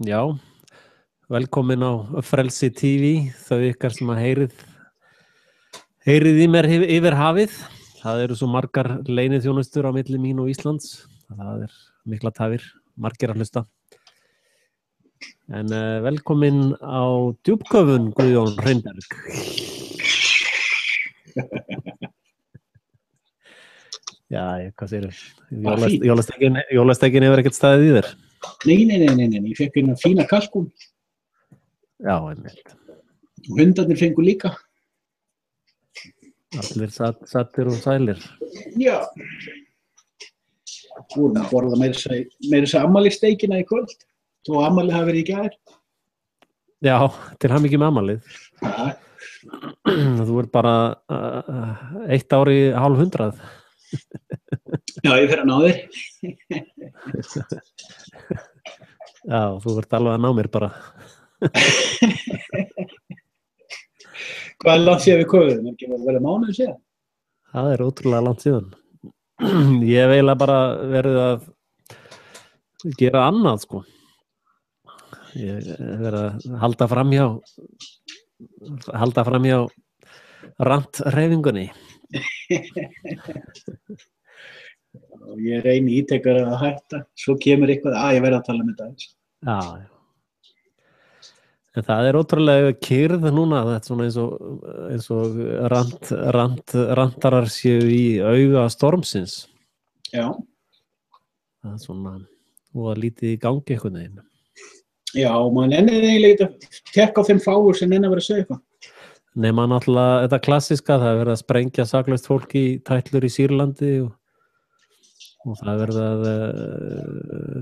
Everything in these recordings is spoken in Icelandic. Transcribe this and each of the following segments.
Já, velkomin á Frelsi TV, þau ykkar sem að heyrið í mér yfir hafið. Það eru svo margar leyniþjónustur á milli mín og Íslands. Það mikla tafir, margir að hlusta. En velkomin á djúpköfun, Guðjón Hreindberg. Já, hvað segirðu? Jólastekkin hefur ekkert staðið í þér? Nei, ég fekk eina fína kalkún. Já, einmitt. Hundarnir fengu líka. Allir sattir og sælir. Já. Vorum að borða meira afmælissteikina í kvöld. Þó afmælið hafi verið í gær. Já, til hamingju með afmælið. Ja. Þú bara 1 ár í 900. Já, ég fer að ná þér. Já, þú alveg að ná mér bara. Hvað langt síðan við komum? Ekki verið mánuð síðan? Það ótrúlega langt síðan. Ég hef eiginlega bara verið að gera annað, sko. Ég hef verið að halda framhjá ranthreyfingunni. Ég reyni ítrekar að hætta, svo kemur eitthvað ég verð að tala með það. Já. En það ótrúlega kyrrð núna, þetta svona eins og rantarar séu í auga stormsins. Já. Það svona, og að lítið í gangi einhvern veginn. Já, maður nennir eiginlega að tekka á þeim fáur sem nenni að vera að segja eitthvað. Nema náttúrulega þetta klassíska, það verið að sprengja saklaust fólk í tætlur í Sýrlandi og það verið að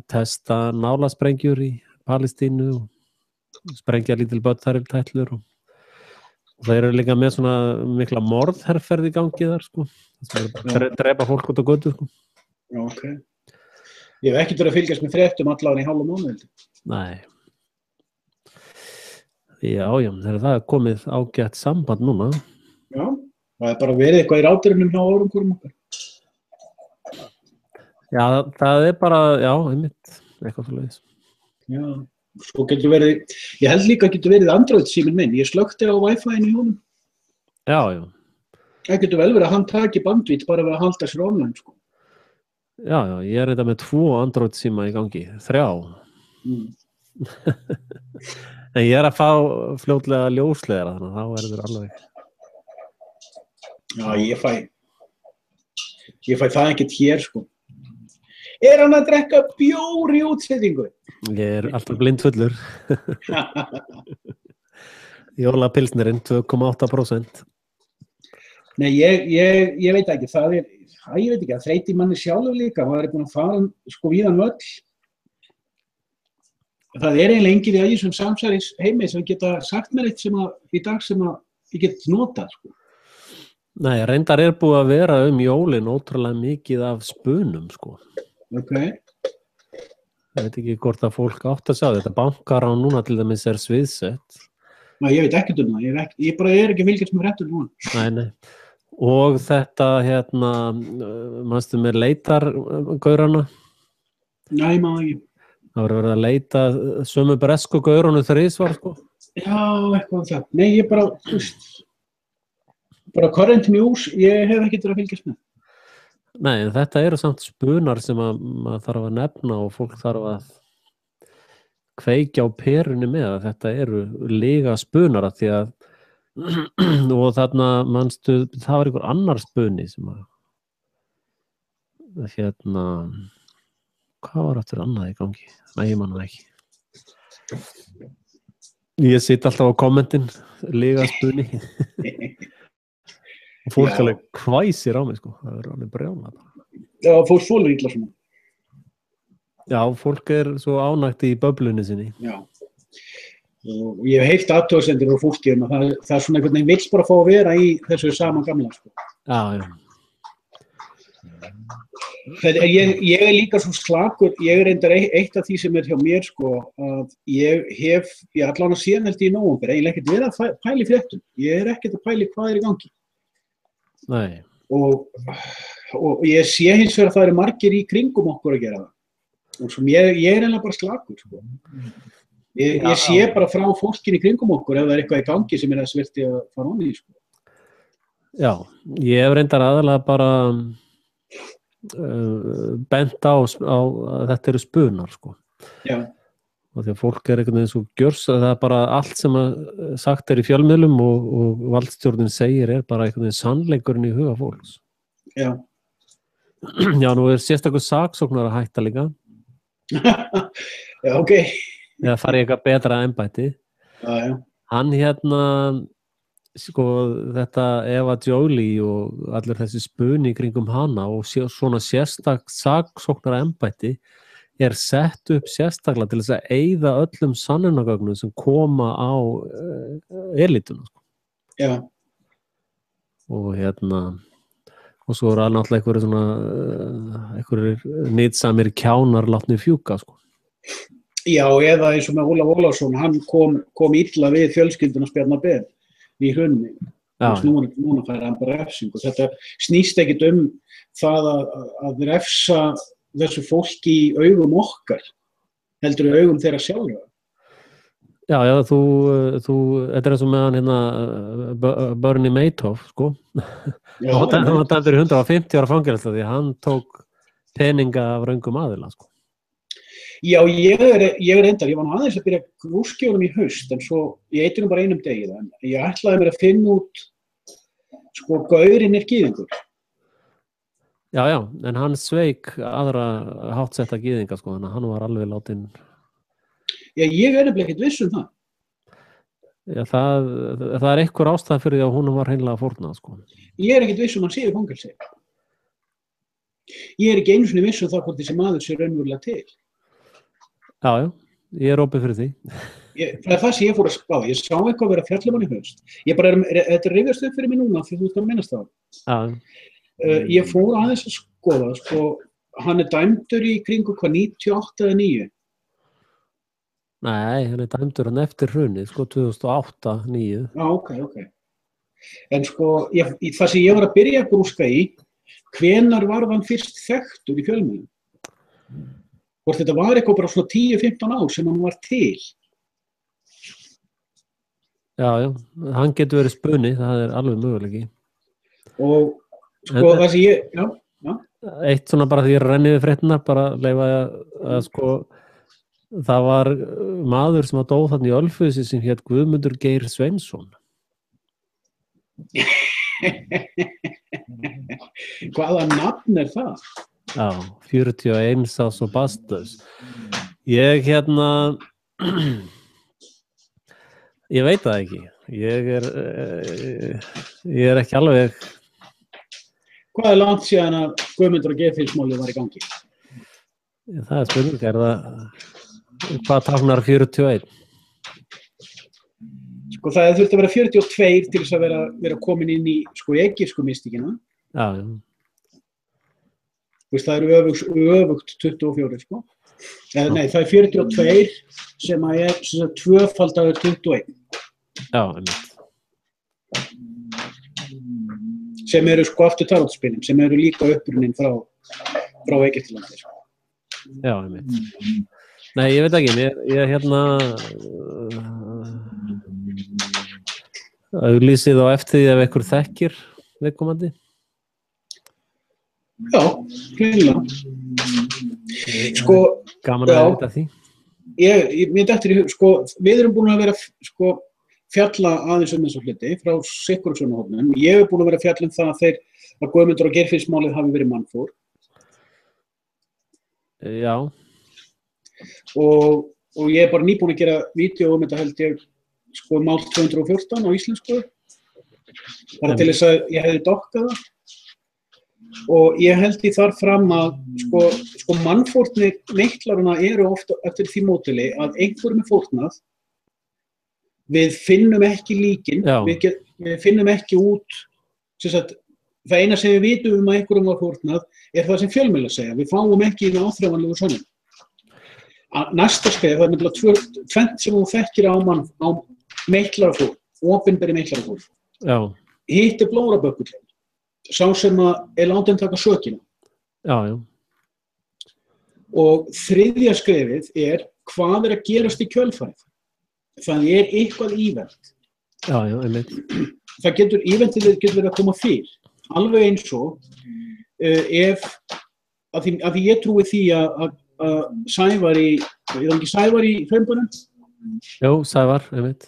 testa nálasprengjur í Palestínu og sprengja lítil börn þar í tætlur og það líka með svona mikla morðherferð í gangi þar, sko. Það drepa fólk út á götu, sko. Ok. Ég hef ekkert verið að fylgjast með fréttum allavega í hálfa mánuði. Nei. Já, það komið ágætt samband núna. Já, það bara verið eitthvað í ráturunum hjá árumkurum okkar. Já, það bara, einmitt, eitthvað svoleiðis. Já, svo getur verið, ég held líka getur verið Android síminn minn, ég slökkti á Wi-Fi-inu í honum. Já. Það getur vel verið að hann taki bandvít bara við að halda sér online, sko. Já, ég þetta með 2 Android síma í gangi, 3. En ég að fá fljótlega ljósleiðara, þannig að þá þetta alveg. Já, ég fæ það ekkert hér, sko. Hann að drekka bjór í útsettingu? Ég alltaf blindfullur. Jólapilsnerinn, 2,8%. Nei, ég veit ekki, ég veit ekki, það þreyti manni sjálfur líka, maður búin að fara, sko, víðan völl. Það eiginlega enginn í ægisum samsæris heimi sem geta sagt mér eitt í dag sem ég get notað, sko. Nei, reyndar búið að vera jólin ótrúlega mikið af spunum, sko. Ok. Ég veit ekki hvort að fólk átt að sjá þetta. Bankar á núna til dæmis sviðsett. Nei, ég veit ekkert það. Ég bara ekki að fylgjast með fréttum núna. Nei. Og þetta, manstu með leitargaurana? Nei, maður ekki. Það voru verið að leita sömu bresku gaurunu 3 svar, sko. Já, eitthvað það. Nei, ég bara current news, ég hef ekkert verið að fylgjast með. Nei, en þetta eru samt spunar sem maður þarf að nefna og fólk þarf að kveikja á perunni með að þetta eru líga spunar því að og þarna manstu, það var einhver annar spuni sem að hvað var aftur annað í gangi? Nei, ég man það ekki. Ég sitt alltaf á kommentin, líga spuni. Og fólk alveg hvæsir á mig, sko. Það alveg brjálað. Já, fólk þolir illa svona. Já, fólk svo ánægt í böblunni sinni. Já. Og ég hef heyrt athugasemdir frá fólki að það svona einhvern veginn vill bara fá að vera í þessu sama gamla, sko. Já. Ég líka svo slakur, ég reyndar eitt af því sem hjá mér, sko, að ég hef, allan að síðan held ég í nóvember, eiginlega ekkert verið að pæla í fréttum. Ég ekkert að pæla í hvað í gangi. Nei. Og ég sé hins vegar að það eru margir í kringum okkur að gera það. og svo ég eiginlega bara slakur, sko. Ég sé bara frá fólkinu í kringum okkur ef það eitthvað í gangi sem þess virti að fara onni, sko. Já, ég hef reyndar aðalega bara bent á að þetta eru spunar, sko. Já. Og því að fólk einhvern veginn svo gjörs að það bara allt sem sagt í fjölmiðlum og valdstjórnin segir bara einhvern veginn sannleikurinn í huga fólks. Já. Já, nú sérstakur saksóknar að hætta líka. Já, ok. Eða fari eitthvað betra embætti. Já. Hann sko, þetta Eva Jolie og allir þessi spuni í kringum hana og svona sérstak saksóknar embætti sett upp sérstaklega til þess að eyða öllum sannunargögnum sem koma á elituna. Já. Og og svo náttúrulega einhverjir nýtsamir kjánar látnir fjúka, sko. Já, eða eins og með Ólaf Ólafsson, hann kom illa við fjölskylduna Bjarna Ben í hrunni. Núna fær hann bara refsingu. Þetta snýst ekkit það að refsa þessu fólki í augum okkar, heldur í augum þeirra sjálfa. Já, þetta eins og með hann Bernie Madoff, sko. Hann var dæmdur í 150 ára fangelsi því að hann tók peninga af röngum aðila, sko. Já, ég reyndar, ég var aðeins að byrja grúskjónum í haust, en svo, ég eitir bara einum degi það, en ég ætlaði mér að finna út, sko, gaurinn gyðingur. Já, en hann sveik aðra háttsetta gyðinga, sko, þannig að hann var alveg látinn. Já, ég nefnilega ekkert viss það. Já, það einhver ástæða fyrir því að hún var hreinlega fórnað, sko. Ég ekkert viss hann sé í fangelsi. Ég ekki einu sinni viss það hvort þessi maður sé raunverulega til. Já, ég opið fyrir því. Það sem ég fór að spá, ég sá eitthvað vera fjallum hann í haust. Þetta rifjast upp fyrir mig núna því þú ert að minnast það. Já. Ég fór aðeins að skoða, sko, hann dæmdur í kringu 98 eða 9? Nei, hann dæmdur hann eftir hrunið, sko, 2008, 9. Já, ok. En sko, það sem ég var að byrja að grúska í, hvenær var hann fyrst þekktur í fjölmiðlum? Hvort þetta var eitthvað bara svona 10-15 ár sem hann var til? Já, hann getur verið spuni, það alveg möguleiki. Og sko, það sem já. Eitt svona bara því ég renni við fréttina, bara leyfa að sko, það var maður sem dó þarna í Ölfusi sem hét Guðmundur Geir Sveinsson. Hvaða nafn það? Já, 41 ás og bastus. Ég veit það ekki. Ég ekki alveg. Hvað langt síðan að Guðmundur og Geirfinnsmálið var í gangi? Það spurning, hvað táknar 41? Sko það þurfti að vera 42 til þess að vera komin inn í sko egypsku mystíkina. Já. Það eru öfugt 24, sko. Nei, það 42 sem tvöfaldaður 21. Já, einmitt. Sem eru sko aftur tarotspilin, sem eru líka upprunnin frá Egyptalandi. Já, einmitt. Nei, ég veit ekki, ég auglýsið á eftir því ef einhver þekkir viðkomandi. Já, hreinlega. Sko, gaman að vita því. Mér dettur í hug, sko, við erum búin að vera sko fjalla aðeins þessu hluti frá sikkur svona hófnum. Ég búin að vera fjalla það að Guðmundur og Geirfinnsmálið hafi verið mannfór. Já. Og ég bara nýbúin að gera vídeó þetta held ég sko mál 214 á íslensku. Bara til þess að ég hefði dokkað það. Og ég held því þar fram að sko mannfórnir meitlaruna eru ofta eftir því mótili að einhverjum fórnað. Við finnum ekki líkin, við finnum ekki út, það eina sem við vitum að einhverjum var fórnað það sem fjölmiðlar segja, við fáum ekki í áþreifanlegu sönnun. Næsta skref, það nefnilega tvennt sem þú þekkir á meitlarafórn, opinberi meitlarafórn. Já. Hitt blórabökkull, sá sem látinn taka sökina. Já. Og þriðja skrefið hvað að gerast í kjölfarið. Það eitthvað ívent. Já, einmitt. Íventið getur verið að koma fyrr. Alveg eins og ef, að því ég trúi því að Sævar ekki Sævar í Hraunbænum? Jú, Sævar, einmitt.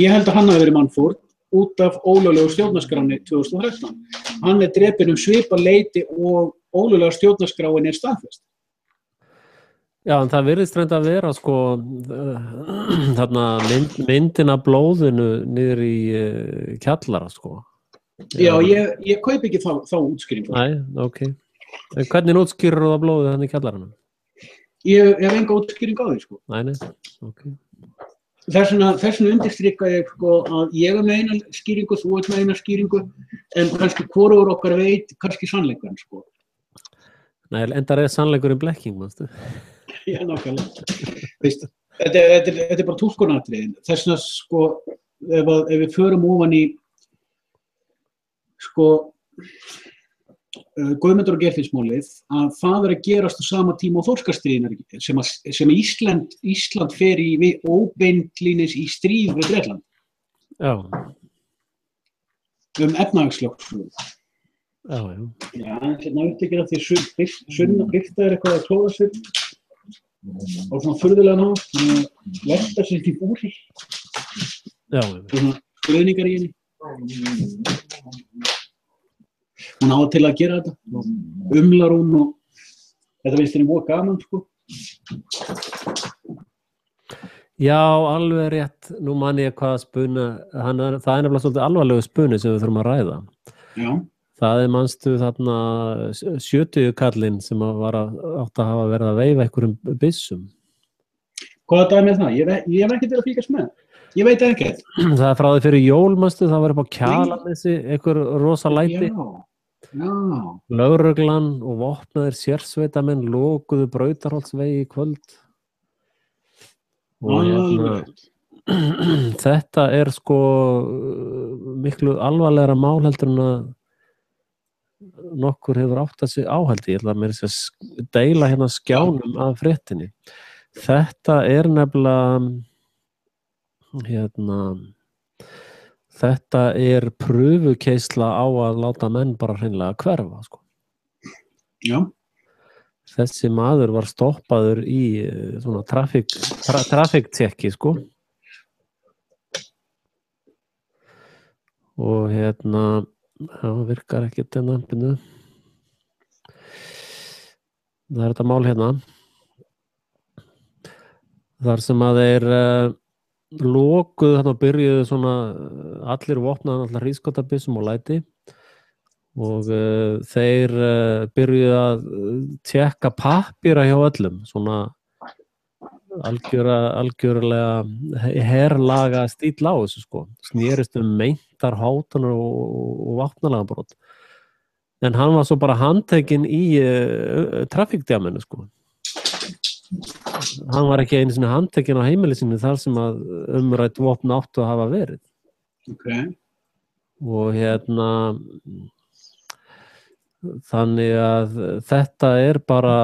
Ég held að hann hafi verið mannfórn út af ólöglegu stjórnarskráni 2013. Hann drepinn svipað leyti og ólöglega stjórnarskráin staðfest. Já, en það virðist reynda að vera sko þarna myndin af blóðinu niður í kjallara sko. Já, ég kaup ekki þá útskýringu. Nei, ok. En hvernig útskýrir það blóðið hann í kjallaranum? Ég hef enga útskýring á því sko. Nei, ok. Þess vegna undirstrika ég sko að ég með eina skýringu, þú með eina skýringu, en kannski hvorugur okkar veit kannski sannleikann sko. Nei, endar sannleikurinn blekking, mannstu? Já, nákvæmlega. Þetta bara túlkunaratriði. Þess vegna sko, ef við förum ofan í sko Guðmundur og Geirfinnsmálið, að það að gerast á sama tíma á Þorskastríðinu sem Ísland fer í óbeinlínis í stríð við Bretland. Já. Efnahagslögsögu. Já. Já, hérna ekki að því Sunna Birta eitthvað að klóra sér á svona furðulega nátt, velta sér í búri. Já. Svona gröðningar í henni. Hún á til að gera þetta, umlar hún og þetta finnst henni voða gaman, sko. Já, alveg rétt. Nú man ég hvaða spuna, það nefnilega svolítið alvarlegu spuni sem við þurfum að ræða. Já. Það manstu þarna 70 kallinn sem átt að hafa verið að veifa einhverjum byssum. Hvaða dæmi það? Ég hef ekki til að fylgjast með. Ég veit ekkert. Það frá því fyrir jól, manstu, það var upp á Kjalarnesi, einhver rosa læti. Já. Lögreglan og vopnaðir sérsveitamenn lokuðu Brautarholtsvegi í kvöld. Og þetta sko miklu alvarlegra mál heldur en að nokkur hefur átt að sig áhaldi. Ég ætla að mér að deila hérna skjánum af fréttinni. Þetta nefnilega þetta prufukeisla á að láta menn bara hreinlega hverfa sko. Já. Þessi maður var stoppaður í svona traffic-tjekki sko. Og það virkar ekkert byrnu. Það þetta mál hérna. Þar sem að þeir lokuðu þarna og byrjuðu svona allir vopnaðan allar hríðskotabyssum og læti og þeir byrjuðu að tékka pappíra hjá öllum, svona algjörlega herlaga stíll á þessu sko, snerist meintar hótanir og vopnalagabrot. En hann var svo bara handtekinn í trafikdjaminu sko. Hann var ekki einu sinni handtekinn á heimili sínu þar sem að umrætt vopn áttu að hafa verið. Okay. Og þannig að þetta bara,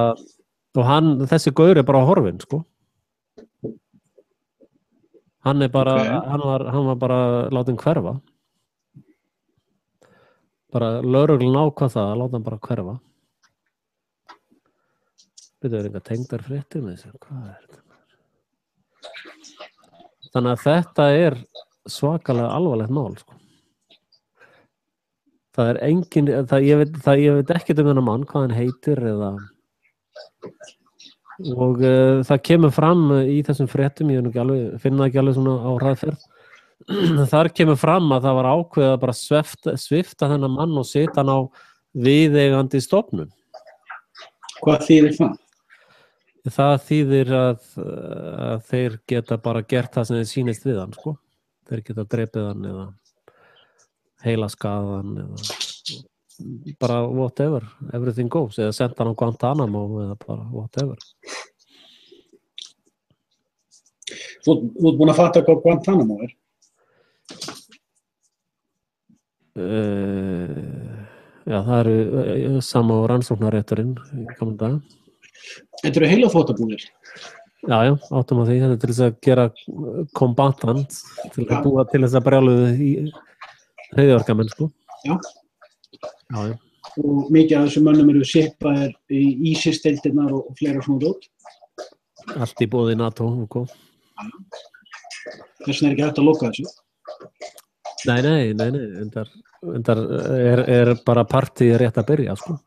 og þessi gaur bara horfinn sko. Hann bara, okay. hann var bara látinn hverfa. Bara lögreglan ákvað það að láta hann bara hverfa. Þetta enga tengdar fréttir með þessu. Hvað þetta? Þannig að þetta svakalega alvarlegt mál sko. Það engin, ég veit ekkert þennan mann hvað hann heitir eða og það kemur fram í þessum fréttum, ég finna ekki alveg svona á hraðferð. Þar kemur fram að það var ákveðið að bara svifta þennan mann og setja hann á viðeigandi stofnun. Hvað þýðir það? Það þýðir að þeir geta bara gert það sem þeir sýnist við hann sko. Þeir geta drepið hann eða heilaskaðan eða bara whatever, everything goes, eða senda hann á Guantanamo eða bara whatever. Þú ert búin að fatta hvað Guantanamo er? Já, það sama á rannsóknarrétturinn í gamla daga. Þetta eru heila þvottabúðir. Já, áttum á því, þetta er til þess að gera kombatant, til að búa til þess að brjáluðu í hreiðjörgamenn, sko. Já. Já. Og mikið af þessum mönnum eru sippaðir í ISIS-deildirnar og fleira svona dót. Allt í boði NATO, ok. Þess vegna ekki hægt að loka þessu. Nei, endar bara partíð rétt að byrja, sko.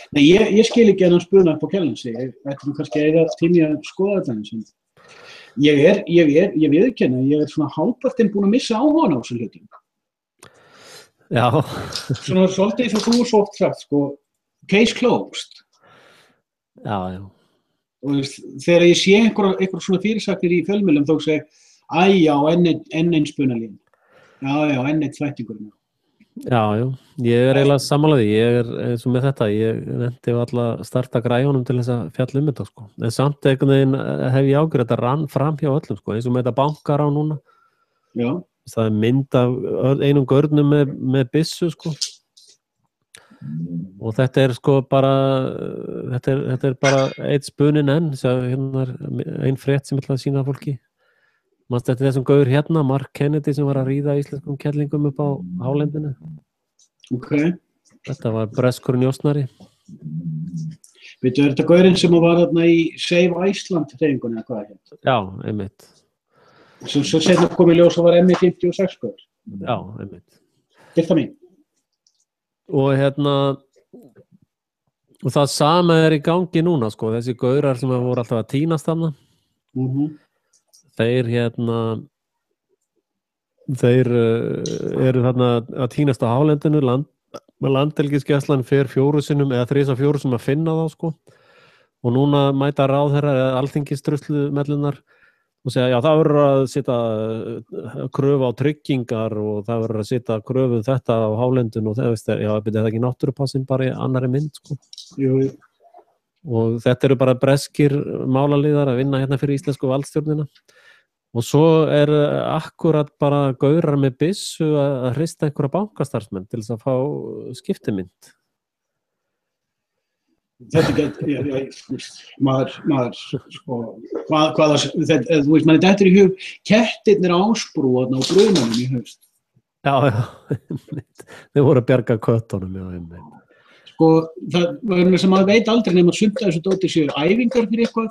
Nei, ég skil ekki að hann spuna upp á Kjallanessi. Ég ætti kannski að eiga tími að skoða þetta eins. Ég viðurkenni, ég er svona hálfpartinn búin að missa áhugann á þessu hlutum. Já. Svona svolítið eins og þú svo oft sagt, sko, case closed. Já. Og þegar ég sé einhver svona fyrirsakir í fjölmiðlum þá segi, já, enn einn spunalín. Já, enn einn þvættingurinn. Já, ég er eiginlega sammála því, ég er eins og með þetta, ég nefndi alltaf að starta græjunum til þess að fjalla þetta, sko. En samt einhvern veginn hef ég ágjörð þetta rann fram hjá öllum, sko, eins og með þetta bankar á núna. Já. Það er mynd af einum görnum með byssu, sko. Og þetta er sko bara, þetta er bara eitt spuninn enn, hérna er ein frétt sem ég ætla að sýna fólki. Manstu eftir þessum gaur hérna, Mark Kennedy sem var að ríða íslenskum kellingum upp á hálendinu. Ok. Þetta var breskur njósnari. Veitu, er þetta gaurinn sem var þarna í Save Iceland hreyfingunni eða hvað er þetta? Já, einmitt. Sem seinna kom í ljós að var MI56 gaur. Já, einmitt. Gert það mín. Og hérna, og það sama er í gangi núna, sko, þessi gaurar sem voru alltaf að tínast þarna. Þeir eru þarna að tínast á hálendinu, landhelgisgæslan fer 4 sinnum eða 3 að finna þá, sko. Og núna mæta ráðherrar eða alþingisdruslumellunar og segja, já, það verður að setja kröfu á tryggingar og það verður að setja kröfu þetta á hálendinu og það, veist, já, það ekki náttúrupassin bara í annarri mynd, sko. Jú. Og þetta eru bara breskir málaliðar að vinna hérna fyrir íslensku valdstjórnina. Og svo er akkurat bara gaurar með byssu að hrista einhverja bankastarfsmenn til þess að fá skiptimynd. Þetta getur, maður, sko, þú veist, manni dettur í hug, kettirnir ásbrú á brunanum í haust. Já, þeir voru að bjarga köttunum, já, einmitt. Sko, það var sem maður veit aldrei nema sumt að þessu dóti séu æfingar fyrir eitthvað.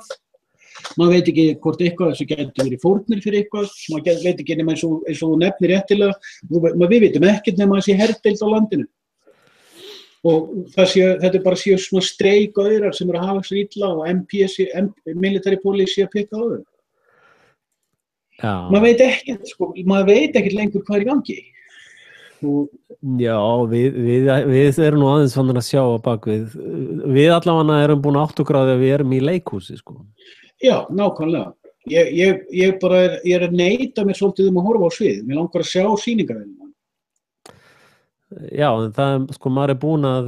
Maður veit ekki hvort eitthvað þessu getur verið fórnir fyrir eitthvað. Maður veit ekki nema eins og þú nefnir réttilega. Við vitum ekkert nema þessi herdeild á landinu. Og þetta er bara séu svona streigaurar sem eru að hafa sér illa og military police að pikka á þau. Já. Maður veit ekkert lengur hvað er í gangi. Já, við erum nú aðeins fann að sjá á bakvið. Við allavega erum búin að áttugráði að við erum í leikhúsi, sko. Já, nákvæmlega. Ég er að neita mér svolítið að horfa á svið. Mér langar að sjá sýningarveilina. Já, en það, sko, maður er búin að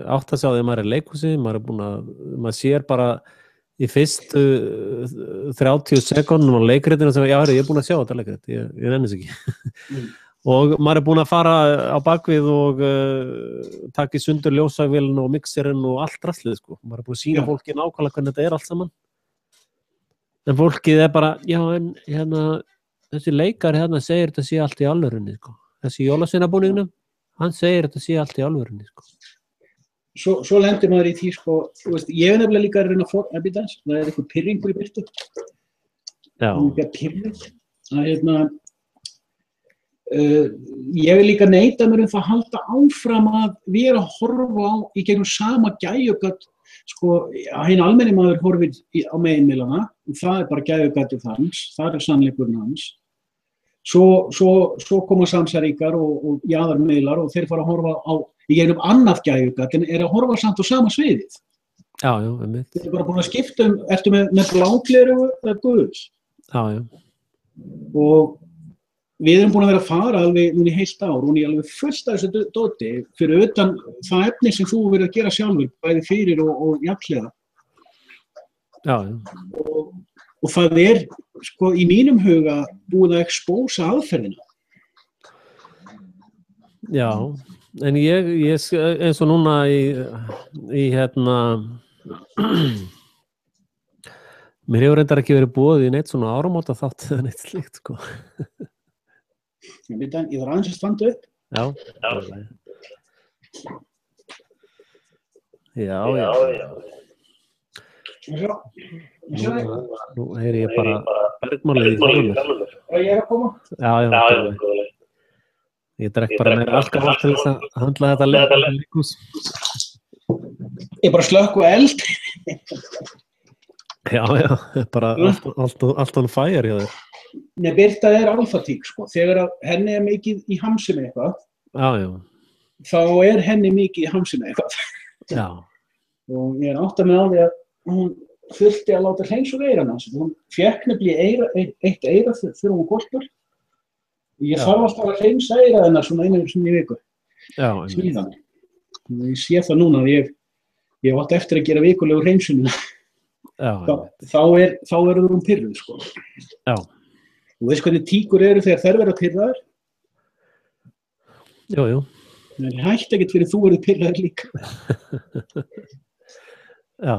átta sig á því að maður er leikhúsi, maður sér bara í fyrstu 30 sekúndum á leikritinu og segja, já, ég er búin að sjá þetta leikrit, ég nenni þess ekki. Og maður er búin að fara á bakvið og taka í sundur ljósavélina og mixerinn og allt rastlið, sko. Maður er búin að sýna fólki nákvæmlega hvernig þetta er allt saman. En fólkið er bara, já, en hérna, þessi leikari hérna segir þetta sé allt í alvörunni, sko. Þessi jólasveinabúningnum, hann segir þetta sé allt í alvörunni, sko. Svo lendir maður í því, sko, þú veist, ég er nefnilega líka að reyna að býta þess, það er eitthvað pirringur í byrtu. Já. Ég vil líka neita mér það að halda áfram að vera að horfa á í gegnum sama gæjugat, sko, hinn almenni maður horfir á meginmiðlana og það er bara gæjugatið hans, það er sannleikurinn hans. Svo koma samsæringar og jaðarmiðlar og þeir fara að horfa á í gegnum annað gæjugat en er að horfa samt á sama sviðið. Já, einmitt. Þeir eru bara búin að skipta ertu með blágleru eða guðs? Já. Og við erum búin að vera að fara alveg núna í heilt ár, hún er alveg fullt af þessu dóti fyrir utan það efni sem þú verið að gera sjálfur, bæði fyrir og jafnlega. Já. Og það er, sko, í mínum huga búið að expósa aðferðina. Já, En ég eins og núna í hérna mér hefur reyndar ekki verið boðið í neitt svona áramóta þátt eða neitt slíkt, sko. Ég þarf aðeins að standa upp. Já. Nú heyri ég bara bergmálið í þorðum. Ég að koma? Já. Ég drekk bara meira alkohól til þess að handla þetta leikhús. Ég bara slökku eld. Já, bara allt on fire hjá þér. Nei, Birta alfatík, sko. Þegar henni mikið í hamsi með eitthvað, þá henni mikið í hamsi með eitthvað. Já. Og ég átta mig á því að hún þurfti að láta hreinsa úr eyranu hans. Hún fékk nefnilega eitt eyra þegar hún hvolpur. Ég þarf alltaf að hreinsa eyrað hennar svona einu sinni í viku. Já. Síðan. Ég sé það núna að ég átti eftir að gera vikulegu hreinsunina. Já. Þá eru hún pirruð, sko. Já. Þú veist hvernig tíkur eru þegar þær verða pirraðar? Jú. Það hægt ekkert fyrir þú verður pirraðar líka. Já.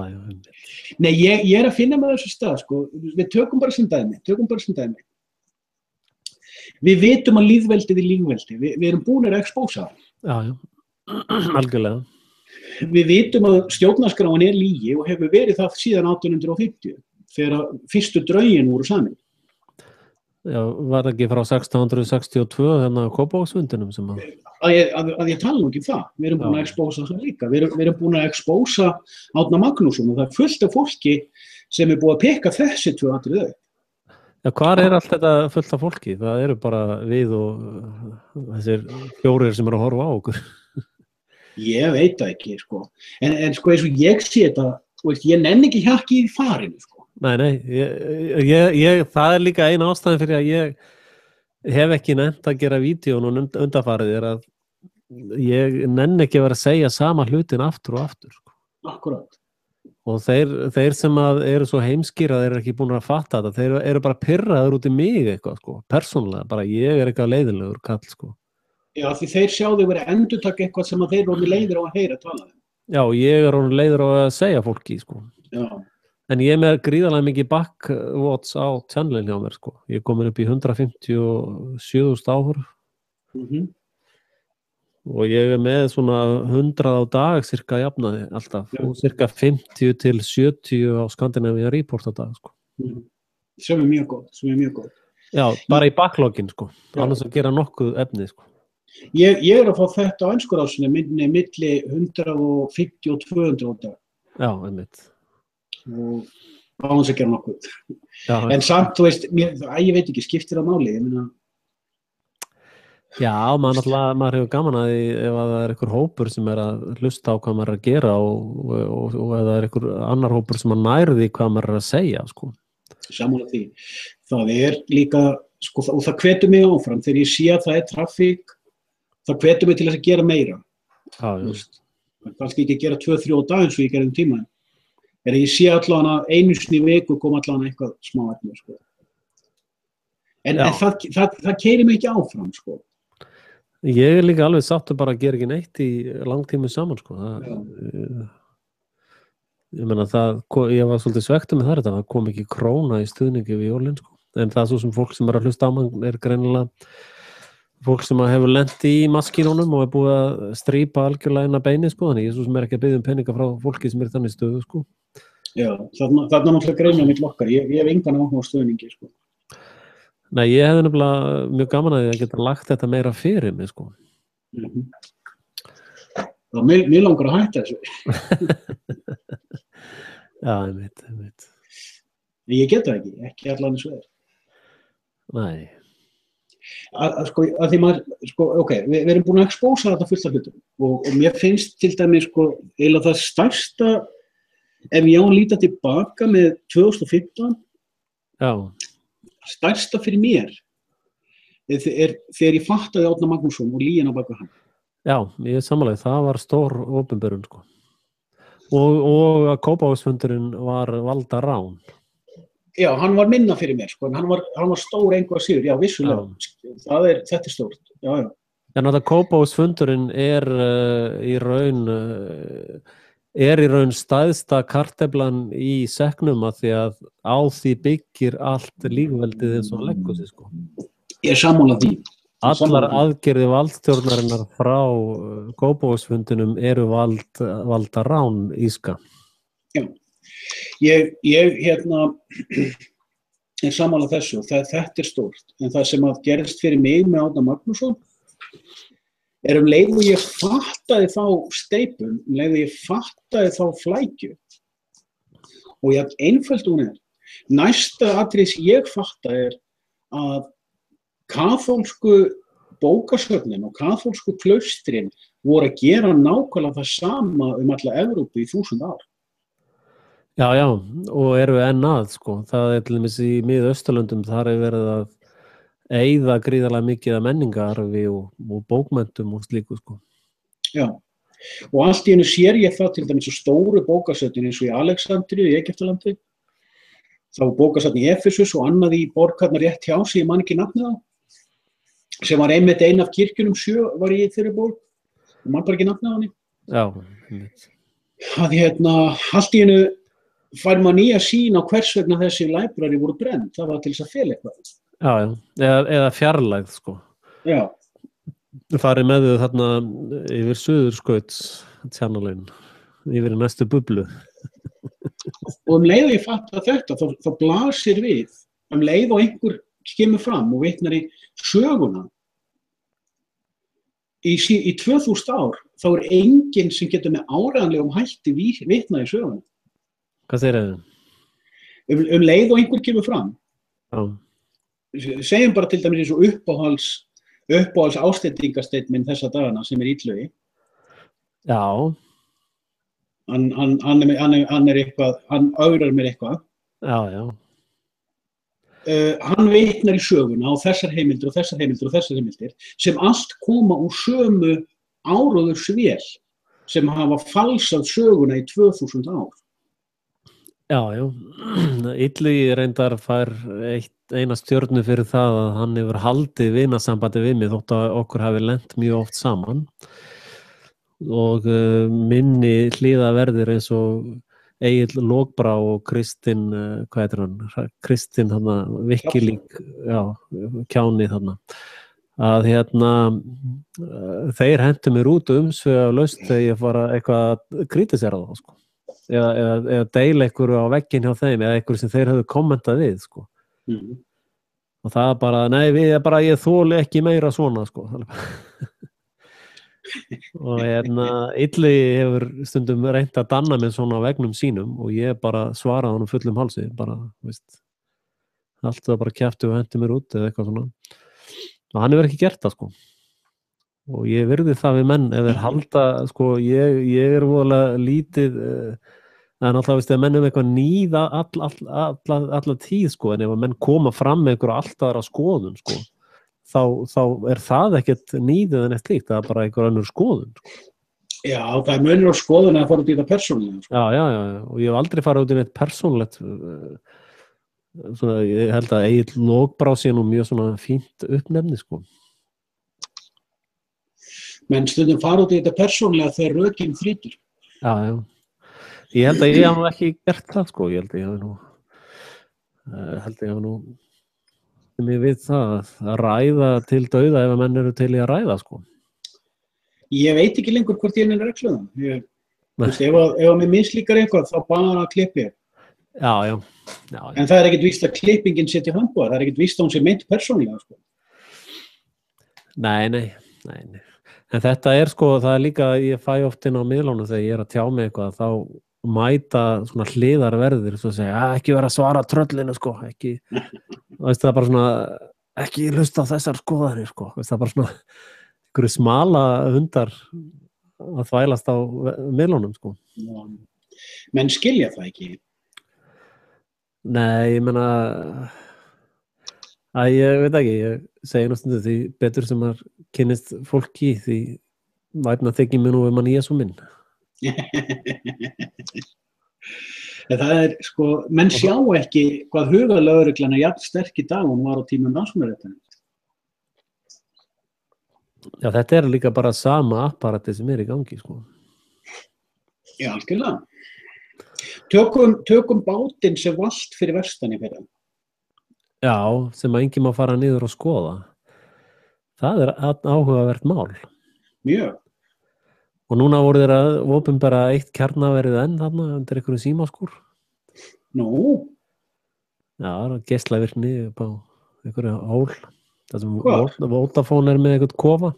Nei, ég að finna með þessu stað, sko. Við tökum bara sem dæmi. Við vitum að lýðveldið er lýðveldi. Við erum búinir að expósa það. Já. Algjörlega. Við vitum að stjórnarskráin er lygi og hefur verið það síðan 1850 þegar fyrstu drögin voru samin. Já, var það ekki frá 1662 þarna á Kópavogsfundinum sem að ég tala nú ekki það. Við erum búin að expósa það líka. Við erum búin að expósa Árna Magnússon og það fullt af fólki sem búið að peka þessi tvö atriði. Já, hvar allt þetta fullt af fólki? Það eru bara við og þessir fjórir sem eru að horfa á okkur. Ég veit það ekki, sko. En sko, eins og ég sé þetta, ég nenni ekki hjakki í farinu, sko. Nei, það er líka eina ástæðan fyrir að ég hef ekki nennt að gera vídeón og undanfarið að ég nenni ekki að vera að segja sama hlutin aftur og aftur, sko. Akkurat. Og þeir sem eru svo heimskir að þeir eru ekki búin að fatta þetta, þeir eru bara pirraður út í mig eitthvað, sko. Persónulega, bara ég er eitthvað leiðinlegur kall, sko. Já, því þeir sjá þau verið að endurtaka eitthvað sem að þeir eru leiðir á að heyra tala þeim. Já, ég er leiður á að segja fólki, sko. Já. En ég er með gríðarlega mikið backvotes á channelin hjá mér, sko. Ég er komin upp í 157.000 áhorf. Og ég er með svona 100 á dag cirka jafnaði alltaf. Og cirka 50 til 70 á Scandinavian Report á dag, sko. Sem er mjög góð. Já, bara í backlogin, sko. Annars að gera nokkuð efni, sko. Ég er að fá þetta á enskurásinni milli 150 og 200 á dag. Já, einmitt. Og á þess að gera nokkuð. Já, en samt, þú veist, ég veit ekki, skiptir það máli, ég meina. Já, maður hefur gaman að því ef það er einhver hópur sem er að hlusta á hvað maður er að gera og ef það er einhver annar hópur sem að nærði hvað maður er að segja, sko. Sammála því. Það er líka, sko, og það hvetur mig áfram þegar ég sé að það er traffík. Það hvetur mig til þess að gera meira. Já. Kannski ekki að gera 2-3 á dag eins og ég gerði tíma. En ég sé allavega einu sinni í viku koma allavega eitthvað smá efni, sko. En það keyrir mig ekki áfram, sko. Ég er líka alveg sáttur bara að gera ekki neitt í langtímum saman, sko. Ég meina ég var svolítið svektur með það kom ekki króna í stuðningi við jólin, sko. En það svo sem fólk sem er að hlusta á mann er greinilega fólk sem hefur lent í maskínunum og er búið að strípa algjörlega inn að beini, sko. Þannig ég svo sem er ekki að biðja peninga frá fólki sem er þannig stöðu, sko. Já, þarna náttúrulega greina mitt okkar. Ég hef engan áhuga á stuðningi, sko. Nei, ég hefði nefnilega mjög gaman að því að geta lagt þetta meira fyrir mig, sko. Já, mér langar að hætta þessu. Já, einmitt. Ég get það ekki allan eins og þér. Nei. Að því maður, sko, ok, við erum búin að expósa þetta fullt af hlutum og mér finnst til dæmis, sko, eiginlega það stærsta, ef ég á að líta tilbaka með 2015, já. Stærsta fyrir mér þegar ég fattaði Árna Magnússon og lygina á bak við hann. Já, ég er sammála, það var stór opinberun, sko. Og að Kópavogsfundurinn var valda rán. Já, hann var minna fyrir mér, sko, en hann var stór engu að síður, já, vissulega. Þetta er stórt, já. En þetta Kópavogsfundurinn er í raun stæðsta karteflan í sekknum að því að á því byggir allt lífveldið eins og leggur sig sko. Ég er sammála því. Allar aðgerði valdstjórnarinnar frá Kópavogsfundinum eru valda rán íska. Já, ég er sammála þessu og þetta er stórt. En það sem að gerist fyrir mig með Árna Magnússon er leið og ég fattaði þá steipum, leið og ég fattaði þá flækju. Og ég einföld hún næsta atriði sem ég fattaði að kaþólsku bókasöfnin og kaþólsku klaustrin voru að gera nákvæmlega það sama alla Evrópu í 1000 ár. Já, og eru enn að sko. Það til dæmis í Mið-Austurlöndum þar verið að eyða gríðarlega mikið af menningararfi og bókmenntum og slíku sko. Já, og allt í einu sér ég það til dæmis á stóru bókasöfnin eins og í Alexandríu í Egyptalandi. Það var bókasöfn í Efesus og annað í borgarna rétt hjá sem ég man ekki nafnið á. Sem var einmitt ein af kirkjunum 7 var í þeirri borg. Ég man bara ekki nafnið á henni. Já. Að allt í einu fær maður nýja sýn á hvers vegna þessi library voru brennd. Það var til þess að fela eitthvað. Já, eða fjarlægð sko. Já. Farið með þau þarna yfir Suðurskauts channelin, yfir í næstu bublu. Og leið og ég fatta þetta, þá blasir við, leið og einhver kemur fram og vitnar í söguna. Í 2000 ár, þá enginn sem getur með áreiðanlegum hætti vitnað í söguna. Hvað segir þau? Leið og einhver kemur fram. Já. Segjum bara til dæmis eins og uppáhalds ástendingasteinn minn þessa dagana sem Illugi. Já. Hann er eitthvað, hann augrar mér eitthvað. Já. Hann vitnar í söguna á þessar heimildir og þessar heimildir og þessar heimildir sem allt koma úr sömu áróðursvél sem hafa falsað söguna í 2000 ár. Já. Illugi reyndar fær eina stjörnu fyrir það að hann hefur haldið vinasambandi við mig þótt að okkur hafi lent mjög oft saman og minni hliðaverðir eins og Egill Lokbrá og Kristinn, hvað heitir hann? Kristinn Wikileak, já, kjáni þarna. Að þeir hentu mér út umsvifalaust þegar ég fara eitthvað að kritisera það sko. Eða deila einhverju á vegginn hjá þeim eða einhverju sem þeir höfðu kommentað við sko. Og það bara, nei, ég þoli ekki meira svona sko. Og Illugi hefur stundum reynt að danna með svona á veggnum sínum og ég bara svaraði honum fullum hálsi, bara, veist, allt það bara kjafti og hendi mér út eða eitthvað svona. Og hann hefur ekki gert það sko. Og ég virði það við menn ef þeir halda, sko, ég er voðalega lítið, en alltaf veist að menn eitthvað nýða alla tíð sko, en ef að menn koma fram með einhverja allt aðra skoðun sko, þá er það ekkert nýðið en eitt líkt, það er bara einhver önnur skoðun sko. Já, það er munur á skoðun að fara út í það persónulegt sko. Já, og ég hef aldrei farið út í neitt persónulegt svona, ég held að Egill Lokbrá sé nú mjög svona fínt uppnefni sko. Menn stundum fara út í þetta persónulega þegar rökin þrýtur. Já. Ég held að ég hef ekki gert það sko, ég held að ég hef nú mér við það að ræða til dauða ef að menn eru til í að ræða sko. Ég veit ekki lengur hvort ég er regluðan. Ef að mér mislíkar eitthvað þá bara klippi ég. Já. En það er ekkert víst að klippingin setja handbúar, það er ekkert víst að hún sé meint persónulega sko. Nei. En þetta er sko, það er líka, ég fæ oft inn á miðlunum þegar ég er að tjá mig eitthvað, þá mæta svona hliðarverðir, svo að segja, ekki vera að svara tröllinu sko, ekki, veist það bara svona, ekki hlusta á þessar skoðanir sko, veist það bara svona, einhverju smala hundar að þvælast á miðlunum sko. Já. Menn skilja það ekki? Nei, ég meina, ég veit ekki, ég segi náttúrulega því betur sem að kynnist fólki því væpna þykir mér nú ég er svo minn. Það er sko, menn sjá ekki hvað hugalögreglan jafn sterk í dag hún var á tímum rannsóknarréttarins. Já, þetta líka bara sama apparati sem í gangi, sko. Já, algjörlega. Tökum bátinn sem valt fyrir vestan í fyrra. Já, sem að enginn má fara niður og skoða. Það áhugavert mál. Mjög. Og núna voru þeir að opinbera eitt kjarnaverið enn þarna undir einhverju símaskúr. Nú? Já, geislavirkni upp á einhverju hól. Það sem Vodafone með einhvern kofa.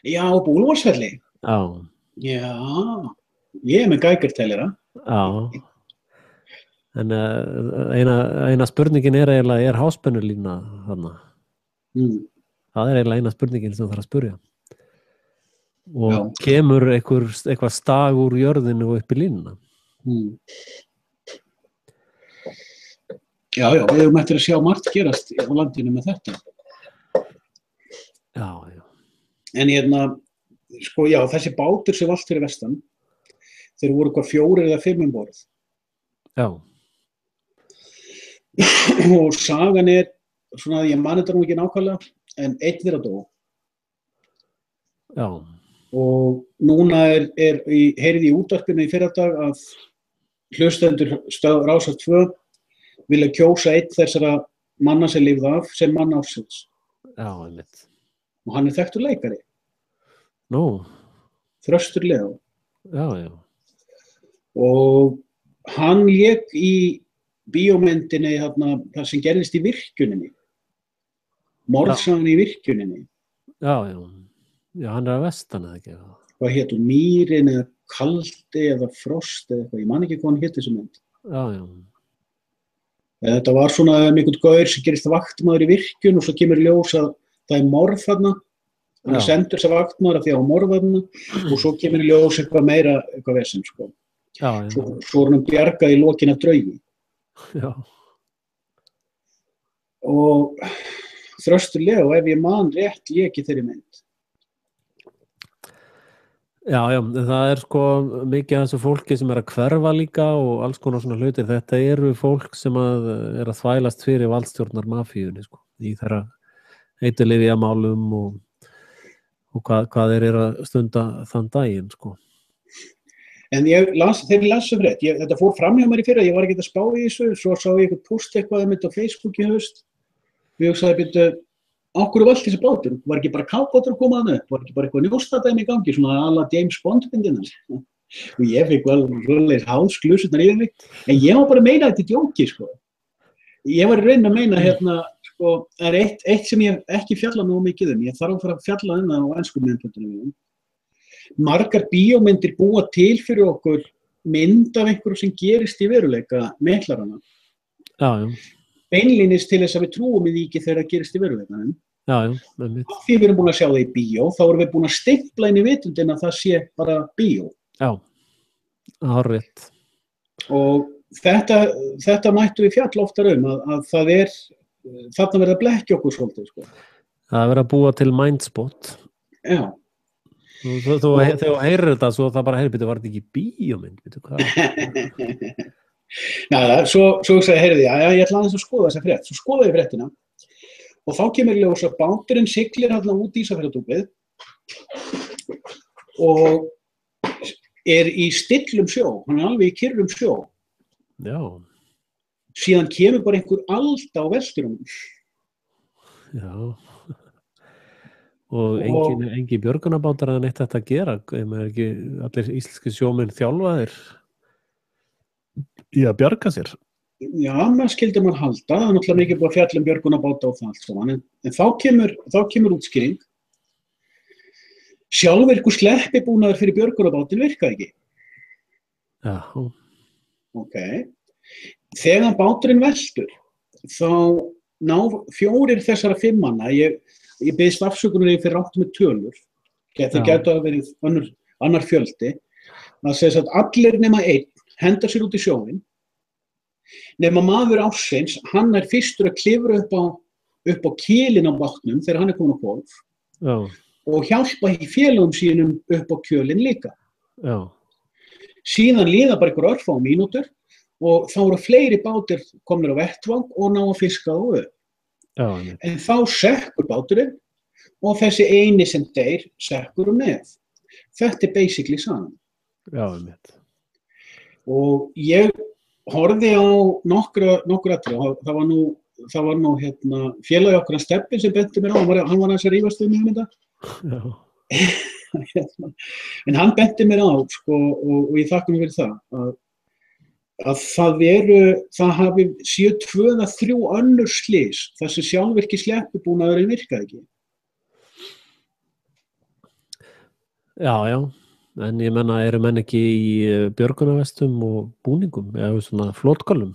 Já, Búlvarsfelli. Já. Já, ég með gægertælira. Já. En eina spurningin eiginlega, háspennulína þarna? Það eiginlega eina spurningin sem það þarf að spurja. Og kemur eitthvað stag úr jörðinu og upp í línuna? Já, við höfum eftir að sjá margt gerast á landinu með þetta. Já. En sko, já, þessi bátur sem valt fyrir vestan, þeir voru hvað 4 eða 5 borð. Já. Og sagan svona, ég man þetta nú ekki nákvæmlega, en einn þeirra dó. Já. Og núna heyrði í útvarpinu í fyrradag að hlustendur Rásar 2 vilja kjósa einn þessara manna sem lifði af sem mann ársins. Já, einmitt. Og hann þekktur leikari. Nú. Þröstur Leó. Já. Og hann lék í bíómyndinni það sem gerðist í virkjuninni. Morðsagan í virkjuninni. Já, hann að vestan eða ekki. Hvað hét hún? Mýrin eða Kaldi eða Frost eða eitthvað. Ég man ekki hvað hann hétt þessu mynd. Já. Þetta var svona einhvern gaur sem gerist vaktmaður í virkjun og svo kemur í ljós að það morð þarna. Hann sendur þess að vaktmaður af því að hann morð þarna og svo kemur í ljós eitthvað meira, eitthvað vesen, sko. Já. Svo hann bjargað í lokin af draugi. Já. Og Þröstur Leó, ef ég man rétt, lék í þeirri mynd. Já, það sko mikið af þessu fólki sem að hverfa líka og alls konar svona hlutir. Þetta eru fólk sem að þvælast fyrir valdstjórnar mafíunni, sko, í þeirra eiturlyfjamálum og hvað þeir að stunda þann daginn, sko. En þeir lasu frétt. Þetta fór fram hjá mér í fyrra, ég var ekki að spá í þessu, svo sá ég eitthvað post eitthvað um þetta á Facebook í haust. Við hugsaði byrju, á hverju valt þessi bátur? Var ekki bara kafbátur að koma þarna upp? Var ekki bara eitthvað njóstadæmi í gangi, svona à la James Bond myndina? Og ég fikk vel rúðleis hálsklusutnar yfir mig. En ég var bara að meina þetta í djóki, sko. Ég var í raun að meina sko, það eitt sem ég ekki fjalla nú mikið Ég þarf að fara að fjalla það á ensku myndböndunum. Margar bíómyndir búa til fyrir okkur mynd af einhverju sem gerist í veruleika meðlarana. Já. Beinlínis til þess að við trúum í því ekki þegar það gerist í veruleikanum. Já. Því við erum búin að sjá það í bíó, þá erum við búin að stimpla inn í vitundin að það sé bara bíó. Já, hárrétt. Og þetta mættu við fjalla oftar að það þarna verða að blekkja okkur svolítið, sko. Það verða að búa til mindspot. Já. Þegar þú heyrir þetta, svo það bara heyrir, var þetta ekki bíómynd, hvað? Svo hugsaði ég, ég ætla aðeins að skoða þessa frétt. Svo skoðaði ég fréttina og þá kemur ljós að báturinn siglir þarna út í Ísafjarðardjúpið og í stillum sjó, hann alveg í kyrrum sjó. Já. Síðan kemur bara einhver alda á vesturunum. Já. Og engin björgunarbátar eða neitt þetta að gera, er ekki allir íslenski sjómenn þjálfaðir í að bjarga sér? Já, maður skildi maður halda, það náttúrulega mikið búið að fjalla björgunarbáta og það allt saman, en þá kemur útskýring. Sjálfvirkur sleppibúnaður fyrir björgunarbátin virkaði ekki. Já. Ok. Þegar báturinn veltur, þá ná 4 þessara 5 manna, ég beðist afsökunar fyrir rangt með tölur, þetta gætu að verið annar fjöldi, það segist að allir nema einn henda sér út í sjóinn, nema maður ársins, hann fyrstur að klifra upp á kélinn á bátnum þegar hann komin á hvolf og hjálpa í félögum sínum upp á kjölinn líka. Já. Síðan líða bara einhver örfá mínútur og þá eru fleiri bátir komnir á vettvang og ná að fiska á upp. Já. En þá sekkur báturinn og þessi eini sem deyr sekkur með. Þetta basically saman. Já, mitt. Og ég horfði á nokkra atriði. Það var nú félagi okkar Stebbi sem benti mér á, hann var aðeins að rífast mig þetta. Já. En hann benti mér á, sko, og ég þakka mér fyrir það, að það hafi 2 eða 3 önnur slys, þar sem sjálfvirki sleppubúnaðurinn virkaði ekki. Já, en ég menna, eru menn ekki í björgunarvestum og búningum, eða svona flotgöllum?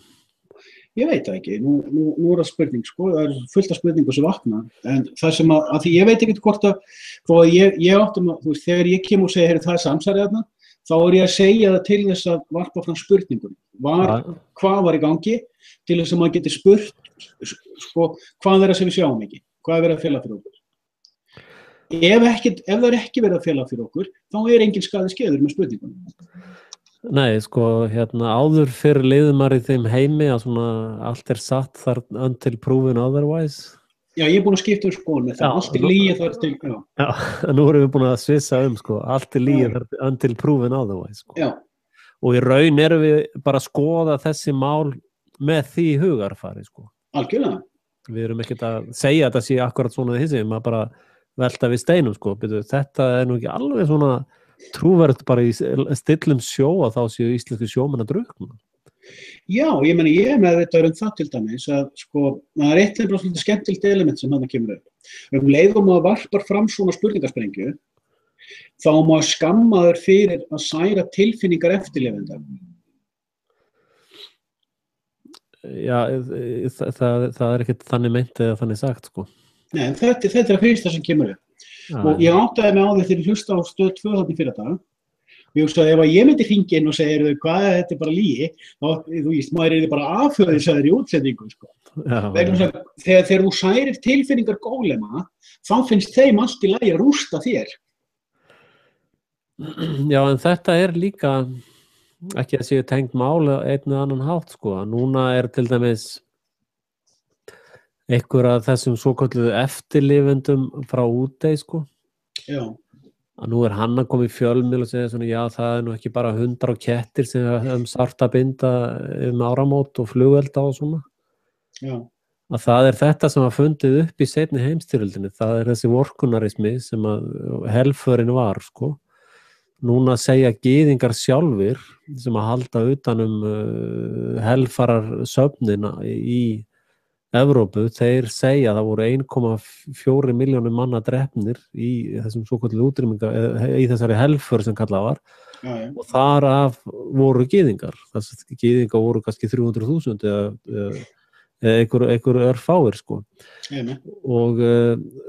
Ég veit það ekki, nú það spurning, sko, það fullt af spurningu sem vakna, en það sem að því ég veit ekki hvort að ég áttum að, þú veist, þegar ég kem og segja, það samsærið þarna, þá ég að segja það til þess að varpa fram spurningun. Hvað var í gangi, til þess að maður geti spurt, sko, hvað það sem við sjáum ekki, hvað verið að fela fyrir okkur. Ef það ekki verið að fela fyrir okkur, þá engin skaði skeður með spurningunum. Nei, sko, áður fyrir liður maður í þeim heimi að svona allt satt þar until proven otherwise. Já, ég búin að skipta skoðun með það, allt lygi þar til, Já, nú erum við búin að svissa sko, allt lygi þar until proven otherwise, sko. Já. Og í raun erum við bara að skoða þessi mál með því hugarfari, sko. Algjörlega. Við erum ekkert að segja að það sé akkurat svona þessi, maður bara velta við steinum, sko. Þetta nú ekki alveg svona trúverð bara í stillum sjó að þá séu íslensku sjómenn að drukkna. Já, ég meina, ég með þetta það til dæmis að, sko, það eitt svolítið skemmtilegt element sem þarna kemur upp. Leiðum að varpar fram svona spurningasprengju, þá maður skammaður fyrir að særa tilfinningar eftirlifenda. Já, það ekkert þannig meint eða þannig sagt, sko. Nei, þetta það fyrsta sem kemur upp. Og ég áttaði mig á því þegar ég hlusta á Stöð 2 þarna fyrir dag. Og ég hugsaði, ef ég myndi hringja inn og segja, hvað þetta bara lygi, þá, þú veist, maður bara afhöðisaður í útsendingu, sko. Þegar þú særir tilfinningar gólema, þá finnst þeim allt í lagi að rústa þér. Já, en þetta líka ekki að séu tengt máli einn og annan hátt, sko. Núna til dæmis einhver af þessum svokölluðu eftirlifendum frá Útey, sko. Já. Að nú hann að koma í fjölmiðl og segja svona, já, það nú ekki bara hundar og kettir sem sárt að binda áramót og flugelda og svona. Já. Að það þetta sem fundið upp í seinni heimsstyrjöldinni, það þessi vorkunarismi sem að helförin var, sko. Núna segja gyðingar sjálfir sem að halda utan helfarar söfnina í Evrópu, þeir segja að það voru 1,4 milljónir manna drepnir í þessum svokölluðu útrýminga, í þessari helför sem kallað var, og þar af voru gyðingar. Þessi gyðingar voru kannski 300.000 eða einhver örfáir, sko. Og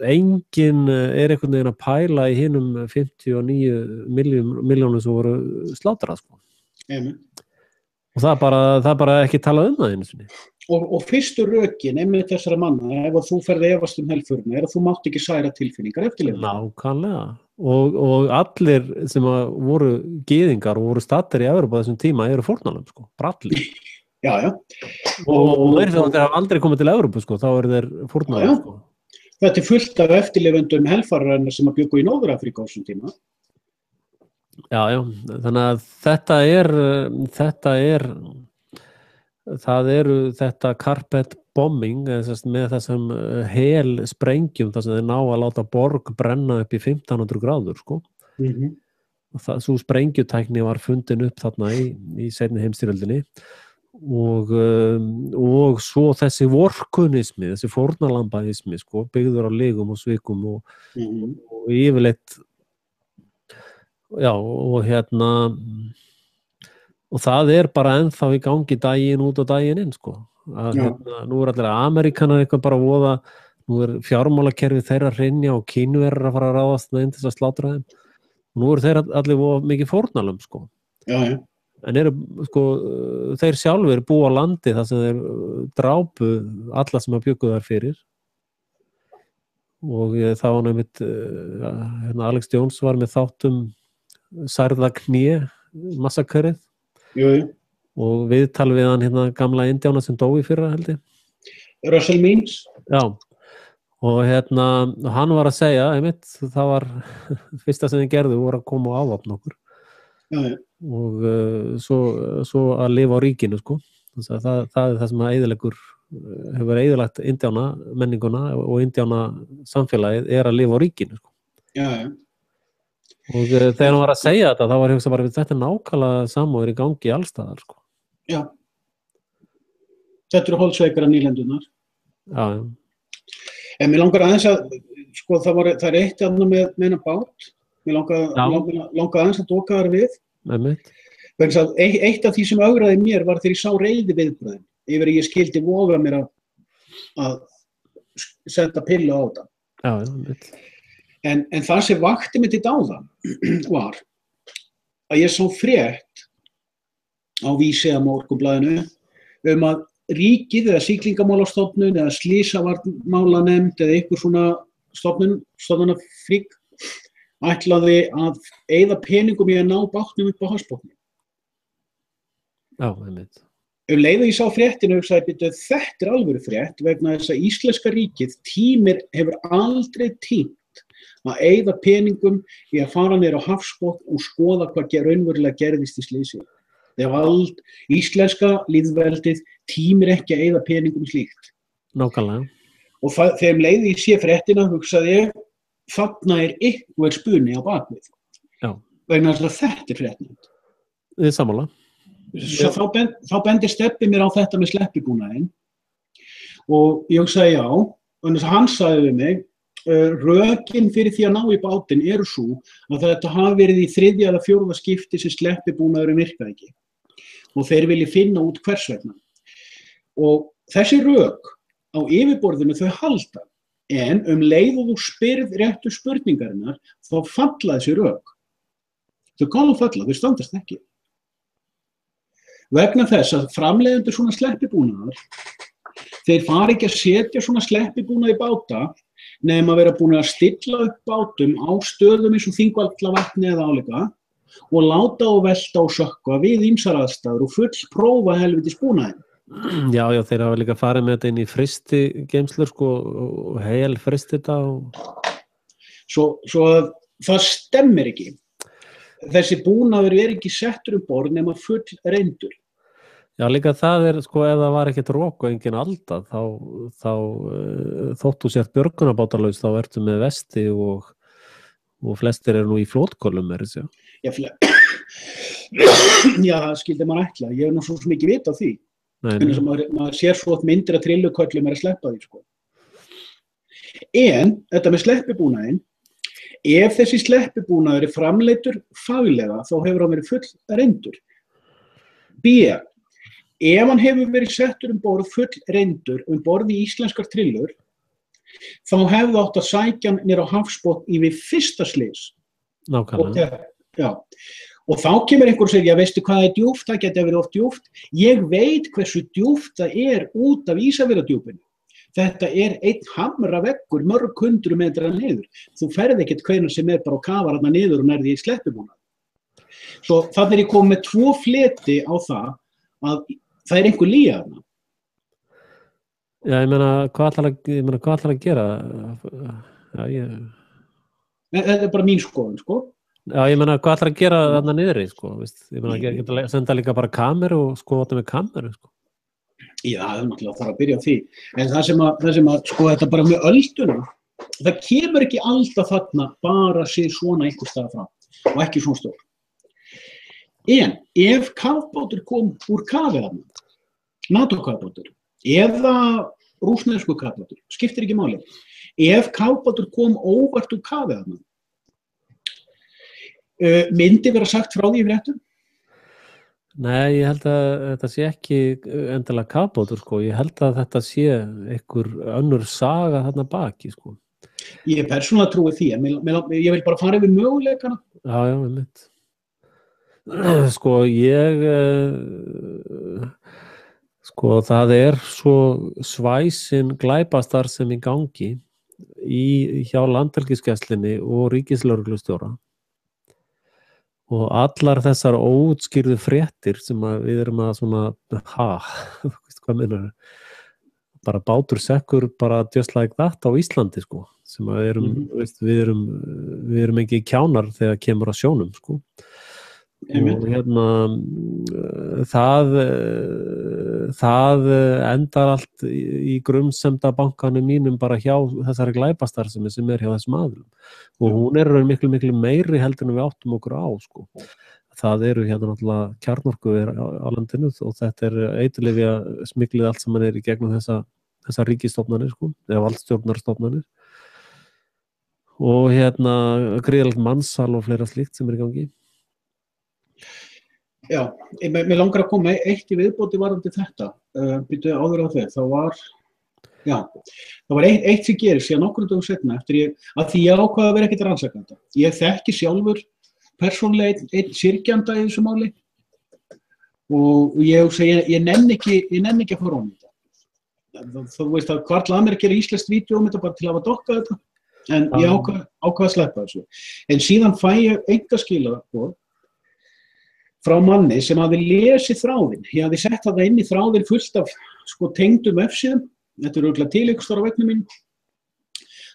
enginn einhvern veginn að pæla í hinum 59 milljónum sem voru slátrað, sko. Og það bara ekki talað það einu sinni. Og fyrstu rökin, einmitt þessara manna, ef þú ferði efast helförina, þú mátt ekki særa tilfinningar eftirlifenda. Nákvæmlega. Og allir sem voru gyðingar og voru stattir í Evrópu á þessum tíma eru fórnarlömb, sko. Allir. Já. Og þeir hafa aldrei komið til Evrópu, sko, þá þeir fórnarlömb, sko. Þetta fullt af eftirlifendum helfarar sem bjuggu í Norður-Afríku á þessum tíma. Já, þannig að þetta carpet bombing með þessum hel sprengjum þar sem þeir ná að láta borg brenna upp í 1500 gráður, sko. Sú sprengjutækni var fundin upp þarna í seinni heimsstyrjöldinni og svo þessi vorkunismi, þessi fórnarlambaismi, sko, byggður á lygum og svikum og yfirleitt og það bara ennþá í gangi daginn út og daginn inn, sko. Nú allir Ameríkanar eitthvað bara voða, nú fjármálakerfið þeirra hrynja og Kínverjar að fara að ráðast inn til að slátra þeim. Nú þeir allir voða mikið fórnarlömb, sko. Já. En sko, þeir sjálfur búa á landi þar sem þeir drápu alla sem að bjuggu þar fyrir. Og það var nefnitt, Alex Jones var með þáttum særða kné, massakerið. Og viðtal við hann gamla indjána sem dó í fyrra, held ég. Russell Means. Já, og hann var að segja einmitt, það var fyrsta sem þið gerðu voru að koma og ávopna okkur og svo að lifa á ríkinu sko. það er það sem að eyðileggur hefur eyðilagt indjána menninguna og indjána samfélagið er að lifa á ríkinu sko. Og þegar hann var að segja þetta þá var ég bara þetta er nákvæmlega samúður í gangi allstaðar sko. Já. Þetta eru holdsveikara nýlendunar. Já. En mér langar aðeins að, sko, það er eitt annað með hennar bát. Mér langar aðeins að doka þar við. Eitt af því sem ögraði mér var þegar ég sá reiði viðbröðin. Yfir ég skildi voga mér að setja pillu á það. Já. En það sem vakti mig til dáða var að ég sá frétt á Vísi eða Morgunblaðinu að ríkið eða Siglingamálastofnun eða Slysavarnamálanefnd eða einhver svona stofnanafrík ætlaði að eyða peningum í að ná bátnum upp á hafsbotni. Já, einmitt. Leið og ég sá fréttinu og hugsaði, þetta er alvöru frétt vegna þess að íslenska ríkið hefur aldrei tímt að eyða peningum í að fara niður á hafsbotn og skoða hvað raunverulega gerðist í slysi. Íslenska lýðveldið tímir ekki að eyða peningum slíkt. Nákvæmlega. Og þegar leiði ég sé fréttina hugsaði ég, þarna er einhver spuni á bakvið. Já. Vegna þess að þetta er fréttnefnd. Þið sammála. Þá bendir Stebbi mér á þetta með sleppibúnaðinn og ég hugsaði já, og hann sagði við mig, rökin fyrir því að ná í bátinn eru svo að þetta hafi verið í 3. eða 4. skipti sem sleppibúnaðurinn virkaði ekki og þeir vilji finna út hvers vegna. Og þessi rök á yfirborðinu þau halda, en leið og þú spyrð réttu spurningarinnar þá falla þessi rök. Þau kann að falla, þau standast ekki. Vegna þess að framleiðendur svona sleppibúnaðar, þeir fara ekki að setja svona sleppibúnað í báta nema að vera búin að stilla upp bátum á stöðum eins og Þingvallavatni eða álíka og láta og velta og sökkva við ýmsar aðstæður og fullprófa helvitis búnaðinn. Já, þeir hafa líka farið með þetta inn í frystigeymslur sko, og heil fryst þetta Svo að það stemmir ekki. Þessi búnaður er ekki settur borð nema full reyndur. Já, líka það er, sko, ef það var ekkert rok og engin alda, þá þóttu sért björgunarbátalaus, þá ertu með vesti og flestir eru nú í flótkólum, þessi. Já, það skildi maður ætla. Ég hef nú svo mikið vit á því. En maður sér svo myndir að trilluköllum að sleppa því, sko. En, þetta með sleppibúnaðinn, ef þessi sleppibúnaður er framleiddur faglega, þá hefur hann verið full reyndur. B. Ef hann hefur verið settur borð full reyndur borð í íslenskar trillur, þá hefði átt að sækja hann niður á hafsbotn í við fyrsta slys. Nákvæmlega. Já. Og þá kemur einhver og segir, já, veistu hvað er djúpt? Það geti verið oft djúpt. Ég veit hversu djúpt það er út af Ísafjarðardjúpinu. Þetta er einn hamraveggur, mörg 100 metra niður. Þú ferð ekkert hvenær sem er bara og kafar þarna niður og nærði í sleppibúnað. Svo þannig er ég komið með 2 fleti á það að það er einhver lýja þarna. Já, ég meina, hvað ætlar að gera? Já, Þetta er bara mín skoðun, sko. Já, ég meina, hvað ætlar að gera þarna niðri, sko? Ég meina, geta senda líka bara kameru og skoða þetta með kameru, sko. Já, það er náttúrulega þarf að byrja á því. En það sem að sko, þetta bara með ölduna, það kemur ekki alltaf þarna bara sér svona einhver stað frá og ekki svona stór. En ef kafbátur kom úr kafi þarna, NATO-kafbátur, eða rússnesku kafbátur, skiptir ekki máli. Ef kafbátur kom óvart úr kafi þarna, myndi vera sagt frá því í fréttum? Nei, ég held að þetta sé ekki endilega kafbátur, sko. Ég held að þetta sé einhver önnur saga þarna baki, sko. Ég persónulega trúi því, en ég vil bara fara yfir möguleikana. Já, einmitt. Sko, sko, það er svo svæsin glæpastarfsemi í gangi hjá Landhelgisgæslunni og ríkislögreglustjóra. Og allar þessar óútskýrðu fréttir sem við erum að svona, hvað meinar bara bátur sekkur bara just like that á Íslandi sko, sem að veist, við erum ekki kjánar þegar kemur á sjónum sko. Og það endar allt í grunsemda bankanum mínum bara hjá þessari glæpastarfsemi sem hjá þessum aðilum og hún miklu meiri heldur en við áttum okkur á sko. Það eru náttúrulega kjarnorkuver á landinu og þetta eiturlyfja smyglið allt sem í gegnum þessa ríkisstofnanir sko, eða valdstjórnarstofnanir og gríðalegt mansal og fleira slíkt sem í gangi. Já, mér langar að koma eitt í viðbóti varðandi þetta, byrjuðu áður á þau, það var eitt sem gerist síðan nokkrum dögum seinna eftir að því ég ákvað að vera ekkert rannsakandi. Ég þekki sjálfur persónulega einn syrgjanda í þessu máli og ég nenni ekki að fara um þetta. Þú veist að hvarla að mér að gera íslenskt vídeó um þetta bara til að hafa dokkað þetta, en ég ákvað að sleppa þessu. En síðan fæ ég einkaskilaboð frá manni sem hafði lesið þráðinn. Ég hafði sett það inn í þráðinn fullt af tengdum vefsíðum, þetta örugglega til einhvers staðar á veggnum mínum.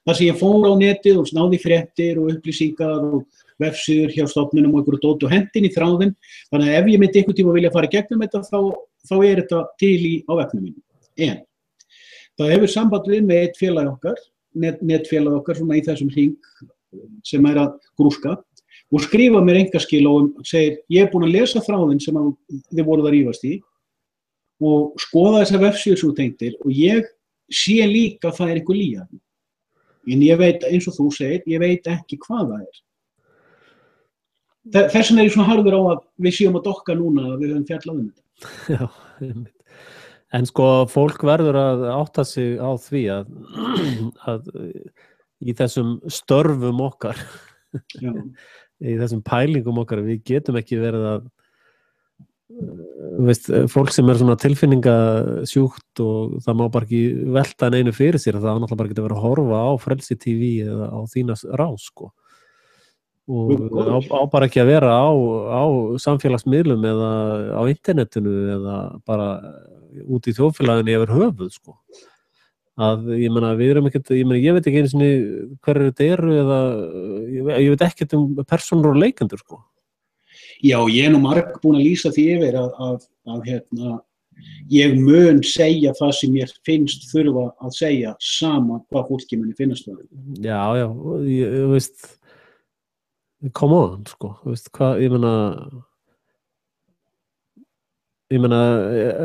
Þar sem ég fór á netið og náði fréttir og upplýsingar og vefsíður hjá stofnunum og einhverju dót og hendi inn í þráðinn. Þannig að ef ég myndi einhvern tíma vilja fara í gegnum þetta, þá þetta til á veggnum mínum. En það hefur samband við með eitt félag okkar, netfélag okkar svona í þessum hring sem að grúska. Og skrifa mér einkaskil og segir, ég búinn að lesa þráðinn sem þið voruð að rífast í og skoða þessar vefsíður sem þú tengdir og ég sé líka að það einhver lýja. En ég veit, eins og þú segir, ég veit ekki hvað það er. Þess vegna ég svona harður á að við séum að dokka núna að við höfum fjallað um þetta. Já, en sko fólk verður að átta sig á því að í þessum störfum okkar í þessum pælingum okkar við getum ekki verið að veist, fólk sem svona tilfinningasjúkt og það má bara ekki velta neinu fyrir sér, það náttúrulega bara geta verið að horfa á Frelsi TV eða á þína rás sko. Og á bara ekki að vera á samfélagsmiðlum eða á internetinu eða bara út í þjóðfélaginu yfir höfuð sko. Að ég meina við erum ekkert, ég veit ekki einu sinni hverju þetta eru eða ég veit ekkert persónur og leikendur sko. Já, ég nú marg búin að lýsa því yfir að ég mun segja það sem mér finnst þurfa að segja sama hvað fólki muni finnast það. Já, ég veist come on sko, veist hvað, ég meina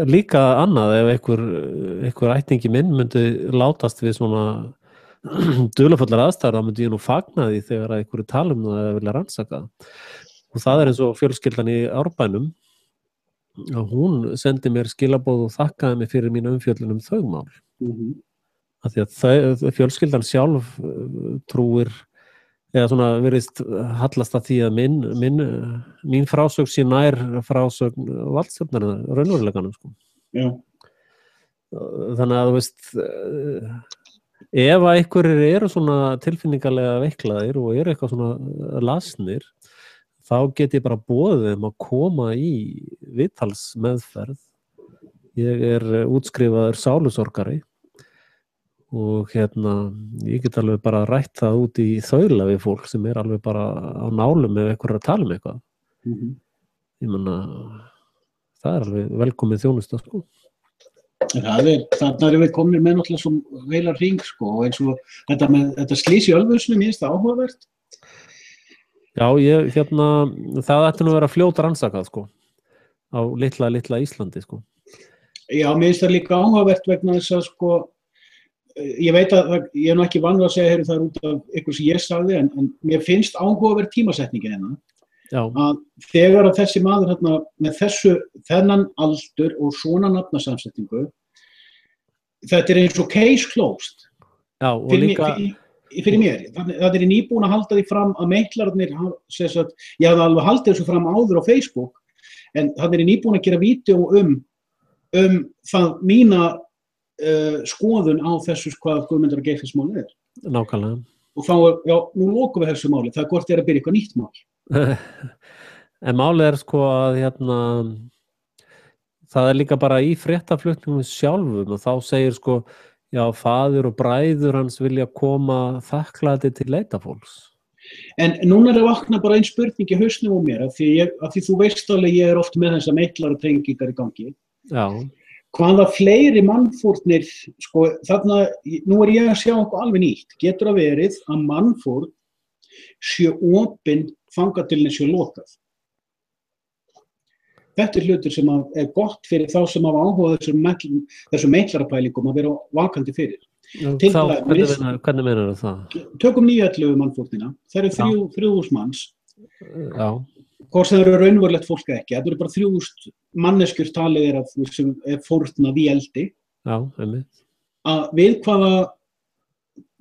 líka annað ef einhver ættingi minn myndi látast við svona dularfullar aðstæður, þá myndi ég nú fagna því þegar einhverju tala um það að vilja rannsaka. Og það eins og fjölskyldan í Árbænum og hún sendi mér skilaboð og þakkaði mig fyrir mína umfjöllun um þau mál. Af því að fjölskyldan sjálf trúir eða svona virðist hallast að því að mín frásögn sé nær frásögn valdstjórnarinnar, raunveruleikanum sko. Já. Þannig að þú veist ef að einhverjir eru svona tilfinningalega veiklaðir og eru eitthvað svona lasnir, þá get ég bara boðið þeim að koma í viðtalsmeðferð. Ég útskrifaður sálusorgari og ég get alveg bara rætt það út í þaula við fólk sem alveg bara á nálum ef einhver að tala um eitthvað. Ég meina, það alveg velkomið þjónusta sko. Þarna erum við komnir með náttúrulega svo veila hring sko, og eins og þetta slys í Ölfusi, mér finnst það áhugavert. Já, það ætti nú að vera fljótt rannsakað sko, á litla Íslandi sko. Já, mér finnst það líka áhugavert vegna þess að sko, ég veit að ég nú ekki vanur að segja það út af eitthvað sem ég sagði, en mér finnst áhugavert tímasetningin hérna. Að þegar að þessi maður með þennan aldur og svona nafnasamsetningu, þetta eins og case closed. Já, og líka fyrir mér. Það nýbúin að halda því fram að meiklararnir, ég hafði alveg haldið þessu fram áður á Facebook, en það nýbúin að gera vídeó um það mína skoðun á þessu hvað Guðmundar og Geirfinnsmál er. Nákvæmlega. Og þá nú lokum við þessu máli, það hvort að byrja eitthvað nýtt mál. En málið sko að það líka bara í fréttaflutningum sjálfum og þá segir sko, já, faðir og bræður hans vilja koma þakklæti til leitafólks. En núna að vakna bara ein spurning í hausnum á mér, af því þú veist alveg ég oft með þessar meitlar og tengingar í gangi. Já. Hvaða fleiri mannfórnir, sko, þarna, nú ég að sjá eitthvað alveg nýtt. Getur að verið að mannfórn sé opin þangað til henni sé lokað. Þetta hlutur sem er gott fyrir þá sem hafa áhuga þessum meitlarapælingum að vera vakandi fyrir. Hvernig meinar það? Tökum 911 mannfórnina. Það eru 3000 manns. Já. Hvort það eru raunverulegt fólk ekki. Það eru bara 3000 manneskjur talið sem fórnað í eldi. Já, einmitt. Að við hvaða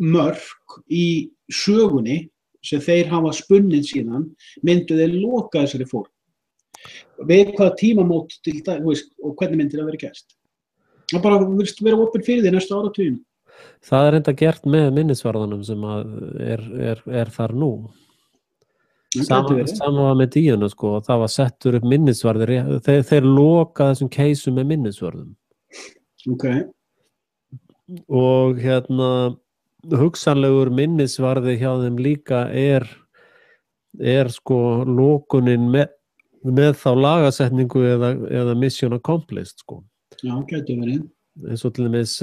mörk í sögunni sem þeir hafa spunnið síðan myndu þeir loka þessari fórn. Við hvaða tímamót til dag, og hvernig myndir það vera gert. Það bara vera opinn fyrir því næstu áratugum. Það er enda gert með minnisvarðanum sem er þar nú. Sama var með Díönu, sko, það var settur upp minnisvarðir, þeir loka þessum keisum með minnisvarðum. Ok. Og hugsanlegur minnisvarði hjá þeim líka er sko lokunin með þá lagasetningu eða mission accomplished, sko. Já, getur verið. Eins og til dæmis,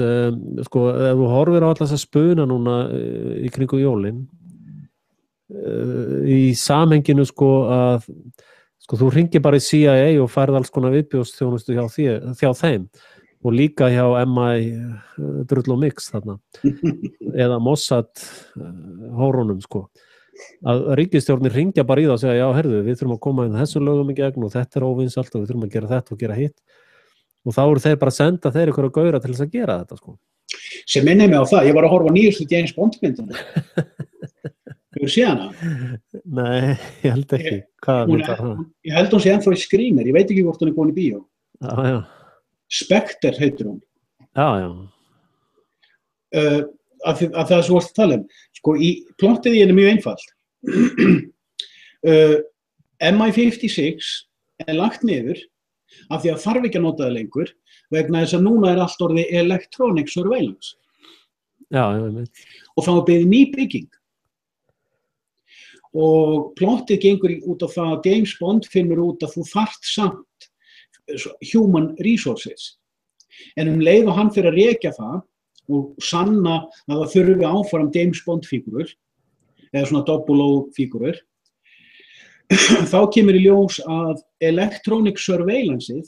sko, ef þú horfir á alltaf þessa spuna núna í kringu jólin, í samhenginu, sko, að sko, þú hringir bara í CIA og færð alls konar viðbjóðsþjónustu hjá þeim og líka hjá MI drull og mix þarna eða Mossad hórunum, sko. Að ríkisstjórnir hringja bara í það og segja, já, herðu, við þurfum að koma inn þessum lögum í gegn og þetta er óvinsælt og við þurfum að gera þetta og gera hitt. Og þá eru þeir bara að senda þeir ykkur að gauðra til þess að gera þetta, sko. Sem minnir mig á það, ég var að horfa nýjustu James Bond myndina. Hefur séð hana? Nei, ég held ekki. Hvað mynd var það? Ég held hún sé ennþá í Screamer, ég veit ekki hvort hún er komin í bíó. Já, já. Spectre heitir hún. Já, já. Að það er svo að tala sko, plottið í henni mjög einfalt. MI56 er lagt niður af því að þarf ekki að nota það lengur vegna þess að núna er allt orðið electronic surveillance. Já, ég veit. Og þá er byggð ný bygging. Og plottið gengur út af það að James Bond finnur út að þú þarft samt human resources. En leið og hann fyrir að rekja það og sanna að það þurfi áfram James Bond fígurur eða svona 00 fígurur þá kemur í ljós að electronic surveillance-ið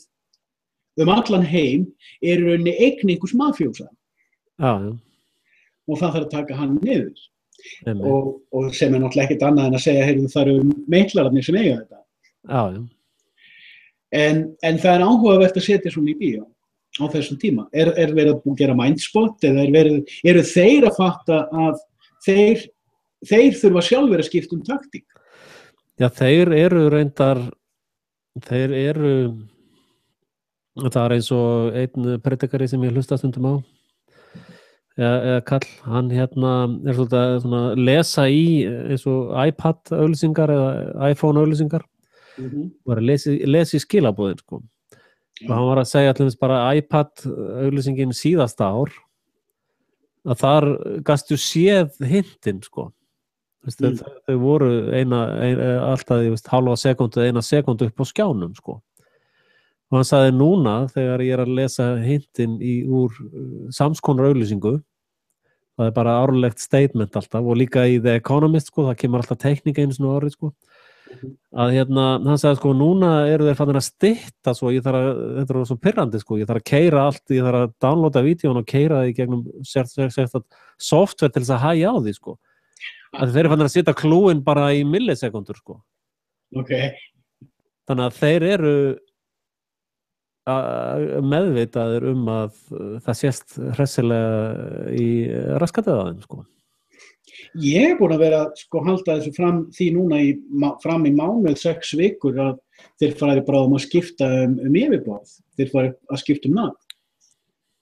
allan heim er í rauninni eign einhvers mafjósa. Já, já. Og það þarf að taka hann niður. Og sem er náttúrulega ekkert annað en að segja, heyrðu, það eru meitlararnir sem eiga þetta. Já, já. En það er áhugavert að setja svona í bíó á þessum tíma. Er verið að gera mindspot eða eru þeir að fatta að þeir þurfa sjálfur að skipta taktík? Já, þeir eru reyndar, það er eins og einn predikari sem ég hlusta stundum á, eða Karl, hann er svolítið að lesa í eins og iPad auglýsingar eða iPhone auglýsingar, var að lesa í skilabúðin, sko. Og hann var að segja allir bara iPad auglýsingin síðasta ár, að þar gastu séð hintinn, sko. Þau voru alltaf hálfa sekúndu, 1 sekúndu upp á skjánum, sko. Og hann sagði núna, þegar ég er að lesa hintin úr samskonar auglýsingu, það er bara árlegt statement alltaf, og líka í The Economist, sko, það kemur alltaf teikning einu svona árið, sko, að hann sagði, sko, núna eru þeir fannir að stytta, svo þetta er svo pirrandi, sko, ég þarf að keyra allt, ég þarf að downloada vídeón og keyra það í gegnum software til þess að hægja á því, sko. Að þeir eru fannir að setja klúin bara í millisekundur, sko. Ok. Þannig að þeir eru meðvitaður að það sést hressilega í raskatöðaðum, sko. Ég er búin að vera sko halda þessu fram því núna fram í mánuð 6 vikur að þeir fara bráðum að skipta yfirborð, þeir fara að skipta nafn,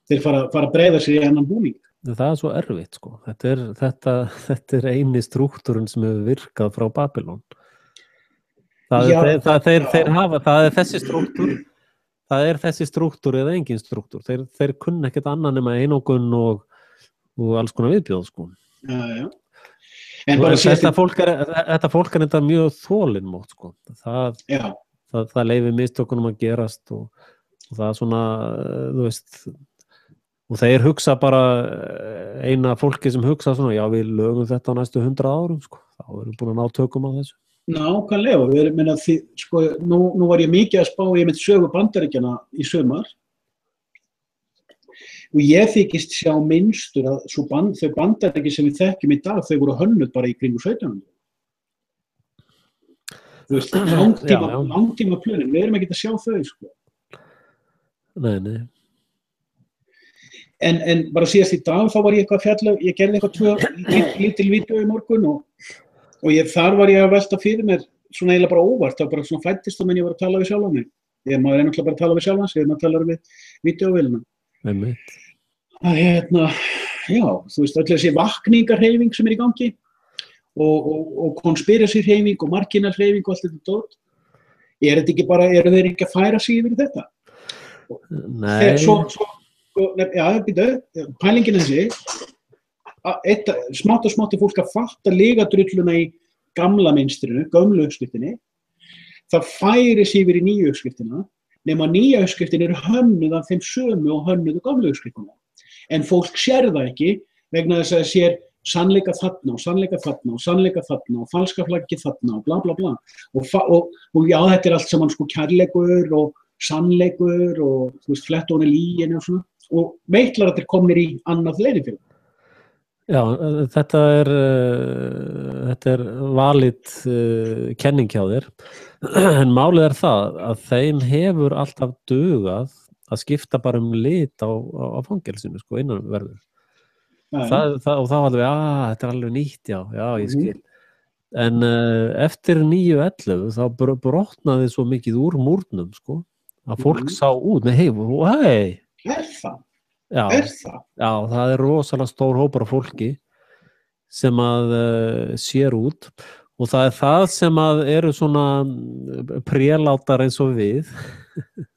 þeir fara að breiða sér í annan búning. Það er svo erfitt, sko. Þetta er eini strúktúrun sem hefur virkað frá Babylon. Það er þessi strúktúr. það þessi strúktúr eða engin strúktúr. Þeir kunna ekkert annað nema einokun og alls konar viðbjóð, sko. Já. En bara þetta fólk er þetta mjög þolinmótt, sko. Það leyfir mistökunum að gerast og það svona, þú veist, og þeir hugsa bara eina fólki sem hugsa svona, já, við lögum þetta á næstu 100 árum, sko. Þá erum við búin að ná tökum á þessu. Nákvæmlega, sko, nú var ég mikið að spá í mitt sögu Bandaríkjanna í sumar og ég þykist sjá minnstur að þau Bandaríki sem við þekkjum í dag, þau voru hönnuð bara í kringu 1700. Þú veist, langtíma plönin, við erum ekki að sjá þau, sko. Nei. En bara síðast í dag þá var ég eitthvað fjalla, ég gerði eitthvað lítil vídeó í morgun og þar var ég að velta fyrir mér svona eiginlega bara óvart, það bara svona fættist og menn ég var að tala við sjálfan mig. Maður er náttúrulega bara að tala við sjálfan sig, maður talar við vídeóvélina. Já, þú veist, öll þessi vakningarhreyfing sem í gangi og konspirasi-hreyfing og marginal-hreyfing og allt þetta dót. Eru þeir ekki að færa sig yfir þetta? Nei. Pælingin þessi, smátt og smátt er fólk að fatta lygadrulluna í gamla mynstrinu, gömlu uppskriftinni, það færi sig yfir í nýju uppskriftina, nema nýja uppskriftin eru hönnuð af þeim sömu og hönnuð og gamlu uppskriftina. En fólk sér það ekki vegna þess að það sér sannleika þarna og sannleika þarna og sannleika þarna og falska flaggi þarna og bla bla bla. Og já, þetta allt saman sko kærleikur og sannleikur og þú veist, flett ofan í lyginu og svona. Og veitlarar komnir í annað leynifélag. Já, þetta er valid kenning hjá þér, en málið það að þeim hefur alltaf dugað að skipta bara lit á fangelsinu, sko, innanverður. Og þá haldum við, þetta alveg nýtt, já, ég skil. En eftir 9/11 þá brotnaði svo mikið úr múrnum, sko, að fólk sá út með hei. Er það? Já, það er rosalega stór hópur af fólki sem að sér út og það er það sem að eru svona prélátar eins og við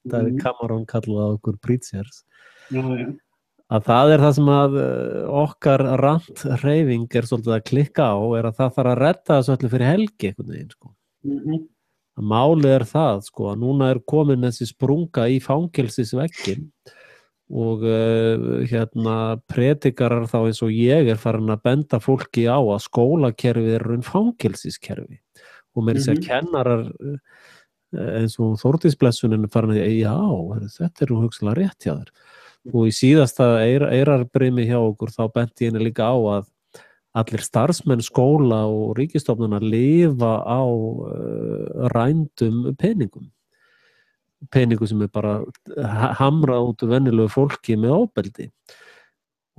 það er Cameron kallað okkur preachers að það er það sem að okkar ranthreyfing er svolítið að klikka á er að það þarf að redda þessu öllu fyrir helgi einhvern veginn, sko. Málið það, sko, að núna komin þessi sprunga í fangelsisvegginn og predikarar þá eins og ég farin að benda fólki á að skólakerfið er raun fangelsiskerfi og meira þess að kennarar eins og Þórdísblessunin farin að já, þetta nú hugsanlega rétt hjá þér og í síðasta eyrarbrimi hjá okkur þá benti ég henni líka á að allir starfsmenn skóla og ríkisstofnunar lifa á rændum peningum sem bara hamrað út venjulegu fólki með ofbeldi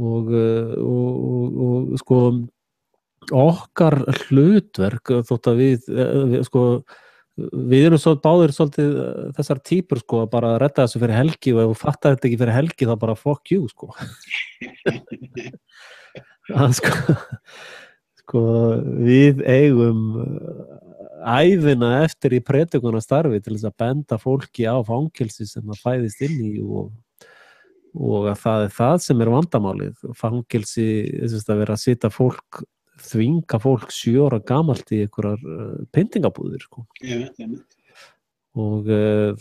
og sko okkar hlutverk þótt að við erum svo báðir svolítið þessar típur, sko, að bara redda þessu fyrir helgi og ef þú fattar þetta ekki fyrir helgi þá bara fuck you, sko. Sko við eigum ævina eftir í predikunastarfi til þess að benda fólki á fangelsi sem það fæðist inn í og að það er það sem er vandamálið. Fangelsi, þess að vera að sitja fólk, þvinga fólk 7 ára gamalt í einhverjar pyntingabúðir, sko. Og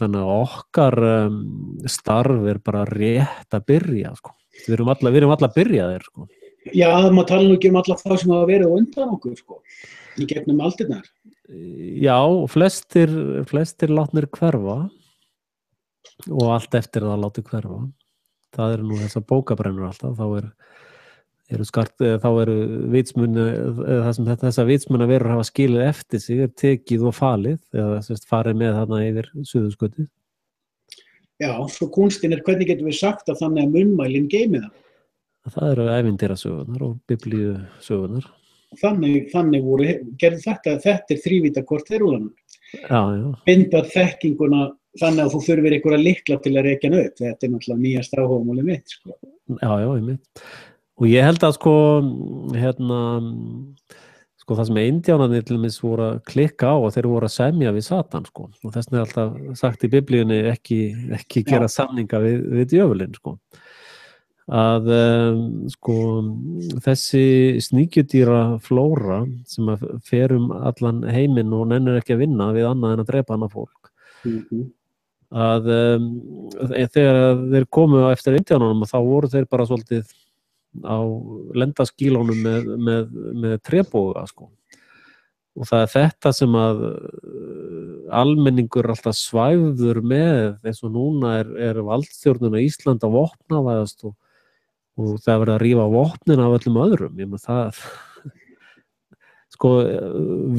þannig að okkar starf er bara rétt að byrja, sko. Við erum alla að byrja þér, sko. Já, maður tala nú ekki alla þá sem hafa verið undan okkur, sko, í gegnum aldirnar. Já, flestir látnir hverfa og allt eftir það láti hverfa. Það eru nú þessar bókabrennur alltaf, þá eru vitsmuni, það sem þessar vitsmuna verur hafa skilið eftir sig tekið og falið, eða farið með þarna yfir Suðurskautið. Já, svo kúnstin hvernig getum við sagt að þannig að munnmælinn geymi það? Það eru ævintýrasögunar og biblíusögunar. Þannig gerðu þetta er þrívítakort þeirúðana. Já. Binda þekkinguna þannig að þú þurfir einhverja lykla til að rekja upp. Þetta er náttúrulega nýjasta áhugamálið mitt, sko. Já, einmitt. Og ég held að, sko, sko það sem indjánarnir til dæmis voru að klikka á og þeir voru að semja við Satan sko og þess vegna er alltaf sagt í biblíunni ekki gera samninga við djöfulinn sko að sko þessi sníkjudýra flóra sem að fer allan heiminn og nennir ekki að vinna við annað en að drepa annað fólk að þegar þeir komu eftir indjánunum þá voru þeir bara svolítið á lendaskílónum með trébóga sko og það er þetta sem að almenningur er alltaf svæfður með eins og núna er valdstjórnin á Ísland að vopnavæðast og það er verið að rífa vopnin af öllum öðrum ég með það sko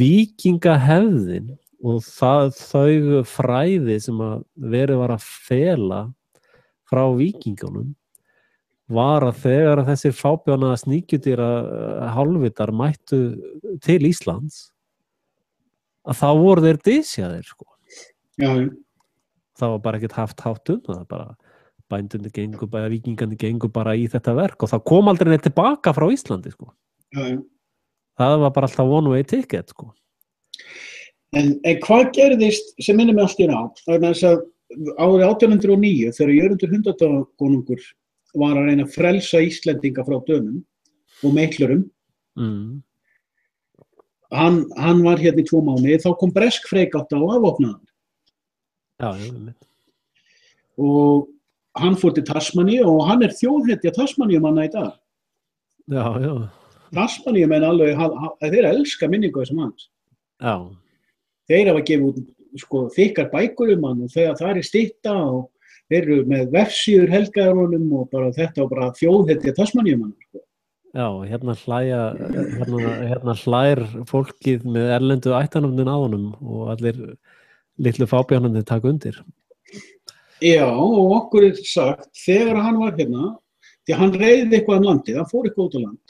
víkingahefðin og þau fræði sem að verið var að fela frá víkingunum var að þegar að þessir fábjána sníkjudýra hálfvitar mættu til Íslands að þá voru þeir dysjaðir sko. Já. Það var bara ekkert haft það bara bændunni gengu, víkingandi gengu bara í þetta verk og það kom aldrei neitt tilbaka frá Íslandi sko. Já. Það var bara alltaf one way ticket sko. En hvað gerðist sem minnir mig allt í ná? Þess að árið 1809 þegar Jörundur Hundadakonungur var að reyna að frelsa Íslendinga frá Dönum og meiklurum. Hann var hérna í 2 mánuði, þá kom bresk freigátta og afvopnaði hann. Já. Og hann fór til Tasmaníu og hann er þjóðhetja Tasmaníumanna í dag. Já. Tasmaníumenn alveg, þeir elska minningu þessum hans. Já. Þeir hafa gefið út sko, þykkar bækur hann og þegar það er stytta og þeir eru með vefsíður helgaðar honum og bara þetta og bara þjóðhetja Tasmaníumanna. Sko. Já, hérna hlær fólkið með erlendu ættarnafnin á honum og allir litlu fábjánandi taka undir. Já, og okkur er sagt, þegar hann var hérna, því hann reiði eitthvað landið, hann fór eitthvað út á land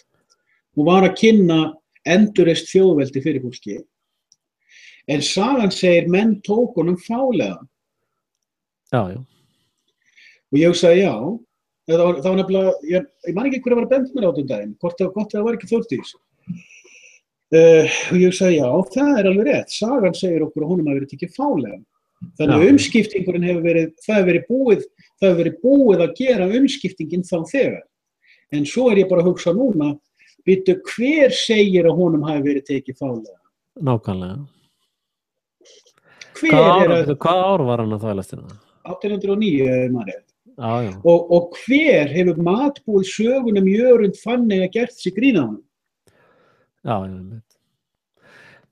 og var að kynna endurreist þjóðveldi fyrir fólki. En sagan segir menn tók honum fálega. Já. Og ég sagði já, það var nefnilega, ég man ekki hver að var að benda mér á þetta daginn, hvort það var ekki Þórdís. Og ég sagði já, það er alveg rétt, sagan segir okkur að honum hafi verið tekið fálega. Þannig að umskiptingurinn það hefur verið búið að gera umskiptingin þá þegar. En svo er ég bara að hugsa núna, bíddu hver segir að honum hafi verið tekið fálega? Nákvæmlega. Hvað ár var hann að þvælast hérna? 1809 maður. Já. Og hver hefur matbúið sögunum Jörund Fanney að gert sig grín á hann? Já.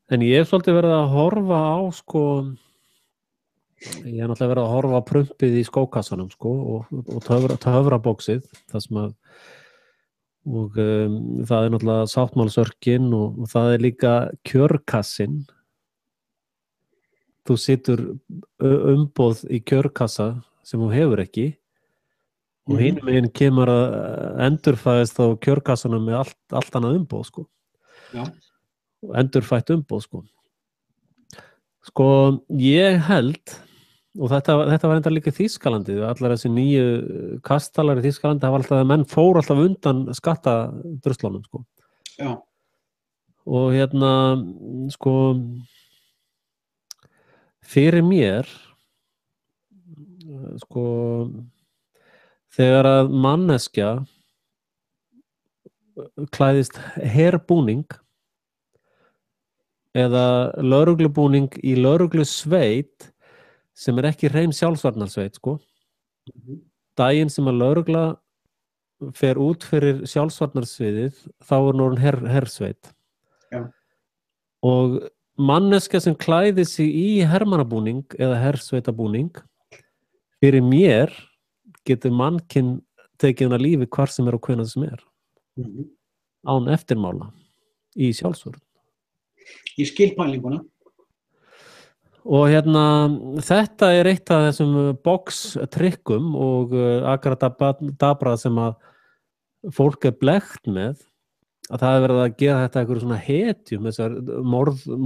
En ég hef svolítið verið að horfa á sko, ég hef náttúrulega verið að horfa á prumpið í skókassanum sko og töfrabóksið, það sem að og það er náttúrulega sáttmálsörkin og það er líka kjörkassin. Þú situr umboð í kjörkassa sem þú hefur ekki og hinum meginn kemur að endurfæðist á kjörkassanum með allt annað umboð sko. Já. Endurfætt umboð sko. Sko ég held og þetta var enda líka í Þýskalandi allar þessi nýju kastalar í Þýskalandi hafa alltaf að menn fór alltaf undan skattadruslunum sko. Já. Og hérna sko fyrir mér sko þegar að manneskja klæðist herbúning eða lögreglubúning í lögreglusveit sem er ekki hrein sjálfsvarnarsveit sko. Daginn sem að lögregla fer út fyrir sjálfsvarnarsviðið þá er núna hersveit. Já. Og manneskja sem klæði sig í hermannabúning eða hersveitabúning fyrir mér getur mannkinn tekið hana lífi hvar sem er og hvenær sem er. Án eftirmála í sjálfsvörn. Ég skil pælinguna. Og hérna þetta er eitt af þessum box-trykkum og akradabra sem að fólk er blekkt með að það er verið að gera þetta eitthvað svona hetjum, þessar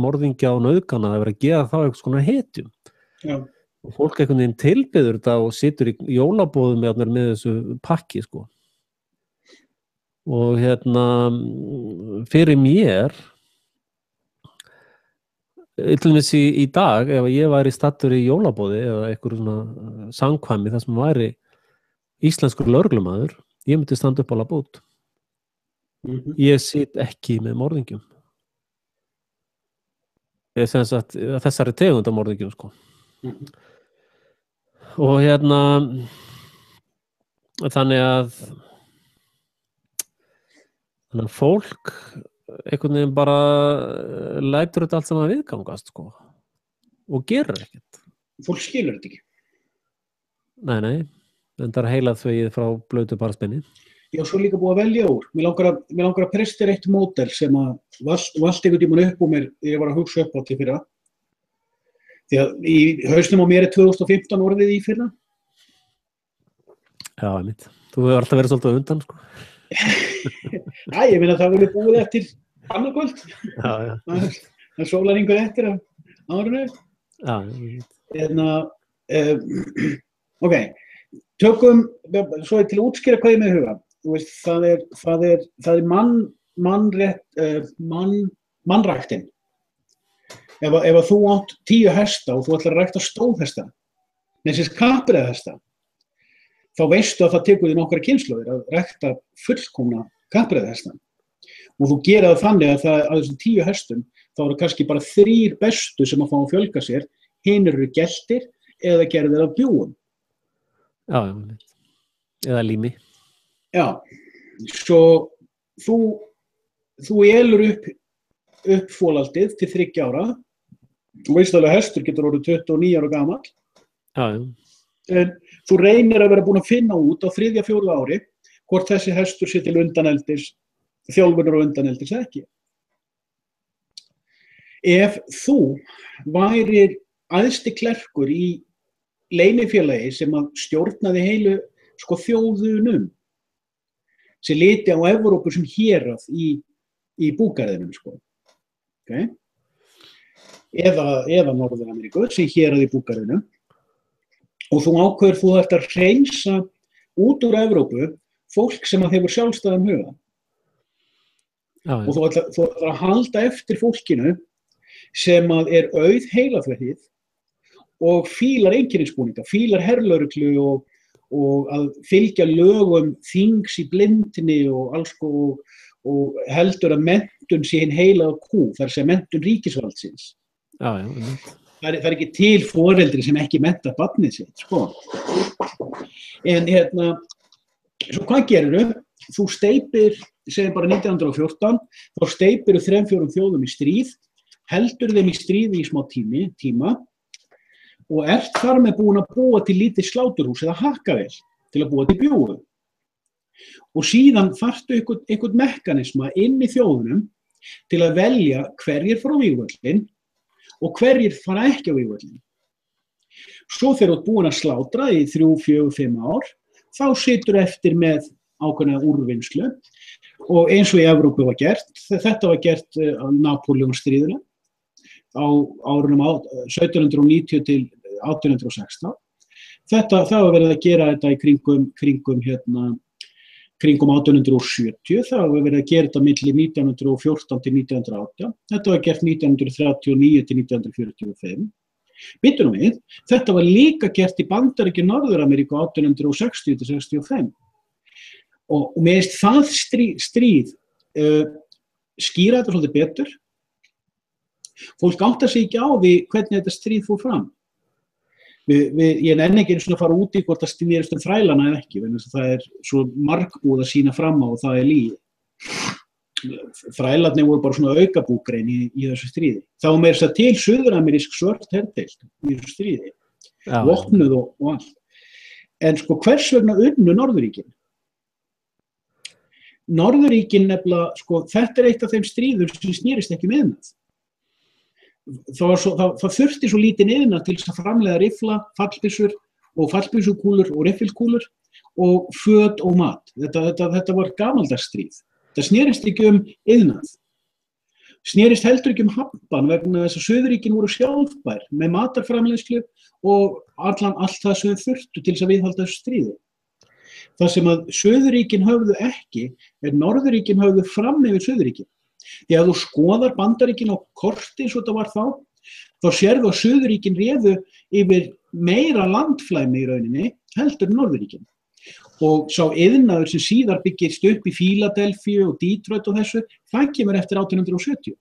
morðingja og nauðgana, það er verið að gera þá eitthvað svona hetjum. Já. Og fólk einhvern veginn tilbyður þetta og situr í jólabóðum með þessu pakki, sko. Og hérna, fyrir mér, til dæmis í dag, ef ég væri stattur í jólabóði eða einhver svona samkvæmi þar sem væri íslenskur lögreglumaður, ég myndi standa upp á labba út. Ég sit ekki með morðingjum. Ég sem sagt þessari tegund af morðingjum, sko. Og þannig að fólk einhvern veginn bara lætur þetta allt saman viðgangast, sko, og gerir ekkert. Fólk skilur þetta ekki. Nei, þetta heilað þvegið frá blautu barnsbeini. Já, svo líka búið að velja úr. Mér langar að prestera eitt módel sem að valt einhvern tímann upp úr mér, ég var að hugsa upp á til fyrra. Því að í hausnum á mér 2015 orðið í fyrra. Já, einmitt. Þú hefur alltaf verið svolítið undan, sko. Æ, ég meina það verður búið eftir annað kvöld. Já. Það sólarringur eftir á árinu. Já. Ok, tökum, svo til að útskýra hvað ég með huga. Þú veist, það er mannræktin. Ef að þú átt 10 hesta og þú ætlar að rækta stóðhesta, nessis kappreiðahesta, þá veistu að það tekur því nokkra kynslóðir að rækta fullkomna kappreiðahesta. Og þú gera það þannig að þessum 10 hestum, þá eru kannski bara 3 bestu sem að fá að fjölga sér, hinir eru geltir eða gerðir af bjúgum. Já, eða lími. Já, svo þú elur upp fólaldið til 3 ára. Þú veist alveg að hestur getur orðið 29 ára gamall. Já. En þú reynir að vera búin að finna út á 3. og 4. ári hvort þessi hestur sé til undaneldis, þjálfunar og undaneldis ekki. Ef þú værir æðsti klerkur í leynifélagi sem að stjórnaði heilu þjóðunum, sem liti á Evrópu sem hérað í búgarðinum, okay? eða Norður-Ameríku sem hérað í búgarðinum, og þú ákveður þú þarft að hreinsa út úr Evrópu fólk sem að hefur sjálfstæðan huga. Já. Og þú ætlar að halda eftir fólkinu sem að auð heilaþverið og fílar einkennisbúninga, fílar herlögreglu og að fylgja lögum þings í blindni og alls og heldur að menntun sé hinn heilaga kú, þar sé menntun ríkisvaldsins. Já. Það er ekki til foreldri sem ekki mennta barnið sitt, sko. En svo hvað gerirðu? Þú steypir, segjum bara 1914, þá steypirðu 3-4 þjóðum í stríð, heldur þeim í stríði í smá tíma og ert þar með búin að búa til lítið sláturhús eða hakkavél til að búa til bjúgu. Og síðan þarftu einhvern mekanisma inn í þjóðunum til að velja hverjir fara á vígvöllinn og hverjir fara ekki á vígvöllinn. Svo þegar þú ert búin að slátra í 3, 4, 5 ár, þá situr eftir með ákveðna úrvinnslu og eins og í Evrópu var gert, þetta var gert á Napóleónsstríðinu á árunum 1790 til 1816. Það var verið að gera þetta í kringum 1870, það var verið að gera þetta milli 1914 til 1918, þetta var gert 1939 til 1945. Bíddu nú við, þetta var líka gert í Bandaríkjum Norður-Ameríku 1860 til 65. Og mér finnst það stríð skýra þetta svolítið betur. Fólk áttar sig ekki á því hvernig þetta stríð fór fram. Ég nenni ekki einu sinni að fara út í hvort það snerist þrælana eða ekki, vegna þess að það er svo margbúið að sýna fram á og það er lygi. Þrælarnir voru bara svona aukabúgrein í þessu stríði. Það var meira þess að til suður-amerísk svört herdeild í þessu stríði, vopnuð og allt. En hvers vegna unnu Norðuríkin? Norðuríkin nefnilega, þetta er eitt af þeim stríðum sem snerist ekki með það. Það þurfti svo lítinn iðnað til þess að framleiða riffla, fallbyssur og fallbyssukúlur og riffilkúlur og föt og mat. Þetta var gamaldags stríð. Það snerist ekki iðnað. Snerist heldur ekki hafnbann vegna þess að Suðuríkin voru sjálfbær með matarframleiðslu og allt það sem þau þurftu til þess að viðhalda þessu stríði. Það sem að Suðuríkin höfðu ekki Norðuríkin höfðu fram yfir Suðuríkin. Því að þú skoðar Bandaríkin á korti eins og þetta var þá, þá sérðu að Suðurríkin réðu yfir meira landflæmi í rauninni heldur en Norðurríkin. Og sá iðnaður sem síðar byggist upp í Fíladelfíu og Detroit og þessu, það kemur eftir 1870.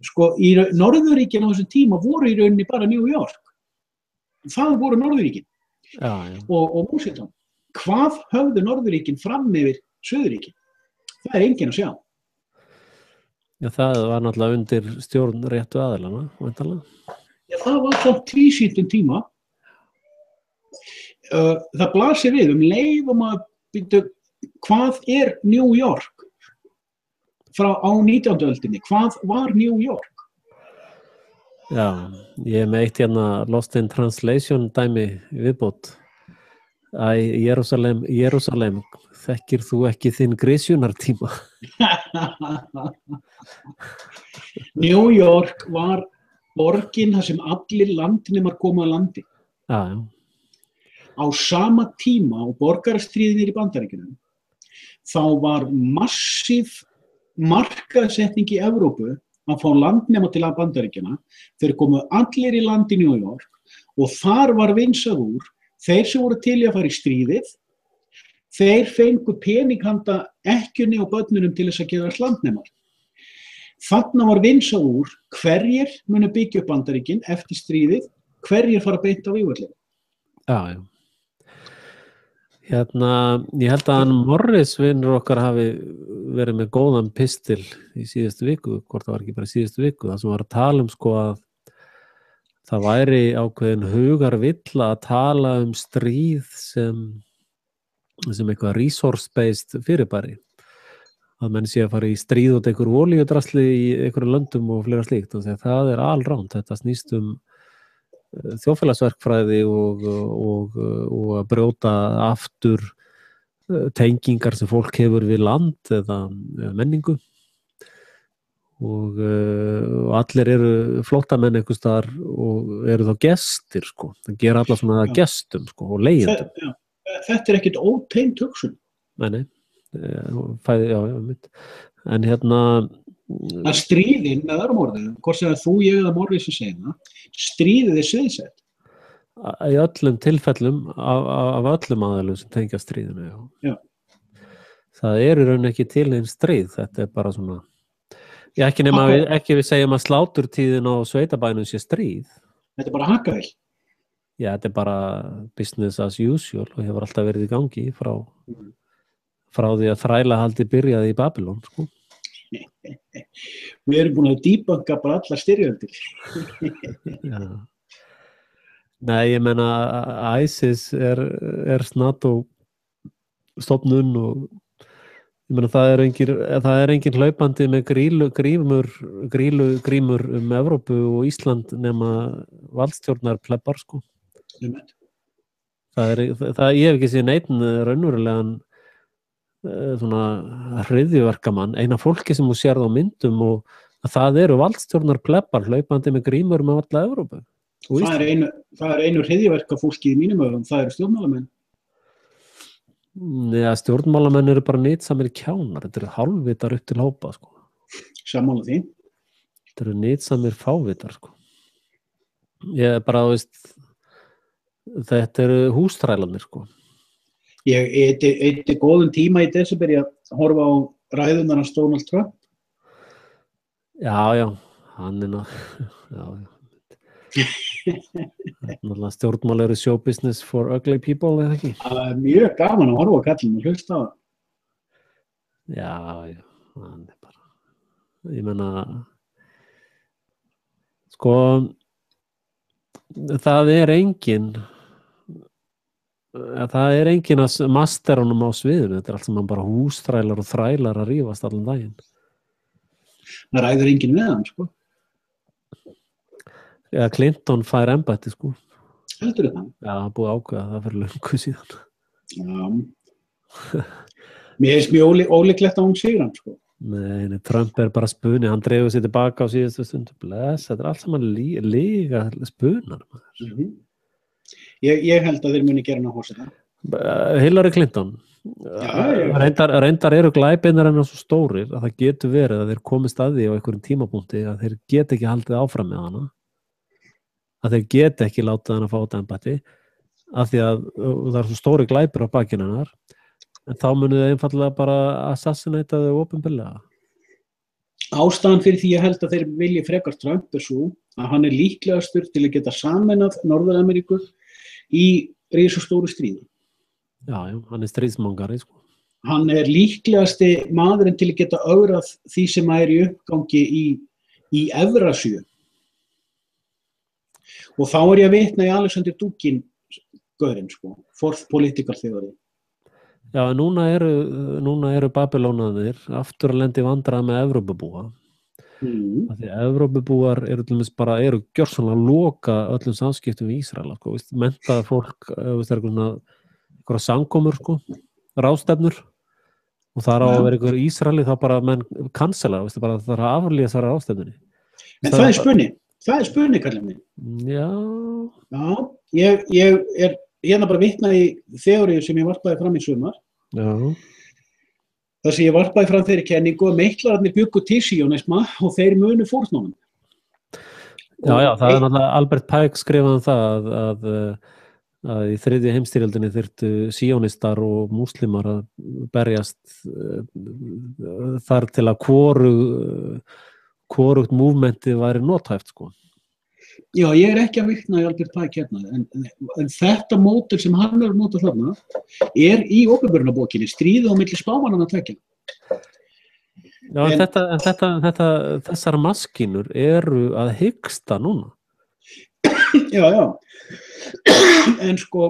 Sko, í Norðurríkin á þessum tíma voru í rauninni bara New York. Það voru Norðurríkin og Washington. Hvað höfðu Norðurríkin fram yfir Suðurríkin? Það er enginn að sjá. Já, það var náttúrulega undir stjórn réttu aðilana, væntanlega. Já, það var þá tvísýnt tíma. Það blasir við leið að byrja, hvað er New York á 19. öldinni? Hvað var New York? Já, ég með eitt hérna Lost in Translation dæmi viðbót. Jerúsalem, þekkir þú ekki þinn grisjunartíma? New York var borgin þar sem allir landnemar komu að landi. Já. Á sama tíma og borgarastríðinir í Bandaríkjunum, þá var massív markaðssetning í Evrópu að fá landnema til að Bandaríkjana. Þeir komu allir í land í New York og þar var vinsað úr þeir sem voru til í að fara í stríðið, þeir fengu pening handa ekkjunni og börnunum til þess að gerast landnemar. Þarna var vinsað úr hverjir munu byggja upp Bandaríkin eftir stríðið, hverjir fara beint á vígvöllinn. Já. Hérna, ég held að hann Morris vinur okkar hafi verið með góðan pistil í síðustu viku, hvort það var ekki bara í síðustu viku, það sem var að tala sko að það væri ákveðin hugarvilla að tala stríð sem eitthvað resource-based fyrirbæri. Að menn sé að fara í stríð út einhver olíudrasli í einhverjum löndum og fleira slíkt. Þannig að það er alránt. Þetta snýst þjóðfélagsverkfræði og að brjóta aftur tengingar sem fólk hefur við land eða menningu. Og allir eru flóttamenn einhvers staðar og eru þá gestir sko. Það gera alla svona gestum sko og leigjendum. Þetta er ekkert ótengd hugsun. Nei. En hérna að stríðin með öðrum orðum, hvort sem þú, ég eða Morris sem segir það, stríðið er sviðsett. Í öllum tilfellum af öllum aðeilum sem tengja stríðinu. Já. Það er í raun ekki til einn stríð, þetta er bara svona ekki nema ekki við segjum að sláturtíðin á sveitabænum sé stríð. Þetta er bara hakaðil. Já, þetta er bara business as usual og hefur alltaf verið í gangi frá því að þrælahaldi byrjaði í Babylon, sko. Við erum búin að debunka bara allar styrjaldir. Já. Nei, ég meina ISIS er NATO stofnun og ég meina það er engin hlaupandi með grímur Evrópu og Ísland nema valdstjórnar plebbar, sko. Ég hef ekki séð neinn raunverulegan svona hryðjuverkamann, eina fólki sem þú sérð á myndum og það eru valdstjórnar plebbar hlaupandi með grímur með alla Evrópu. Það er einu hryðjuverka fólki í mínum öðrum, það eru stjórnmálamenn. Já, stjórnmálamenn eru bara nýtsamir kjánar, þetta eru hálfvitar upp til hópa, sko. Sammála því. Þetta eru nýtsamir fávitar, sko. Ég bara, þetta eru hústrælanir, sko. Ég eitti góðum tíma í desember að horfa á ræðunar hans Donald Trump. Já, hann er náttúrulega stjórnmál eru show business for ugly people, eða ekki? Það er mjög gaman að horfa á kallinu og hlusta á það. Já, hann er bara, ég meina, sko, það er engin að masterunum á sviðinu, þetta er allt sem hann bara hústrælar og þrælar að rífast allan daginn. Það ræður enginn við hann, sko. Já, Clinton fær embætti, sko. Heldur það? Já, hann búið ákveða það fyrir löngu síðan. Já. Mér finnst mjög ólíklegt að hún sigur hann, sko. Nei, Trump er bara spuni, hann dreifur sér tilbaka á síðustu stundu. Þetta er allt saman líka spunar. Ég held að þeir muni gera hann á hósið það. Hillary Clinton. Reyndar eru glæpinnar hennar svo stórir að það getur verið að þeir komist að því á einhverjum tímapunkti að þeir get ekki haldið áfram með hana. að þeir geta ekki látið hann að fá þetta embætti af því að það er svo stóri glæpur á bakinu hennar, en þá munu þau einfallega bara assassinata þau opinberlega. Ástæðan fyrir því ég held að þeir vilji frekar Trump svo að hann líklegastur til að geta sameinað Norður-Ameríku í risastóru stríði. Já, hann stríðsmangari, sko. Hann líklegasti maðurinn til að geta ögrað því sem í uppgangi í Evrasíu. Og þá ég að vitna í Alexander Dugin gaurinn, sko, Fourth Political Theory. Já, núna eru Babylónarnir aftur að lendi vandræða með Evrópubúa. Því að Evrópubúar eru gjörsamlega að loka öllum samskiptum við Ísrael, sko, menntaða fólk, einhverja samkomur, sko, ráðstefnur, og það á að vera einhver Ísraeli, þá bara menn cancela, það er að aflýja þessari ráðstefnunni. En það er spurning, kallið minn. Já, ég hérna bara vitna í þeóriu sem ég varpaði fram í sumar. Já. Þar sem ég varpaði fram þeirri kenningu að meitlararnir bjuggu til síónisma og þeir munu fórnunum. Já, það er náttúrulega Albert Pike skrifaði það að í þriðju heimsstyrjöldinni þyrftu síónistar og múslimar að berjast þar til að hvorugt múvmenti væri nothæft, sko. Já, ég ekki að vitna í Albert Pike hérna, en þetta módel sem hann mótað þarna í opinberunarbókinni, stríðið á milli spámannanna tveggja. Já, en þessar maskínur eru að hiksta núna. Já. En sko,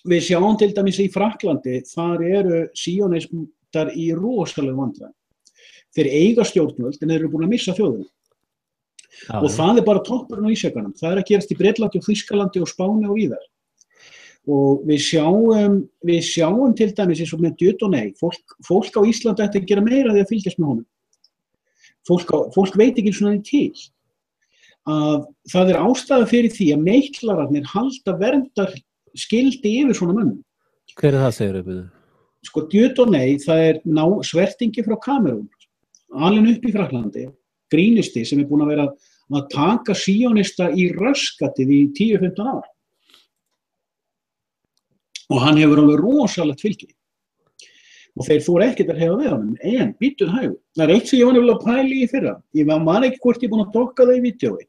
við sjáum til dæmis í Frakklandi, þar eru síónistar í rosalega vandræðum. Þeir eiga stjórnvöld, en þeir eru búin að missa þjóðina. Og það bara toppurinn á ísjakanum. Það að gerast í Bretlandi og Þýskalandi og Spáni og víðar. Og við sjáum til dæmis eins og með Dieudonné, fólk á Íslandi ætti að gera meira því að fylgjast með honum. Fólk veit ekki svona til. Að það ástæða fyrir því að meitlararnir halda verndar skildi yfir svona mönnum. Hver það, segir þau? Sko, Dieudonné, það svertingi frá Kamerún, alinn upp í Frakklandi, grínisti sem búin að vera að taka síónista í raskatið í 10-15 ár. Og hann hefur alveg rosalegt fylgi. Og þeir þóra ekkert að hefa við honum, en býtur hægur. Það eitt sem ég var nefnilega að pæla í fyrra. Ég man ekki hvort ég búin að dokka það í vídeói.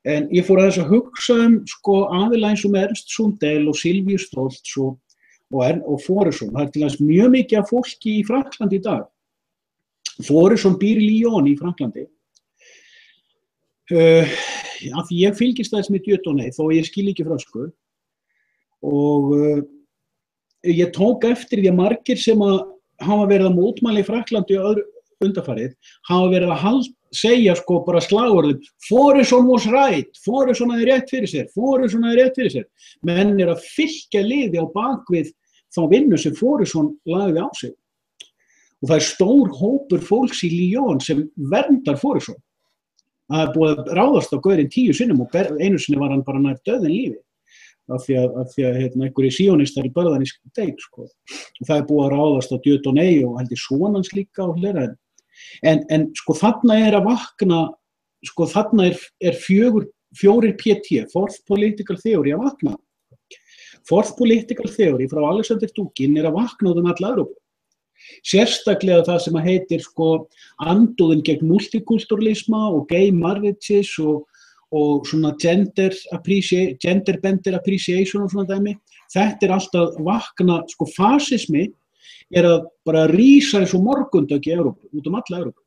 En ég fór aðeins að hugsa sko, aðila eins og með Ernst Sundell og Silvíu Stoltz og Foresson. Það til dæmis mjög mikið af fólki í Frakklandi í dag. Foresson býr í Lyon í Frakklandi. Af því ég fylgist þess með Dieudonné, þó ég skil ekki frönsku. Og ég tók eftir því að margir sem hafa verið að mótmæla í Frakklandi og undanfarið, hafa verið að segja sko bara slagorðum, Foresson was right, Foresson hafði rétt fyrir sér, Foresson hafði rétt fyrir sér. Menn að fylgja liði á bakvið þá vinnu sem Foresson lagði á sig. Og það stór hópur fólks í Lyon sem verndar Foresson. Það búið að ráðast á gaurinn 10 sinnum og einu sinni var hann bara nær dauðinn lífi. Af því að einhverjir síónistar í börðan í steik, sko. Og það búið að ráðast á Dieudonné og heldur sonans líka og hlera. En sko þarna að vakna, sko þarna 4 PT, Fourth Political Theory að vakna. Fourth Political Theory frá Alexander Dugin að vakna út alla Evrópu. Sérstaklega það sem heitir sko andúðin gegn multikulturalisma og gay marriages og svona gender bender appreciation og svona dæmi. Þetta alltaf vakna, sko fasismi að bara rísa eins og morgundök í Evrópu, út alla Evrópu.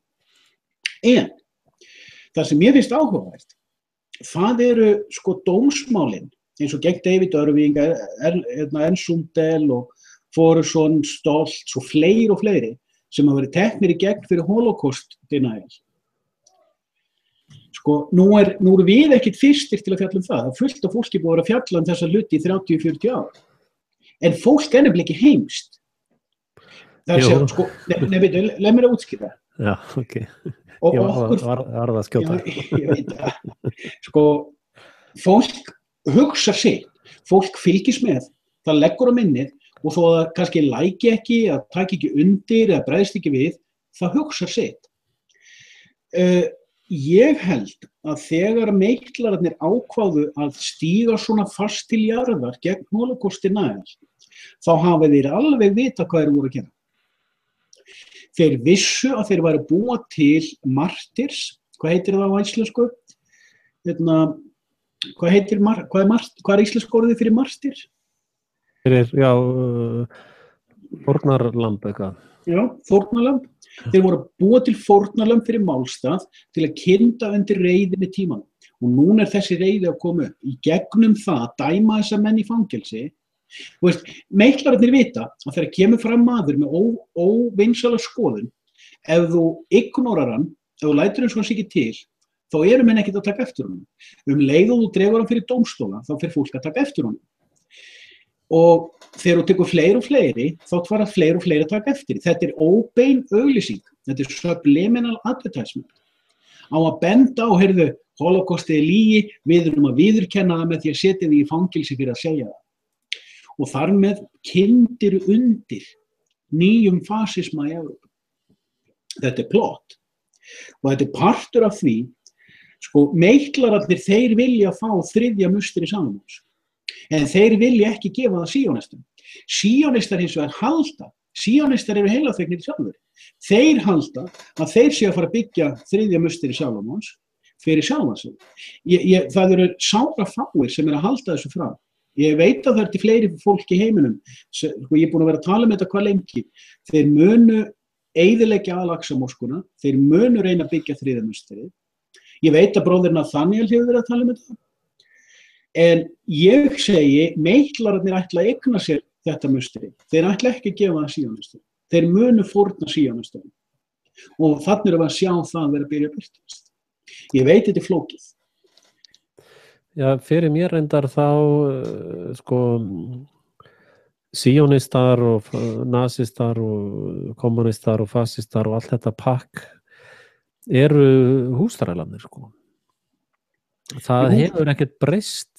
En það sem ég finnst áhugavert, það eru sko dómsmálin, eins og gegn David Irving, Ernst Sundell og Foresson, Stoltz og fleiri sem hafa verið teknir í gegn fyrir Holocaust denial. Sko, nú við ekkert fyrstir til að fjalla það. Það fullt af fólki búið að fjalla þessa hluti í 30-40 ár. En fólk nefnilega ekki heimst. Það segja, sko, leið mér að útskýra. Já, ok. Og var það að skjóta. Ég veit það. Sko, fólk hugsa sig. Fólk fylgist með. Það leggur á minnið. Og þó að það kannski læki ekki, að taka ekki undir eða bregðst ekki við, það hugsa sitt. ég held að þegar meitlararnir ákváðu að stíga svona fast til jarðar gegn Holocaust denial, þá hafa þeir alveg vita hvað þeir voru að gera. Þeir vissu að þeir væru búa til martyrs, hvað heitir það á íslensku? Hvað er íslensku orðið fyrir martyr? Já, fórnarlamb eitthvað. Já, fórnarlamb. Þeir voru að búa til fórnarlamb fyrir málstað til að kynda undir reiði með tímanum. Og núna þessi reiði að koma upp. Í gegnum það að dæma þessa menn í fangelsi. Meitlararnir vita að þegar kemur fram maður með óvinsæla skoðun, ef þú ignorar hann, ef þú lætur hann svona sig ekki til, þá eru menn ekkert að taka eftir honum. Leið og þú dregur hann fyrir dómstóla, þá fer fólk að taka eftir honum. Og þegar þú tekur fleiri og fleiri, þá fara fleiri og fleiri að taka eftir. Þetta óbein auglýsing, þetta subliminal advertisement. Á að benda á, heyrðu, Holocaustið lygi, við erum að viðurkenna það með því að setja þig í fangelsi fyrir að segja það. Og þar með kyndir undir nýjum fasisma í Evrópu. Þetta plott. Og þetta partur af því, meitlararnir, þeir vilja fá þriðja musteri Salómons. En þeir vilja ekki gefa það síónistum. Síónistar hins vegar halda. Síónistar eru heilaþvegnir sjálfur. Þeir halda að þeir séu að fara að byggja þriðja musteri Salómons fyrir sjálfan sig. Það eru sára fáir sem að halda þessu frá. Ég veit að það til fleiri fólk í heiminum. Ég búin að vera að tala þetta hvað lengi. Þeir munu eyðileggja Al-Aqsa-moskuna. Þeir munu reyna að byggja þriðja musteri. Ég veit að bróðir Nathaniel hefur verið að tala þetta. En ég segi, meitlararnir ætla að eigna sér þetta musteri. Þeir ætla ekki að gefa það síónistum. Þeir munu fórna síónistum. Og þannig erum við að sjá það að vera að byrja að birtast. Ég veit þetta flókið. Já, fyrir mér reyndar þá, síónistar og nasistar og kommunistar og fasistar og allt þetta pakk eru húsþrælarnir, Það hefur ekkert breyst,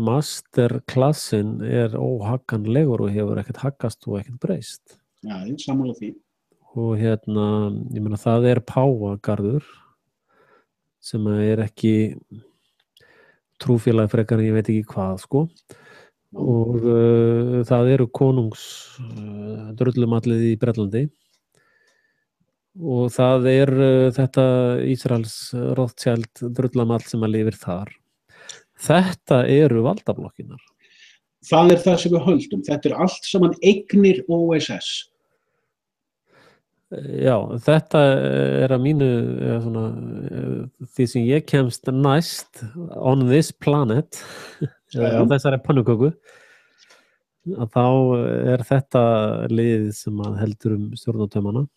masterklassin er óhagganlegur og hefur ekkert haggast og ekkert breyst. Já, ég sammála því. Og ég meina það páfagarður sem er ekki trúfélag frekar en ég veit ekki hvað, og það eru drullumallið í Bretlandi. Og það þetta Ísraels Rothschild drullamall sem að lifir þar. Þetta eru valdablokkinar. Það það sem við höldum. Þetta allt saman eignir OSS. Já, þetta að mínu því sem ég kemst næst on this planet á þessari pannuköku, að þá þetta lið sem að heldur stjórnartaumana.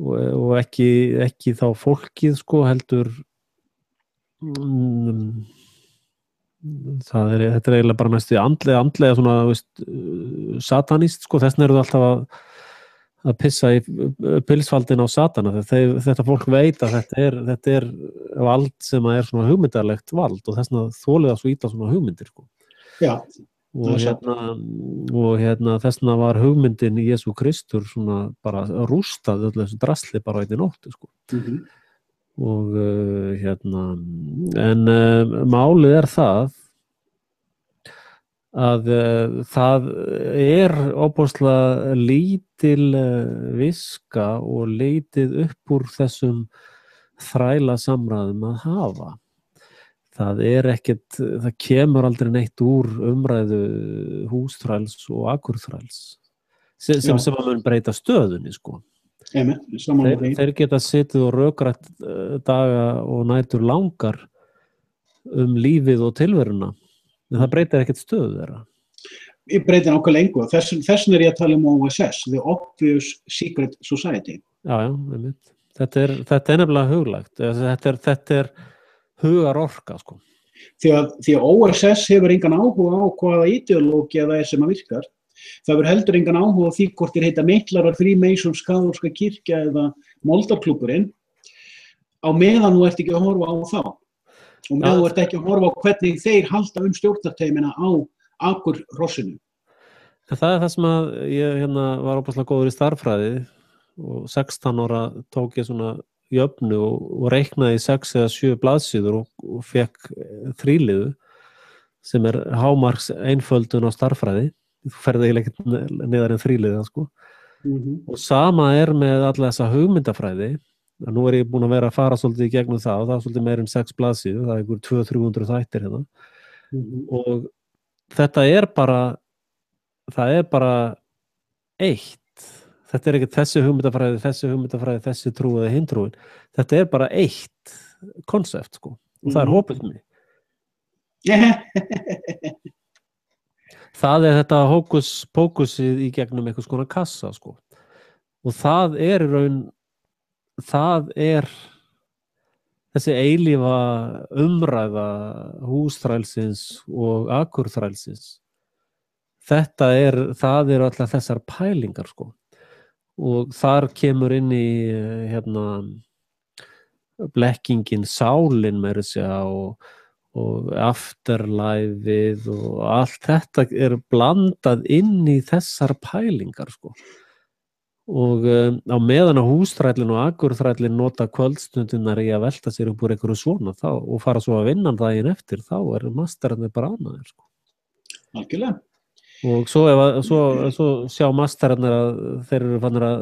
Og ekki þá fólkið heldur þetta eiginlega bara næstu andlega svona satanist, þessna eru alltaf að pissa í pilsfaldin á satana. Þetta fólk veit að þetta vald sem er svona hugmyndarlegt vald og þessna þolið að svo illa svona hugmyndir. Já. Og þessna var hugmyndin í Jesú Kristur svona bara rústað öllu þessu drasli bara einni nóttu, Og en málið það að það óbúslega lítil viska og leitið upp úr þessum þræla samræðum að hafa. Það ekkert, það kemur aldrei neitt úr umræðu húsþræls og akurþræls sem að mun breyta stöðunni, Þeir geta setið og rökrætt daga og nætur langar lífið og tilveruna, en það breytir ekkert stöðu þeirra. Ég breytir nákvæmlega engu. Þessin ég að tala OSS, The Obvious Secret Society. Já, einmitt. Þetta nefnilega huglægt. Þetta hugar orka, Því að OSS hefur engan áhuga á hvaða ideológía það sem að virkar. Það verður heldur engan áhuga á því hvort þeir heita Meitlarar, Freemasons, Kaþólska kirkja eða Moldarklúbburinn, á meðan þú ert ekki að horfa á þá. Og meðan þú ert ekki að horfa á hvernig þeir halda stjórnarteymina á akurhrossinu. Það það sem að ég var óbúslega góður í stærðfræði og 16 ára tók ég svona jöfnu og reiknaði 6 eða 7 blaðsíður og fekk þríliðu sem hámarks einföldun á stærðfræði. Þú ferði eiginlega ekkert neðar en þríliða, sko. Og sama með alla þessa hugmyndafræði. Nú ég búin að vera að fara svolítið í gegnum það og það svolítið meir 6 blaðsíður, það einhver 200-300 þættir hérna. Og þetta það bara eitt. Þetta ekki þessi hugmyndafræði, þessi trú eða hinn trúin. Þetta bara eitt konsept, sko. Og það hópismi. Það þetta hókus-pókusið í gegnum einhvers konar kassa, sko. Og það í raun, þessi eilífa umræða húsþrælsins og akurþrælsins. Það allar þessar pælingar, sko. Og þar kemur inn í blekkingin sálin meira segja og afterlife-ið og allt þetta blandað inn í þessar pælingar, sko. Og á meðan að húsþrællin og akurþrællin nota kvöldstundunar í að velta sér upp úr einhverju svona og fara svo að vinna daginn eftir, þá masterarnir bara ánægðir, sko. Algjörlega. Og svo sjá masterarnir að þeir eru fannir að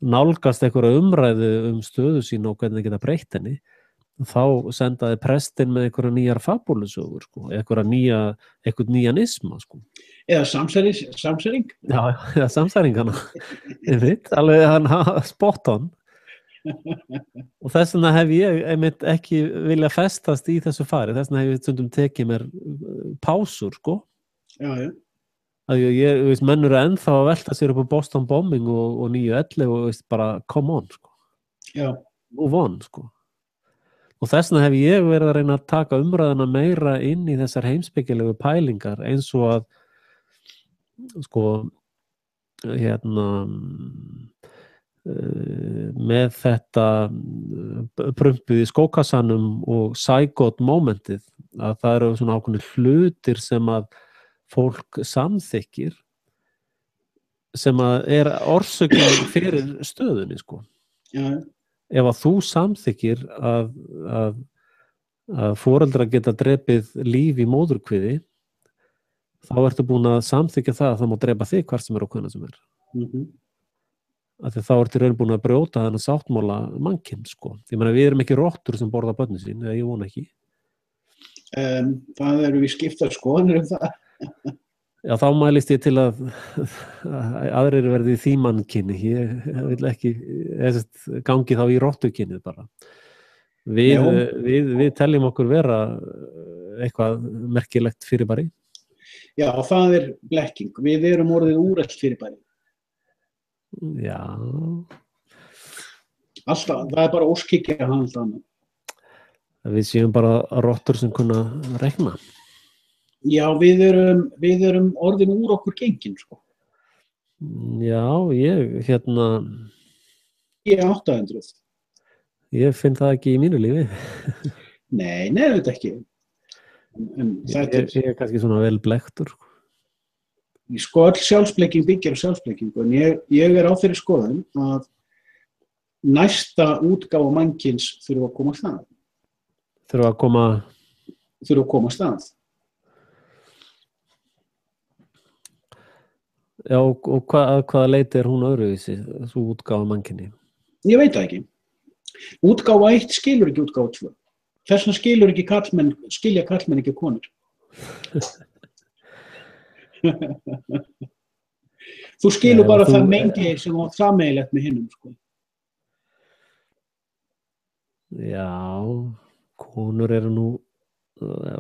nálgast einhverja umræðu stöðu sína og hvernig geta breytt henni. Þá sendaði prestinn með einhverja nýjar fabulusögur, sko, einhvern nýjanisma, sko. Eða samsæring. Já, eða samsæringana. Alveg hann spot on. Og þess vegna hef ég einmitt ekki viljað festast í þessu fari. Þess vegna hef ég stundum tekið mér pásur, sko. Já. Menn eru ennþá að velta sér upp á Boston bombing og 9/11 og bara come on, sko. Já. Move on, sko. Og þess vegna hef ég verið að reyna að taka umræðuna meira inn í þessar heimspekilegu pælingar eins og að sko með þetta prumpið í skókassanum og psychot momentið, að það eru svona ákveðnir hlutir sem að fólk samþykkir sem að orsökin fyrir stöðunni, sko. Já. Ef að þú samþykkir að foreldrar geta drepið líf í móðurkviði, þá ertu búin að samþykkja það að það má drepa þig hvert sem á hvenær sem Af því þá ertu raun búin að brjóta þennan sáttmála mannkins, sko. Ég meina, við erum ekki rottur sem borða börnin sín, eða ég vona ekki. Það við skiptar skoðanir það. Já, þá mælist ég til að aðrir verði í því mannkyni. Ég vil ekki gangi þá í rottukynið bara. Við teljum okkur vera eitthvað merkilegt fyrirbæri. Já, það blekking. Við erum orðið úrelt fyrirbæri. Já. Alltaf, það bara óskikja hann alltaf annað. Við séum bara rottur sem kunna reikna. Já, við erum orðin úr okkur gengin, sko. Já, ég Ég 800. Ég finn það ekki í mínu lífi. Nei, þetta ekki. Ég kannski svona vel blekktur. Sko, öll sjálfsblekking byggir á sjálfsblekkingu, en ég á þeirri skoðun að næsta útgáfa mannkyns þurfa að koma af stað. Þurfa að koma af stað. Já, og hvaða leiti hún öðruvísi, svo útgáfa mannkyni? Ég veit það ekki. Útgáfa 1 skilur ekki útgáfa 2. Þess vegna skilja karlmenn ekki konur. Þú skilur bara það mengi sem á sameiginlegt með hinum, sko. Já, konur eru nú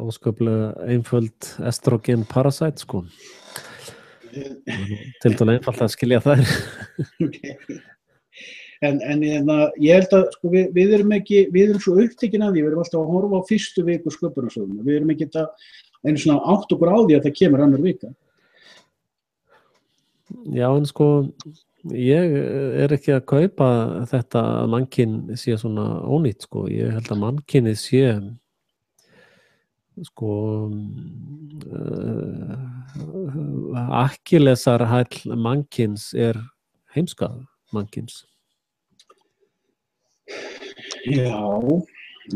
óskaplega einföld estrogen parasite, sko. Tiltölulega einfalt að skilja þær. Okay. En ég held að sko, við erum svo upptekin af því, við erum alltaf að horfa á fyrstu viku sköpunarsögunnar. Við erum ekki einu svona átt okkur á því að það kemur annar vika. Já, en sko ég ekki að kaupa þetta að mannkyn sé svona ónýtt, sko. Ég held að mannkynið sé sko Akkillesarhæll mannkyns heimskaða mannkyns. Já,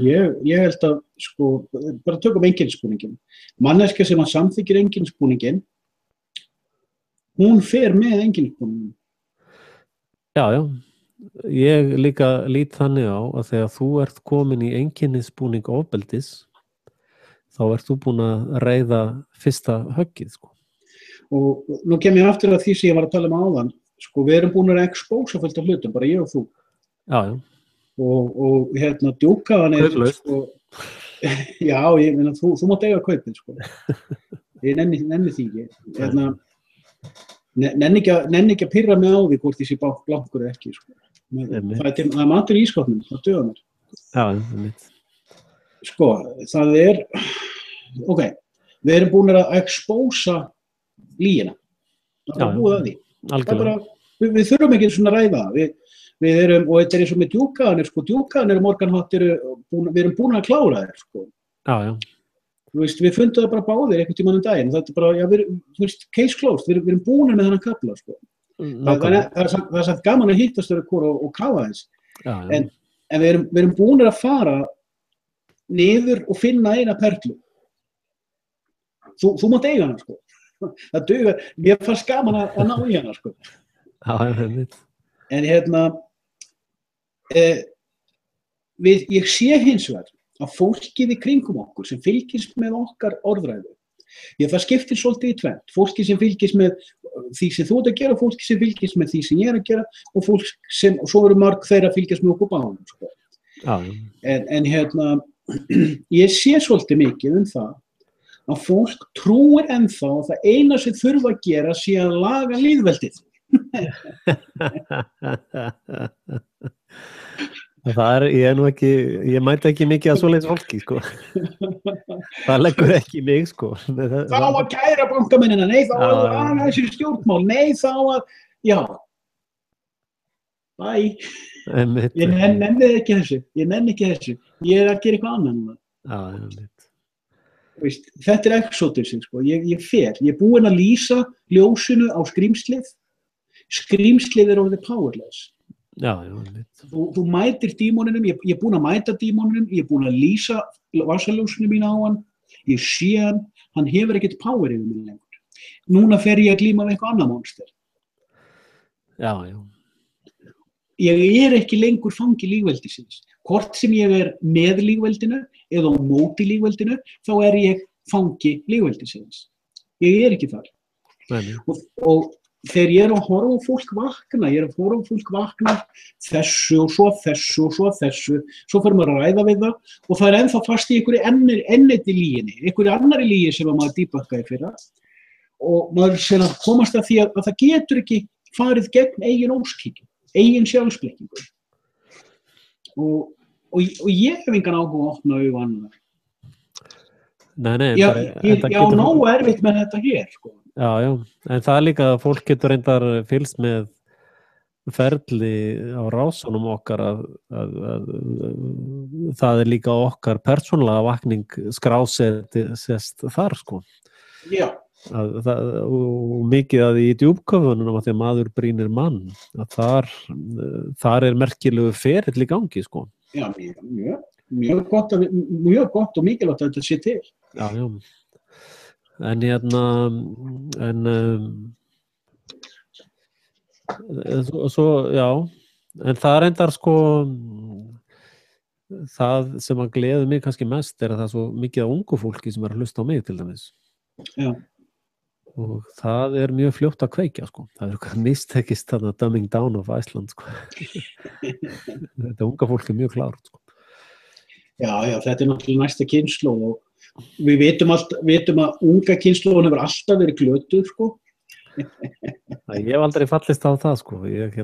ég held að, sko, bara tökum einkennisbúningin. Manneskja sem að samþykir einkennisbúningin, hún fer með einkennisbúningin. Já, já. Ég líka lít þannig á að þegar þú ert komin í einkennisbúning ofbeldis, þá ert þú búin að reiða fyrsta höggið, sko. Og nú kem ég aftur að því sem ég var að tala áðan, sko, við erum búin að expósa fullt af hlutum, bara ég og þú. Já, já. Og hérna, djúkaðan sko, já, ég meina, þú mátt eiga kaupið, sko. Ég nenni því ekki. Hérna, nenni ekki að pirra mig á því hvort því sé blankur eða ekki, sko. Það er matur í ísskápnum, það döða mér. Já, mitt. Sko, það ok, við erum búin að expósa lýgina. Það er búið að því. Algjörlega. Við þurfum ekki svona að ræða. Við erum, og þetta er eins og með djúkaðanir, sko, djúkaðanir og morganhattir, við erum búin að klára þér, sko. Já, já. Þú veist, við fundum það bara báðir einhvern tímann daginn. Þetta er bara, já, þú veist, case closed, við erum búin með þennan kafla, sko. Það er samt gaman að hittast þér og kafa þess. Já, já. En við erum búin að fara niður og finna eina perlu. Þú mátt eiga hana, sko. Það dugar, mér fannst gaman að ná í hana, sko. Já, mitt. En hérna, ég sé hins vegar að fólkið í kringum okkur sem fylgist með okkar orðræðu, það skiptir svolítið í tvennt, fólki sem fylgist með því sem þú ert að gera, fólki sem fylgist með því sem ég er að gera og fólk sem, og svo eru marg þeirra að fylgjast með okkur báðum, sko. Já. En hérna, ég sé svolítið mikið það að fólk trúir ennþá að það eina sem þurfa að gera sé að laga lýðveldið. Ég mæti ekki mikið að svoleiðis fólki, sko. Það leggur ekki í mig, sko. Þá að kæra bankamennina, nei, þá að laga þessi stjórnmál, nei, þá að, já. Bæ. Ég nenni ekki þessu, ég er að gera eitthvað annað núna. Já, veist, þetta er exodusin, sko. Ég er búinn að lýsa ljósinu á skrýmslið. Skrýmslið er orðið powerless. Já, þú mætir dímoninum, ég er búinn að mæta dímoninum, ég er búinn að lýsa vasaljósinu mín á hann, ég sé hann hefur ekkert power yfir mig lengur. Núna fer ég að glíma við eitthvað annað monster. Já. Ég er ekki lengur fangi lýðveldisins. Hvort sem ég er með lýðveldinu eða á móti lýðveldinu, þá er ég fangi lýðveldisins. Ég er ekki þar. Og þegar ég er að horfa á fólk vakna, þessu og svo þessu og svo þessu, svo fyrir maður að ræða við það og það er ennþá fast í einhverju enneti lýginni, einhverju annari lýgi sem maður dýbakkaði fyrir og maður sem að komast að því að það getur ekki farið gegn eigin óskhyggju, eigin sjálfsblekkingu. Og ég hef engan áhuga að opna augu annað. Nei, ég á nógu erfitt með þetta hér, sko. Já, en það er líka að fólk getur reyndar fylgst með ferli á rásunum okkar að það er líka okkar persónulega vakning skrásett þar, sko. Já. Og mikið að í djúpköfunum að því að maður brýnir mann, að þar er merkilegu ferill í gangi, sko. Já, mjög gott og mikilvægt að þetta sé til. Já. En svo, já, en það er reyndar, sko, það sem að gleður mig kannski mest er að það er svo mikið af ungu fólki sem er að hlusta á mig til dæmis. Já. Og það er mjög fljótt að kveikja, sko. Það er eitthvað mistekist þarna dumbing down of Iceland, sko. Þetta unga fólk er mjög klárt, sko. Já, þetta er náttúrulega næsta kynslóð og við vitum að unga kynslóðin hefur alltaf verið glötuð, sko. Ég hef aldrei fallist á það, sko. Ég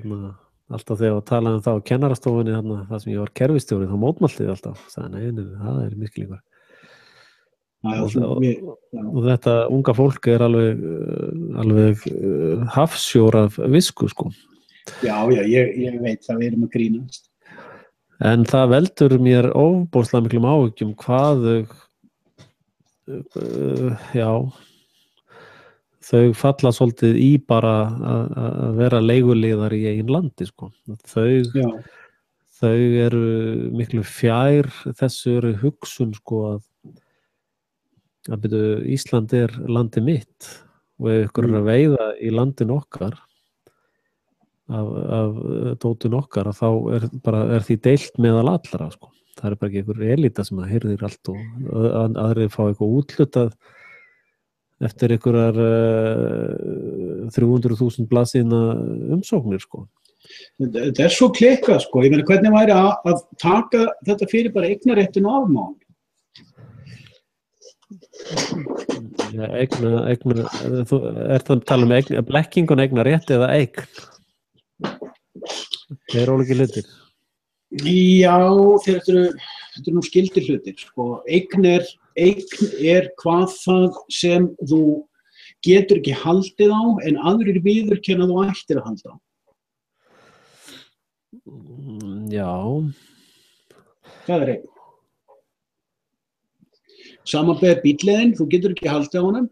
alltaf þegar ég talaði það á kennarastofunni það sem ég var kerfistjóri, þá mótmælti ég alltaf. Nei, það er miskilningur. Og þetta unga fólk er alveg hafsjór af visku, sko. Já, ég veit það, við erum að grínast. En það veldur mér ofboðslega miklum áhyggjum hvað þau falla svolítið í bara að vera leiguliðar í eigin landi, sko. þau eru miklu fjær þessari hugsun sko að byrju Ísland landi mitt og ef ykkur að veiða í landin okkar af dótin okkar þá er því deilt meðal allra sko. Það er bara ekki einhver elita sem að hirðir allt og aðrir fá eitthvað úthlutað eftir einhverjar 300.000 blaðsíðna umsóknir sko. Þetta er svo klikkað sko, ég meina hvernig væri að taka þetta fyrir bara eignarréttin og afmál? Ja, þú ert að tala blekkingun eignarrétt eða eign? Það er ólíkir hlutir. Já, þetta eru nú skyldir hlutir sko, eign er hvað það sem þú getur ekki haldið á en aðrir viðurkenna þú ættir að halda á. Já. Það er eign. Samanber bílleiðin, þú getur ekki haldið á honum.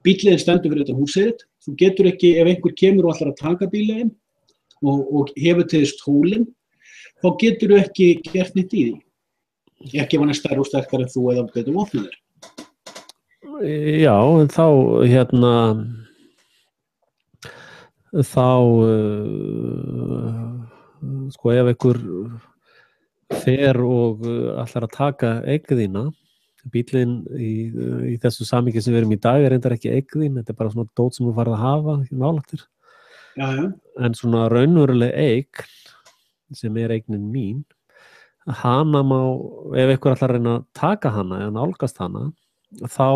Bílleiðin stendur fyrir þetta húsið þitt. Þú getur ekki, ef einhver kemur og ætlar að taka bílleiðin og hefur til þess tólin, þá getur þú ekki gert neitt í því. Ekki ef hann er stærri og sterkari en þú eða betur vopnaður. Já, en þá sko ef einhver fer og ætlar að taka eign þína, bíllinn í þessu samhengi sem við erum í dag reyndar ekki eign þín, þetta er bara svona dót sem þú farið að hafa nálægtir. Já. En svona raunveruleg eign sem er eignin mín, hana má, ef einhver ætlar að reyna að taka hana eða nálgast hana, þá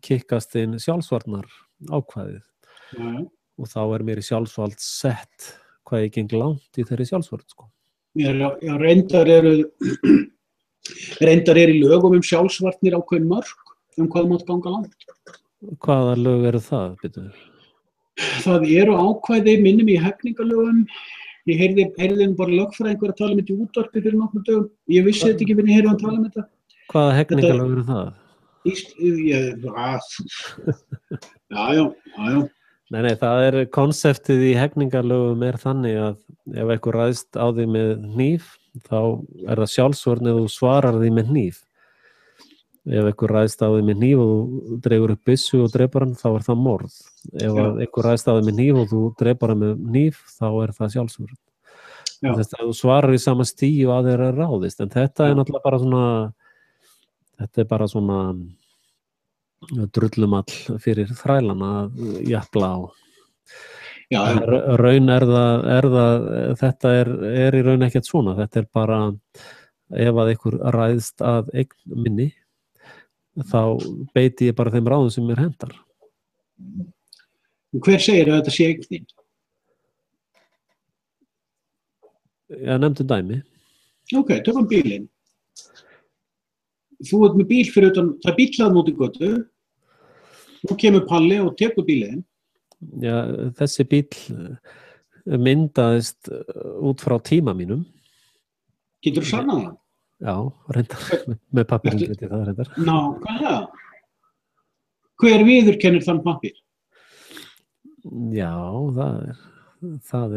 kikkast inn sjálfsvarnar ákvæðið. Já. Og þá mér í sjálfsvald sett hvað ég geng langt í þeirri sjálfsvörð sko. Já, reyndar er í lögum sjálfsvarnir ákveðin mörk hvað mátt ganga langt. Hvaða lög eru það, byrju? Það eru ákvæði minnum í hegningalögum. Ég heyrði bara lögfræðingur að tala um þetta í útvarpi fyrir nokkrum dögum. Ég vissi þetta ekki fyrir að heyrði hann tala um þetta. Hvaða hegningalög eru það? Já. Nei, það konseptið í hegningalögum þannig að ef einhver ræðst á því með hníf, þá það sjálfsvörn ef þú svarar því með hníf. Ef einhver ræðst á því með hníf og þú dregur upp byssu og drepar hann, þá það morð. Ef einhver ræðst á því með hníf og þú drepar hann með hníf, þá það sjálfsvörn. Þess að þú svarar í sama stíu að þeir ráðist. En þetta náttúrulega bara svona drullumall fyrir þrælana að japla á. Já. Raun þetta í raun ekkert svona. Þetta bara, ef að einhver ræðst að eign minni, þá beiti ég bara þeim ráðum sem mér hendar. Hver segir að þetta sé eign þín? Ég nefndi dæmi. Ok, tökum bílinn. Þú með bíl fyrir utan, það bíllað móti götu. Nú kemur Palli og tekur bílinn. Já, þessi bíll myndaðist út frá tíma mínum. Getur þú sannað það? Já, reyndar, með pappírinn það reyndar. Nákvæmlega. Hver viðurkennir þann pappír? Já, það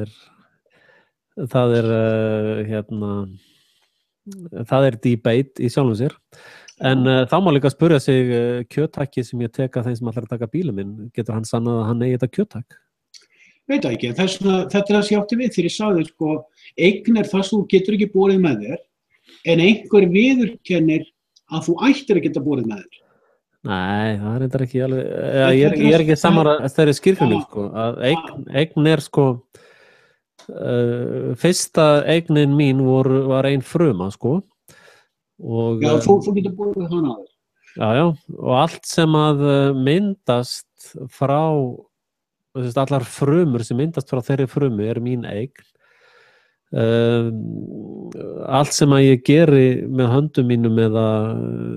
er debate í sjálfum sér. En þá má líka spyrja sig kjöttakki sem ég tek að þeim sem ætlar að taka bílum minn, getur hann sannað að hann eigi þetta kjöttakk? Veit það ekki, þetta það sem ég átti við þegar ég sagði sko, eign það sem þú getur ekki borið með þér, en einhver viðurkennir að þú ættir að geta borið með þér. Nei, það reyndar ekki alveg, ég ekki samar að þeirri skýrfjörnum sko, að eign sko, fyrsta eignin mín var ein fruma sko. Og, já, þú getur borið hana á þér. Já, og allt sem að myndast frá, allar frumur sem myndast frá þeirri frumu mín eign. Allt sem að ég geri með höndum mínum eða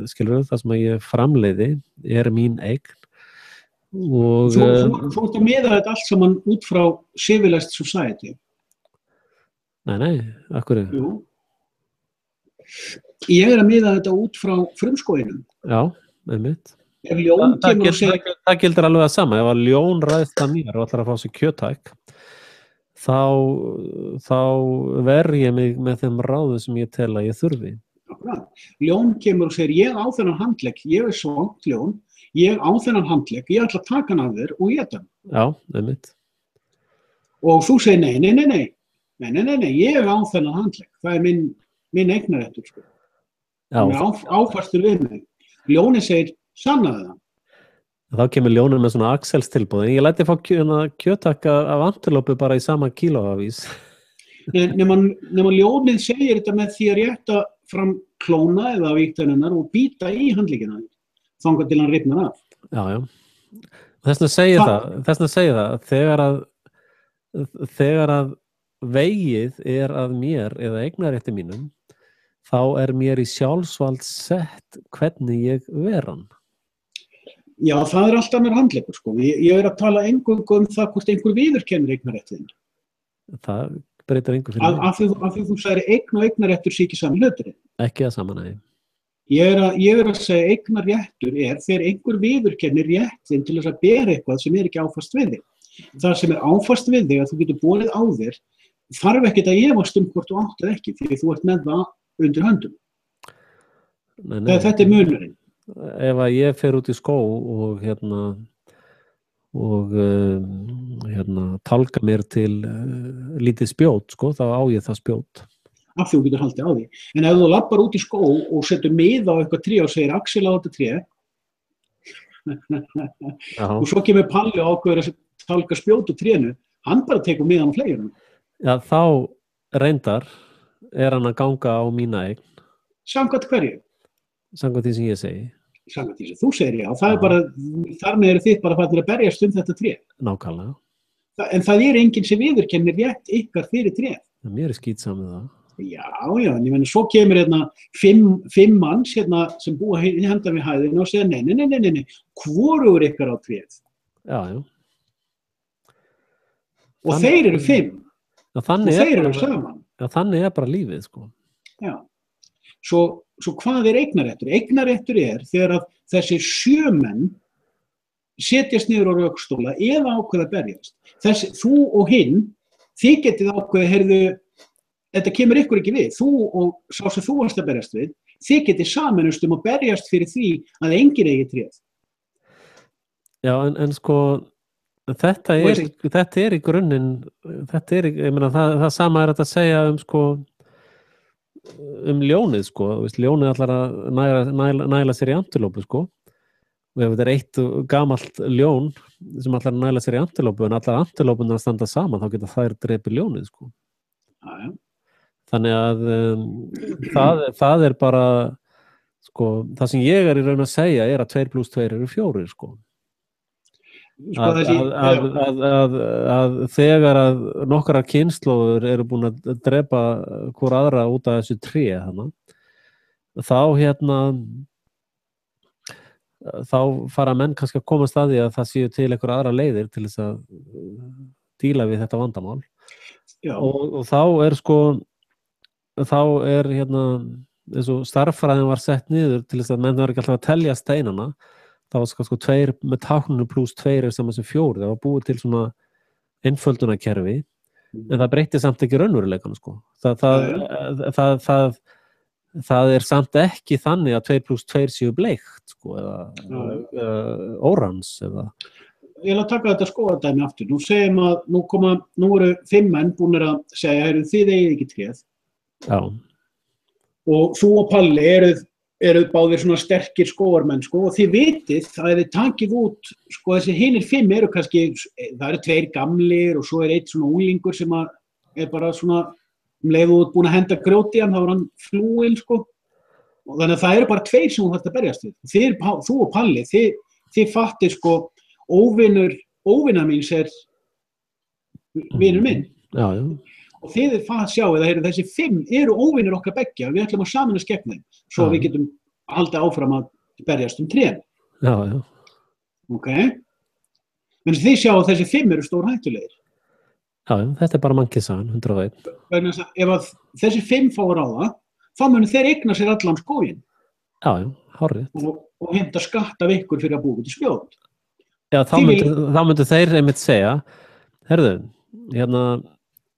skilur það sem að ég framleiði mín eign. Og, þú ert að miða þetta allt saman út frá civilized society. Nei, akkur. Jú. Ég að miða þetta út frá frumskóginum. Já, einmitt. Ef ljón kemur og segir... Það gildir alveg það sama. Ef að ljón ræðst að mér og ætlar að fá sér kjöttakk, þá ver ég mig með þeim ráðum sem ég tel að ég þurfi. Ljón kemur og segir, ég á þennan handlegg, ég er svangt ljón, ég á þennan handlegg, ég ætla að taka hann af þér og éta hann. Já, einmitt. Og þú segir, nei, ég á þennan handlegg, það er minn eignarréttur, sko. Það er áfastur við mig. Ljónið segir, sannaðu það. Þá kemur ljónið með svona Axels-tilboð. Ég læti fá kjöttakka af antilópu bara í sama kílóavís. Nema ljónið segir þetta með því að rétta fram klóna eða víktarinnar og býta í handleggina þangað til hann rifnar af. Já. Þess vegna segir það að þegar að vegið er að mér eða eignarrétti mínum, þá er mér í sjálfsvald sett hvernig ég ver hann. Já, það er allt annar handleggur, sko. Ég er að tala eingöngu um það hvort einhver viðurkennir eignarréttinn. Það breytir engu fyrir mig. Af því þú sagðir eign og eignarréttur sé ekki saman hluturinn. Ekki það saman, nei. Ég er að segja eignarréttur er þegar einhver viðurkennir réttinn til þess að bera eitthvað sem er ekki áfast við þig. Það sem er áfast við þig að þú getur borið á þér þarf ekkert að efast hvort þú átt eða ekki því þú ert með það undir höndum. Nei. Þetta er munurinn. Ef að ég fer út í skó og talga mér til lítið spjót, sko, þá á ég það spjót. Af því þú getur haldið á því. En ef þú lappar út í skó og setur miða á eitthvað tré og segir Axel á þetta tré og svo kemur Palli og ákveður að talga spjót úr trénu, hann bara tekur miðan á fleirunum. Já, þá reyndar er hann að ganga á mína eign. Samkvæmt hverju? Samkvæmt því sem ég segi. Samkvæmt því sem þú segir, já. Það er bara, þar með þitt bara fannir að berjast þetta tré. Nákvæmlega. En það er enginn sem viðurkennir rétt ykkar fyrir tréð. Mér er skítsamið það. Já, en ég menn, svo kemur fimm manns sem búa handan við hæðinu og segja nei, hvorugur ykkar á tréð. Já. Og þeir eru 5. Já, og þeir eru saman. Já, þannig er bara lífið, sko. Já. Svo hvað er eignarréttur? Eignarréttur er þegar að þessi 7 menn setjast niður á rökstóla eða ákveða að berjast. Þú og hinn, þið getið ákveða, heyrðu, þetta kemur ykkur ekki við. Þú og sá sem þú varst að berjast við, þið getið samanust að berjast fyrir því að enginn eigi tréð. Já, en sko, þetta er í grunninn, ég meina, það sama er að segja ljónið, sko. Ljónið ætlar að næla sér í antilópu, sko. Og ef þetta er eitt gamalt ljón sem ætlar að næla sér í antilópu en allar antilópunar að standa saman, þá geta þær drepið ljónið, sko. Já. Þannig að það er bara, sko, það sem ég er í raun að segja er að 2 + 2 eru 4, sko. Að þegar að nokkrar kynslóður eru búin að drepa hvor aðra út af þessu tré þá fara menn kannski að komast að því að það séu til einhver aðra leiðir til þess að díla við þetta vandamál. Og þá er, sko, eins og starffræðin var sett niður til þess að menn var ekki alltaf að telja steinana. Það var sko 2 með tákninu + 2 er saman sem 4. Það var búið til svona einföldunarkerfi, en það breytti samt ekki raunveruleikanum, sko. Það er samt ekki þannig að 2 + 2 séu bleikt, sko, eða órans, eða. Ég ætla að taka þetta skoðadæmi aftur. Nú segjum að nú eru 5 menn búnir að segja, þið eigið ekki tréð. Já. Og þú og Palli eru báðir svona sterkir skógarmenn, sko, og þið vitið að þið takið út, sko, þessi hinir 5 eru kannski, það eru 2 gamlir og svo er 1 svona unglingur sem er bara svona leið og búin að henda grjóti hann, þá er hann flúinn, sko, og þannig að það eru bara 2 sem þú þarft að berjast við. Þú og Palli, þið fattir, sko, óvinna míns er vinur minn. Já. Og þið sjáið að þessi 5 eru óvinir okkar beggja, við ætlum að sameinast gegn þeim, svo við getum haldið áfram að berjast trén. Já. Ok? Men þið sjáið að þessi 5 eru stórhættulegir. Já, þetta er bara mannkynsagan, 101. Vegna þess að ef þessi 5 fá að ráða, þá munu þeir eigna sér allan skóginn. Já, hárrétt. Og heimta skatt af ykkur fyrir að búa til spjót. Já, þá myndu þeir einmitt segja, herðu,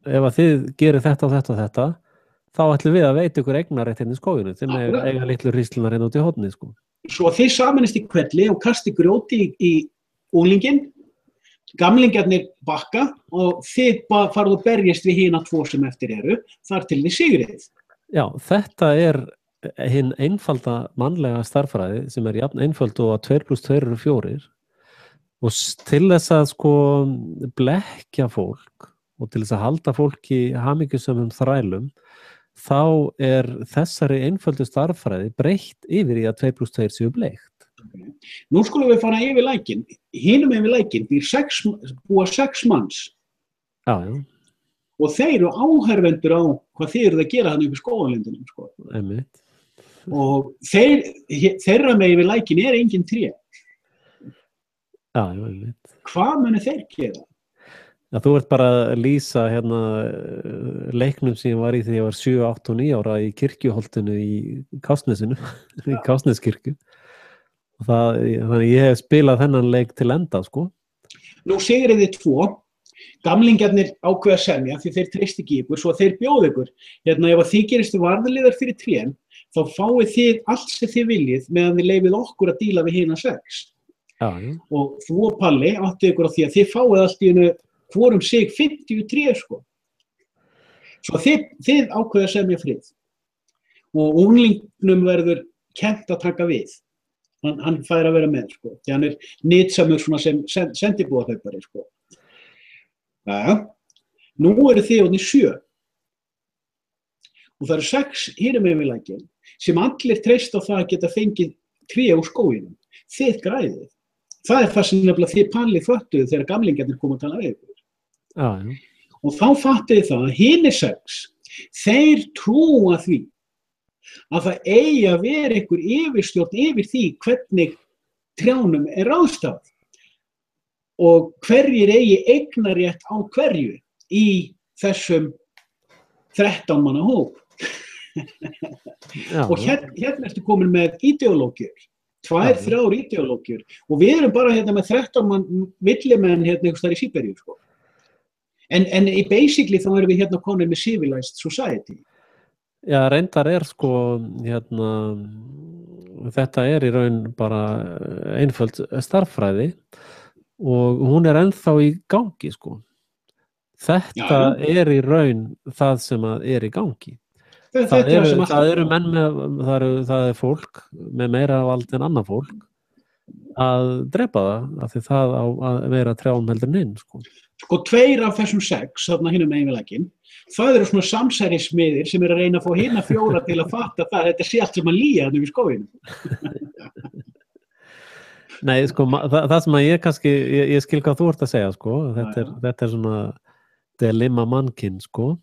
ef að þið gerir þetta og þetta og þetta, þá ætlum við að veita ykkur eignarrétt hérna í skóginu, þeim eiga litlu hríslurnar hérna út í hornið, sko. Svo þið samanist í hvelli og kasti grjóti í unglinginn, gamlingarnir bakka og þið farið að berjast við hina 2 sem eftir eru, þar til þið sigrið. Já, þetta hinn einfalda mannlega starffræði sem jafn einföld og að 2 + 2 eru 4 og til þess að sko blekkja fólk og til þess að halda fólki hamingjusömmum þrælum, þá þessari einföldu starffræði breytt yfir í að 2 + 2 séu bleikt. Nú skulum við fara yfir lækinn. Hinum yfir lækinn búa 6 manns. Já, já. Og þeir eru áherfendur á hvað þið eruð að gera þannig upp í skógarlindunum, sko. Einmitt. Og þeirra með yfir lækinn engin tré. Já, já, einmitt. Hvað munu þeir gera? Já, þú ert bara að lýsa hérna leiknum sem ég var í þegar ég var 7, 8 og 9 ára í kirkjuholtinu í Kársnesinu, í Kársneskirkju. Þannig ég hef spilað þennan leik til enda, sko. Nú sigrið þið 2, gamlingarnir ákveða að semja því þeir treysti ekki ykkur, svo þeir bjóða ykkur. Hérna, ef þið gerist varðarliðar fyrir trén, þá fáið þið allt sem þið viljið meðan þið leifið okkur að díla við hina 6. Já, já. Og þú og Palli áttu ykkur á því að þið fáið allt í einu hvorum sig 50 tré, sko. Svo þið ákveða að semja frið. Og unglingnum verður kennt að taka við. Hann fær að vera með, sko. Því hann nytsamur svona sem sendibúðarhlaupari, sko. Ja. Nú eru þið orðnir 7. Og það eru 6 hinum yfir lækinn sem allir treysta á það að geta fengið tré úr skóginum. Þið græðið. Það það sem nefnilega þið Palli föttuðu þegar gamlingarnir komu að tala við ykkur. Já, já. Og þá fattuðu það að hinir 6, þeir trúa því að það eigi að vera einhver yfirstjórn yfir því hvernig trjánum ráðstafað og hverjir eigi eignarrétt á hverju í þessum 13 manna hóp. Og hérna ertu komin með ideológjur, 2-3 ideológjur og við erum bara hérna með 13 mann villimenn hérna einhvers staðar í Síberíu, sko. En basically þá erum við hérna komin með civilized society. Já, reyndar sko, hérna, þetta í raun bara einföld starffræði og hún ennþá í gangi, sko. Þetta í raun það sem í gangi. Það eru menn með, það fólk með meira vald en annað fólk að drepa það, af því það á að vera trjám heldur en hinn, sko. Sko 2 af þessum 6, þarna hinum megin við lækinn, það eru svona samsærismiðir sem að reyna að fá hina 4 til að fatta það, þetta sé allt sem að lýja þarna við skóginum. Nei, sko, það sem að ég kannski, ég skil hvað þú ert að segja, sko, þetta svona dilemma mannkinn, sko,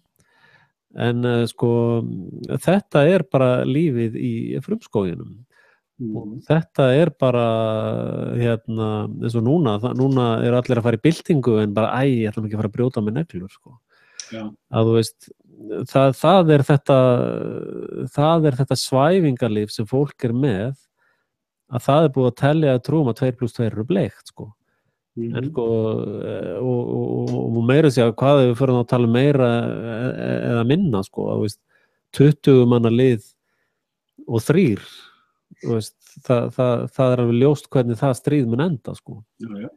en sko, þetta bara lífið í frumskóginum. Og þetta bara, hérna, eins og núna allir að fara í byltingu en bara, ég ætlum ekki að fara að brjóta með neglur, sko. Já. Að þú veist, það þetta svæfingarlíf sem fólk með, að það búið að telja að trúum að 2 + 2 eru bleikt, sko. En sko, og meira segja, hvað við fyrir að tala meira eða minna, sko, að þú veist, 20 manna lið og 3, þú veist, það alveg ljóst hvernig það stríð mun enda, sko. Já.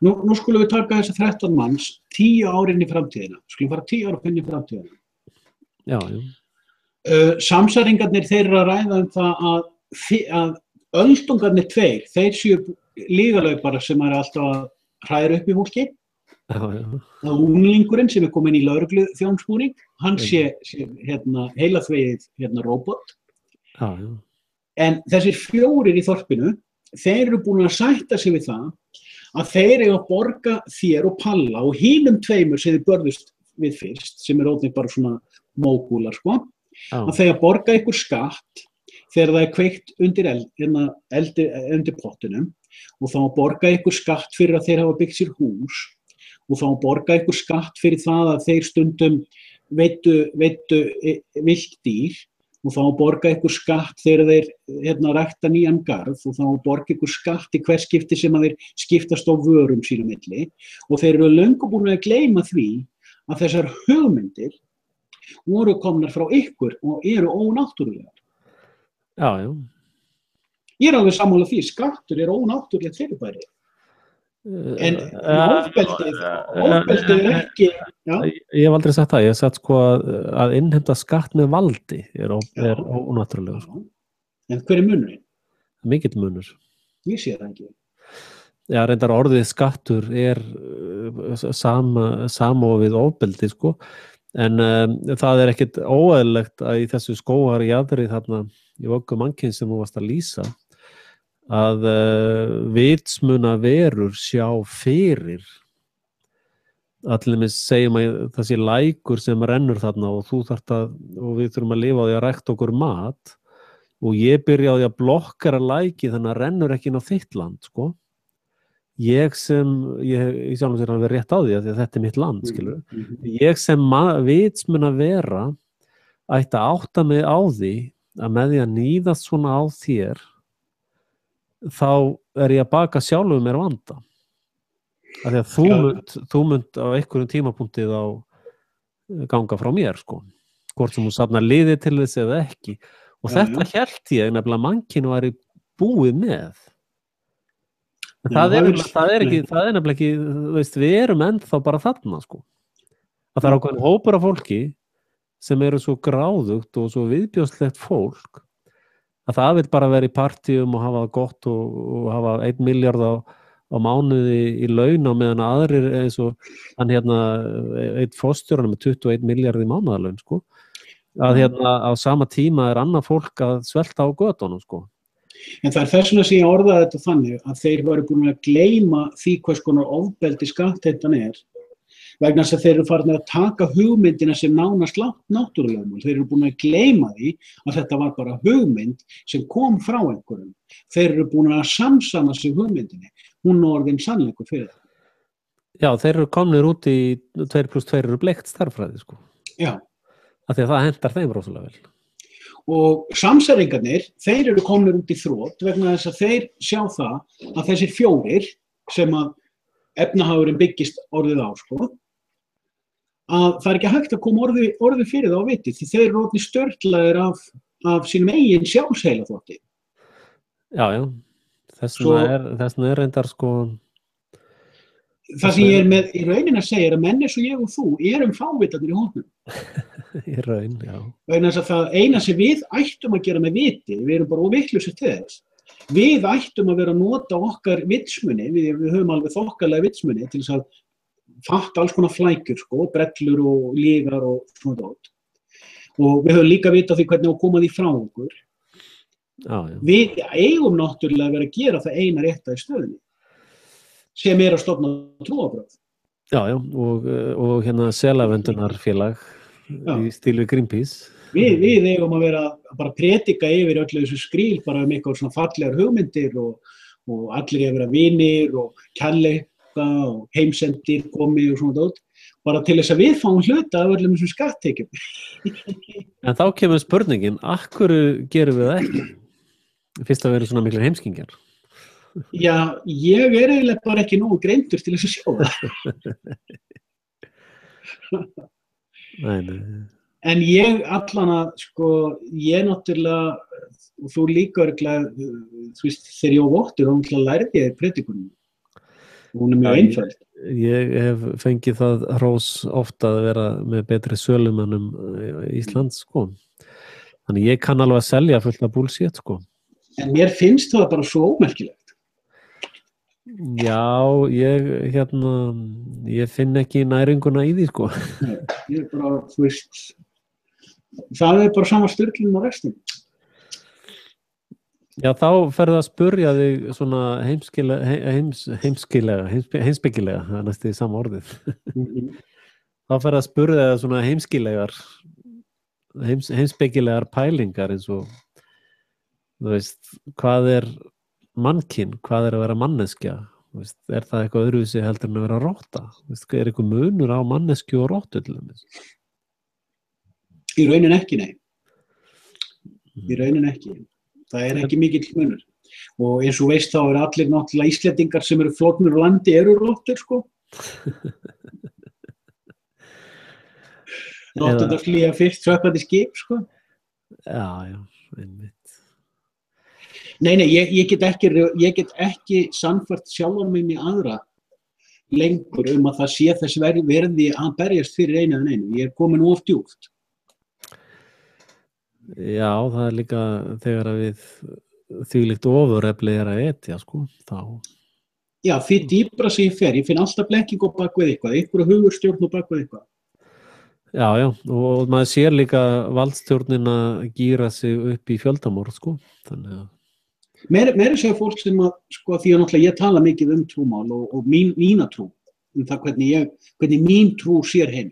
Nú skulum við taka þessa 13 manns 10 árin í framtíðina. Skulum fara 10 ára inn í framtíðina. Já. Samsæringarnir þeirra ræða það að öldungarnir 2, þeir séu lígalaupara sem alltaf að hræra upp í fólki. Já. Að unglingurinn sem komin í lögreglu þjónsbúning, hann sé hérna heilaþvegið róbot. Já. En þessir 4 í þorpinu, þeir eru búin að sætta sig við það að þeir eiga að borga þér og Palla og hinum 2 sem þið börðust við fyrst, sem orðnir bara svona mógúlar, sko, að þeir að borga ykkur skatt þegar það kveikt undir pottinum og þá að borga ykkur skatt fyrir að þeir hafa byggt sér hús og þá að borga ykkur skatt fyrir það að þeir stundum veiddu villt dýr og þá að borga ykkur skatt þegar þeir rækta nýjan garð og þá að borga ykkur skatt í hvers skipti sem að þeir skiptast á vörum sínum milli og þeir eru löngu búin að gleyma því að þessar hugmyndir voru komnar frá ykkur og eru ónáttúrulegar. Já, já. Ég alveg sammála því, skattur ónáttúrulegt fyrirbæri. En ofbeldið ekki, já. Ég hef aldrei sagt það, ég hef sagt sko að innheimta skatt með valdi er ónáttúrulegur. Sko. En hver munurinn? Mikill munur. Ég sé það ekki. Já, reyndar orðið skattur samofið ofbeldi, sko. En það ekkert óeðlilegt að í þessu skógar jaðri þarna í vöggu mannkyn sem þú varst að lýsa að vitsmuna verur sjá fyrir allir með segjum að þessi lækur sem rennur þarna og við þurfum að lifa á því að rækta okkur mat og ég byrja á því að blokkara læki þannig að rennur ekki inn á þitt land, sko. Ég sjálfum sér alveg rétt á því að þetta mitt land, skilur. Ég sem vitsmuna vera ætti að átta mig á því að með því að níðast svona á þér þá ég að baka sjálfum mér vanda. Af því að þú munt á einhverjum tímapunktið á ganga frá mér, sko. Hvort sem þú safnar liði til þess eða ekki. Og þetta hélt ég nefnilega mannkynið væri búið með. En það er nefnilega ekki, þú veist, við erum ennþá bara þarna, sko. Að það ákveðin hópur af fólki sem eru svo gráðugt og svo viðbjóðslegt fólk að það vil bara vera í partíum og hafa það gott og hafa 1 milljarð á mánuði í laun á meðan aðrir eins og hann einn forstjórann með 21 milljarð í mánaðarlaun, sko. Að á sama tíma annað fólk að svelta á götunum, sko. En það þess vegna sem ég orðaði þetta þannig að þeir varu búin að gleyma því hvers konar ofbeldi skattheimtan vegna þess að þeir eru farin að taka hugmyndina sem nánast náttúrulegum. Þeir eru búin að gleyma því að þetta var bara hugmynd sem kom frá einhverjum. Þeir eru búin að samsama sig hugmyndinni. Hún orðin sannleikur fyrir það. Já, þeir eru komnir út í 2+2 eru bleikt stærðfræði, sko. Já. Af því að það hentar þeim rosalega vel. Og samsæringarnir, þeir eru komnir út í þrot vegna þess að þeir sjá það að þessir 4 sem að efnahagurinn byggist orðið á, sko, að það ekki hægt að koma orðið fyrir það á viti því þeir eru orðið störtlaðir af sínum eigin sjálfsheila þótti. Já, já. Þess vegna reyndar, sko. Það sem ég með í rauninni að segja að menn eins og ég og þú erum fávitarnir í hópnum. Í raun, já. Vegna þess að það eina sem við ættum að gera með viti, við erum bara óvittlausir til þess. Við ættum að vera að nota okkar vitsmuni, við höfum alveg þokkalega vitsmuni til þess að fatta alls konar flækjur, sko, brellur og lígar og svona dót. Og við höfum líka vita því hvernig að koma því frá okkur. Já, já. Við eigum náttúrulega að vera að gera það eina rétta í stöðunni. Sem að stofna trúarbrögð. Já, já, og selaverndunarfélag í stíl við Greenpeace. Við eigum að vera bara predika yfir öllu þessu skríl, bara eitthvað svona fallegar hugmyndir og allir að vera vinir og kærleika og heimsendir komi og svona dót, bara til þess að við fáum hluta af öllum þessum skattekjum. En þá kemur spurningin, af hverju gerum við það ekki? Fyrst að vera svona miklir heimskingjar. Já, ég eiginlega bara ekki nógu greindur til þess að sjá það. Nei. En ég allan að, sko, ég náttúrulega, og þú líka örgulega, þú veist, þegar ég á vottur, þá lærði ég predikunum. Hún mjög einföld. Ég hef fengið það hrós ofta að vera með betri sölumannum Íslands, sko. Þannig ég kann alveg að selja fullt af bullshit, sko. En mér finnst það bara svo ómerkilegt. Já, ég finn ekki næringuna í því, sko. Nei, ég bara, þú veist, það bara sama styrlinn á restin. Já, þá ferðu að spurja þig svona heimspekilega, það næstu í sama orðið. Þá ferðu að spurja þig svona heimspekilegar pælingar eins og, þú veist, hvað mannkyn, hvað að vera manneskja? Veist, það eitthvað öðruvísi heldur en að vera rotta? Veist, eitthvað munur á manneskju og rottu til þess? Í raunin ekki, nei. Í raunin ekki. Það ekki mikill munur. Og eins og veist þá allir náttúrulega Íslendingar sem eru flóknir á landi rottur, sko. áttu að flýja fyrst sökkvandi skip, sko. Já, einmitt. Nei, ég get ekki sannfært sjálfan mig í aðra lengur að það sé þess verði að berjast fyrir einu en einu. Ég komin of djúpt. Já, það líka þegar að við þvílíkt ofurefli að etja, sko, þá. Já, því dýpra sem ég fer, ég finn alltaf blekking á bakvið eitthvað, einhverju hugurstjórn á bakvið eitthvað. Já, og maður sér líka valdstjórnina gíra sig upp í fjöldamorð, sko, þannig að. Meira segja fólk sem að, sko, því að náttúrulega ég tala mikið trúmál og mína trú, það hvernig mín trú sér heim.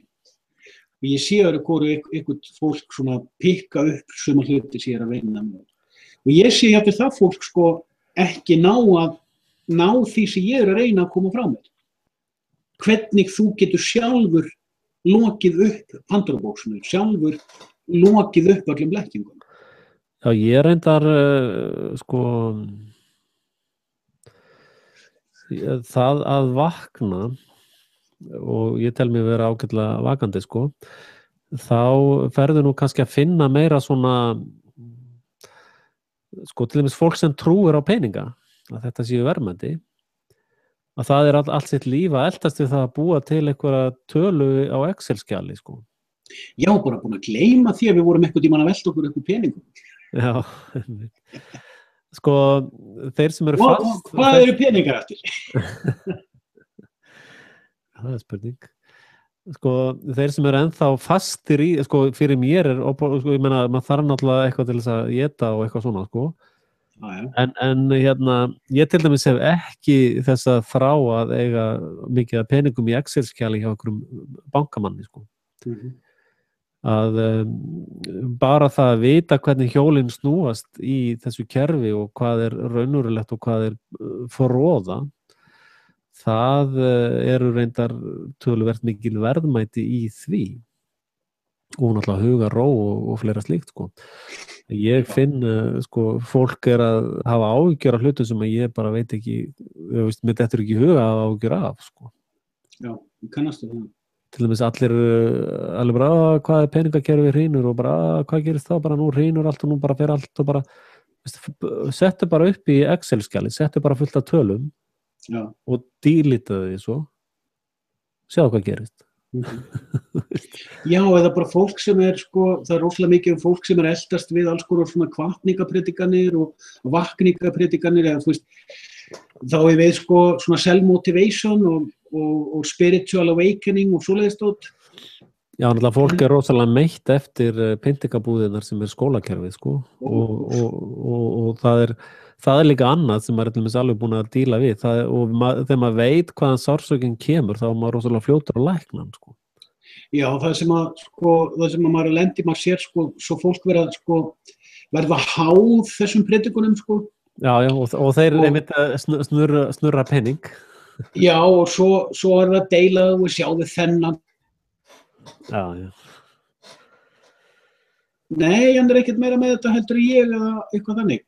Og ég sé að eitthvað fólk svona pikka upp suma hluti sér að vinna með. Og ég sé að það fólk, sko, ekki ná því sem ég að reyna að koma frá mér. Hvernig þú getur sjálfur lokið upp Pandorabóksinu, sjálfur lokið upp öllum blekkingum. Já, ég reyndar, sko, það að vakna, og ég tel mig vera ágætlega vakandi, sko, þá ferðu nú kannski að finna meira svona, sko, til dæmis fólk sem trúir á peninga, að þetta séu verðmæti, að það allt sitt líf að eltast við það að búa til einhverja tölu á Excel-skjali, sko. Já, bara búin að gleyma því að við vorum einhvern tímann að velta okkur einhver peningum. Já, sko, þeir sem eru fast... Hvað eru peningar eftir? Það spurning. Sko, þeir sem eru ennþá fastir í, sko, fyrir mér sko, ég meina, maður þarf náttúrulega eitthvað til þess að éta og eitthvað svona, sko. En hérna, ég til dæmis hef ekki þess að þrá að eiga mikið af peningum í Excel-skjali hjá einhverjum bankamanni, sko. Að bara það að vita hvernig hjólin snúast í þessu kerfi og hvað er raunverulegt og hvað er forróða, það eru reyndar töluvert mikil verðmæti í því og náttúrulega hugarró og fleira slíkt, sko. Ég finn, sko, fólk að hafa áhyggjur af hlutum sem ég bara veit ekki, mér dettur ekki í huga að hafa áhyggjur af, sko. Já, ég kannast það. Til dæmis allir alveg bara, hvað er peningakerfi hrínur og bara, hvað gerist þá, bara nú hrínur allt og nú bara fer allt og bara, settu bara upp í Excel-skjali, settu bara fullt af tölum. Já. Og dílitaðu því svo, sjáðu hvað gerist. Já, eða bara fólk sem sko, það rosalega mikið fólk sem eldast við alls konar svona hvatningapredikanir og vakningapredikanir, eða þú veist, þá við sko svona self-motivation og spiritual awakening og svoleiðis dót. Já, náttúrulega fólk rosalega meitt eftir pyntingabúðirnar sem skólakerfið, sko, og það líka annað sem maður er alveg búin að díla við, og þegar maður veit hvaðan sársökin kemur, þá er maður rosalega fljótur að lækna hann, sko. Já, það sem að maður lendir, maður sér, sko, svo fólk verða háð þessum predikunum, sko. Já, og þeir einmitt snurra penning. Já, og svo það að deila og sjáðu þennan. Já. Nei, hann ekkert meira með þetta heldur ég eða eitthvað þannig.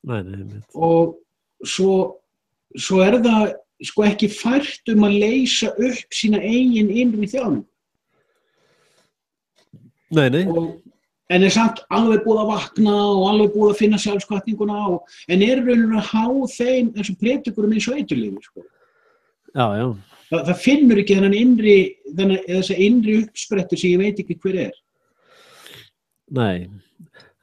Nei. Og svo það sko ekki fært að leysa upp sína eigin innri þjálfun. Nei. En samt alveg búið að vakna og alveg búið að finna sjálfskvatninguna en rauninu að há þeim þessum predikurum eins og eiturlífi, sko. Já. Það finnur ekki þessa innri uppsprettur sem ég veit ekki hver er. Nei.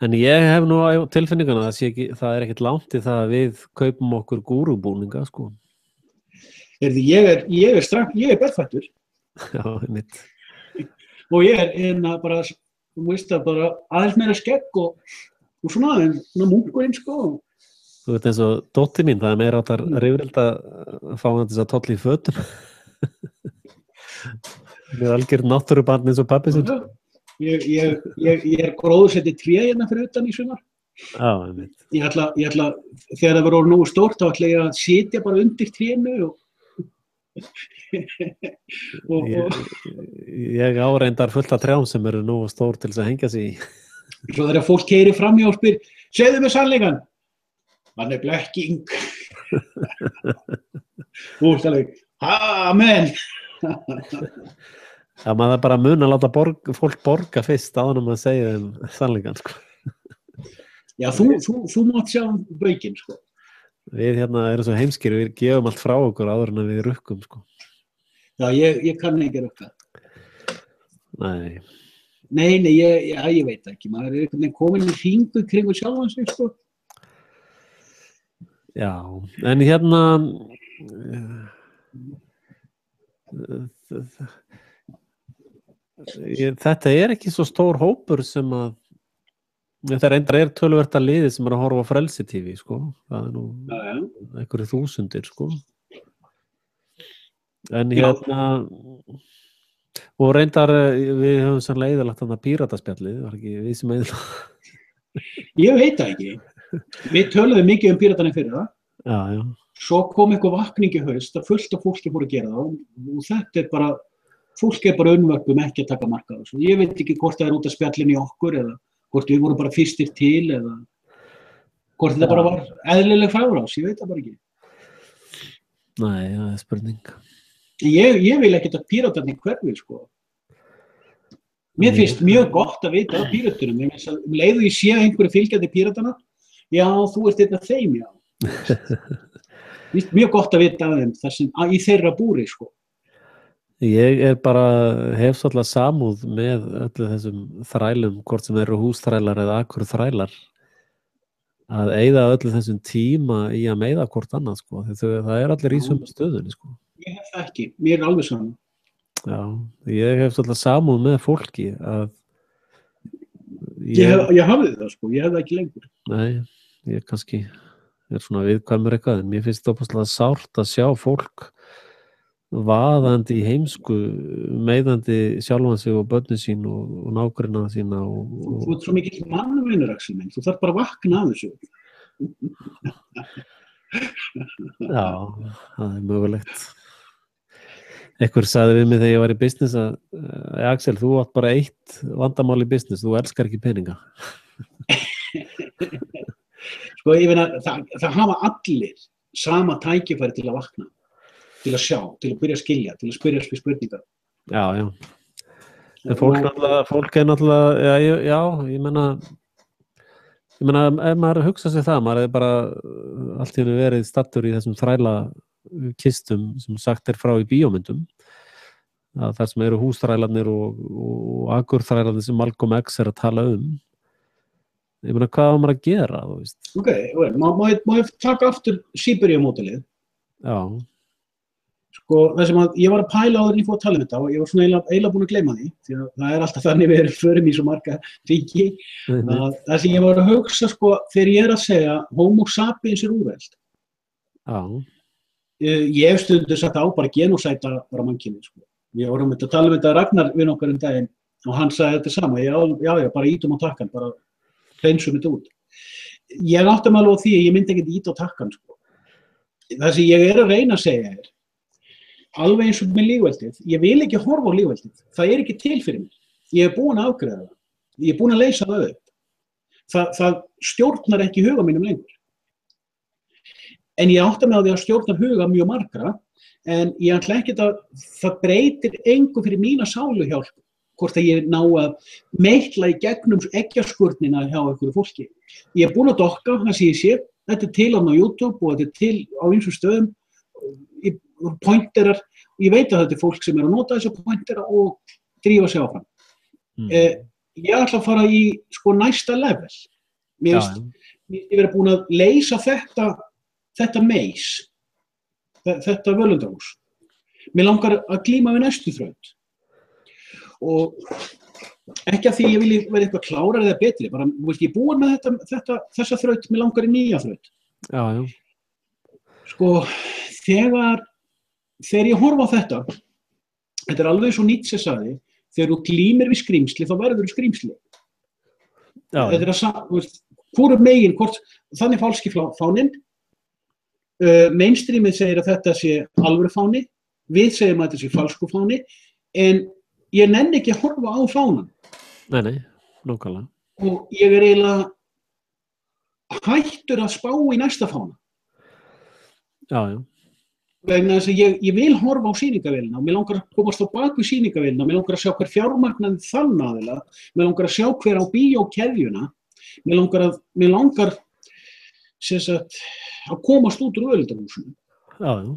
En ég hef nú á tilfinninguna að það ekkert langt í það að við kaupum okkur gúrubúninga, sko. Ég er berfættur. Já, mitt. Og ég bara, þú veist það, bara aðeins meira skegg og svona munkurinn, sko. Þú veit eins og dóttir mín, það er meira áttar rifrild að fá hann þess að tolla í fötum. Það er algjörð náttúrubarn eins og pabbi sinn. Ég gróðursetti tré hérna fyrir utan í sumar. Já, einmitt. Ég ætla, þegar það verður nógu stórt, þá ætla ég að sitja bara undir trénu Ég áreindar fullt af trjám sem eru nógu stór til þess að hengja sig í. Svo þegar fólk keyrir fram hjá og spyr, segðu mér sannleikann. Hann er blekking. Úrstaleg. Amen. Já, maður bara mun að láta fólk borga fyrst áður en maður segja þeim sannleikann, sko. Já, þú mátt sjá baukinn, sko. Við hérna erum svo heimskir, við gefum allt frá okkur áður en við rukkum, sko. Já, ég kann ekki rukka. Nei. Nei, ég veit ekki. Maður einhvern veginn komin í hringu kringu sjálfan sig, sko. Já, en hérna þetta ekki svo stór hópur sem að þetta reyndar töluvert að liði sem að horfa á Frelsi TV, sko. Það nú einhverju þúsundir, sko. En hérna og reyndar við höfum sannlega eyðilagt þarna pírataspjallið, var ekki við sem eyðilagt? Ég veit það ekki. Við töluðum mikið píratana fyrir það. Já. Svo kom eitthvað vakning í haust að fullt af fólki fór að gera það og þetta bara, fólk bara unnvörpum ekki að taka mark á þessu. Ég veit ekki hvort það út af spjallinu í okkur eða hvort við vorum bara fyrstir til eða hvort þetta bara var eðlileg frárás, ég veit það bara ekki. Nei, það spurning. Ég vil ekkert að píratarnir hverfi, sko. Mér finnst mjög gott að vita af píratunum. Leiðu ég sé einhverju fylgjandi píratana, já, þú ert einn af þeim, já. Mjög gott að vita af þeim í þeirra búri, sko. Ég bara hef svolítið samúð með öllu þessum þrælum, hvort sem eru húsþrælar eða akurþrælar, að eyða öllu þessum tíma í að meiða hvort annað, sko. Það allir í sömu stöðunni, sko. Ég hef það ekki, mér alveg saman. Já, ég hef svolítið samúð með fólki að ég hafði það, sko, ég hef það ekki lengur. Nei, ég kannski svona viðkvæmur eitthvað, en mér finnst opaslega sárt að sjá fólk vaðandi í heimsku, meiðandi sjálfan sig og börnin sín og nágrunna sína Þú ert svo mikill mannvinur, Axel minn, þú þarf bara að vakna að þessu. Já, það mögulegt. Einhver sagði við mig þegar ég var í business að Axel, þú átt bara eitt vandamál í business, þú elskar ekki peninga. Sko, ég meina, það hafa allir sama tækifæri til að vakna, til að sjá, til að byrja að skilja, til að spyrja spurningar. Já. En fólk náttúrulega, já, ég meina, ef maður hugsa sig það, maður bara allt í henni verið stattur í þessum þræla kistum sem sagt frá í bíómyndum, að þar sem eru húsþrælarnir og akurþrælarnir sem Malcolm X að tala ég meina, hvað á maður að gera, þú veist? Ok, má ég taka aftur Síberíu-módelið? Já. Sko, það sem ég var að pæla áður en ég fór að tala um þetta og ég var svona eiginlega búin að gleyma því, því að það alltaf þannig við förum í svo marga ríki, það sem ég var að hugsa, sko, þegar ég að segja Homo sapiens úrelt. Já. Ég hef stundum sagt bara genósæta bara mannkynið, sko. Ég var að tala um þetta Ragnar við okkar daginn og hann sagði þetta sama, já, bara ítum á takkan, bara hreinsum þetta út. Ég átti mig alveg á því að ég myndi ekki íta á takkan, sko. Það sem ég að reyna að segja alveg eins og með lífveldið, ég vil ekki horfa á lífveldið, það ekki til fyrir mig. Ég búin að afgreiða það, ég búin að leysa það upp. Það stjórnar ekki huga mínum lengur. En ég átta mig á því að stjórnar huga mjög margra, en ég ætla ekki að það breytir engu fyrir mína sáluhjálp, hvort að ég ná að meitla í gegnum eggjaskurninna hjá einhverju fólki. Ég búin að dokka, það sem ég sé, þetta til á YouTube og þetta til á einsum stöðum, pointerar, og ég veit að þetta fólk sem að nota þessu pointera og drífa sig áfram. Ég ætla að fara í sko næsta level. Mér finnst ég vera búin að leysa þetta meis, þetta völundarhús. Mér langar að glíma við næstu þraut. Og ekki að því ég vilji vera eitthvað klárar eða betri, bara, ég er búin með þessa þraut, mér langar í nýja þraut. Já. Sko, þegar ég horfa á þetta alveg eins og Nietzsche sagði, þegar þú glímir við skrýmsli, þá verður þú skrýmsli. Þetta hvoru megin, þannig falski fáninn, mainstreamið segir að þetta sé alvöru fáni, við segjum að þetta sé falsku fáni, en ég nenni ekki að horfa á fánan. Nei, nákvæmlega. Og ég eiginlega hættur að spá í næsta fána. Já. vegna þess að ég vil horfa á sýningavélina og mér langar að komast á bak við sýningavélina, mér langar að sjá hver fjármagnaði þann aðila, mér langar að sjá hver á bíókeðjuna, mér langar sem sagt, að komast út úr öldurhúsinu. Já, já.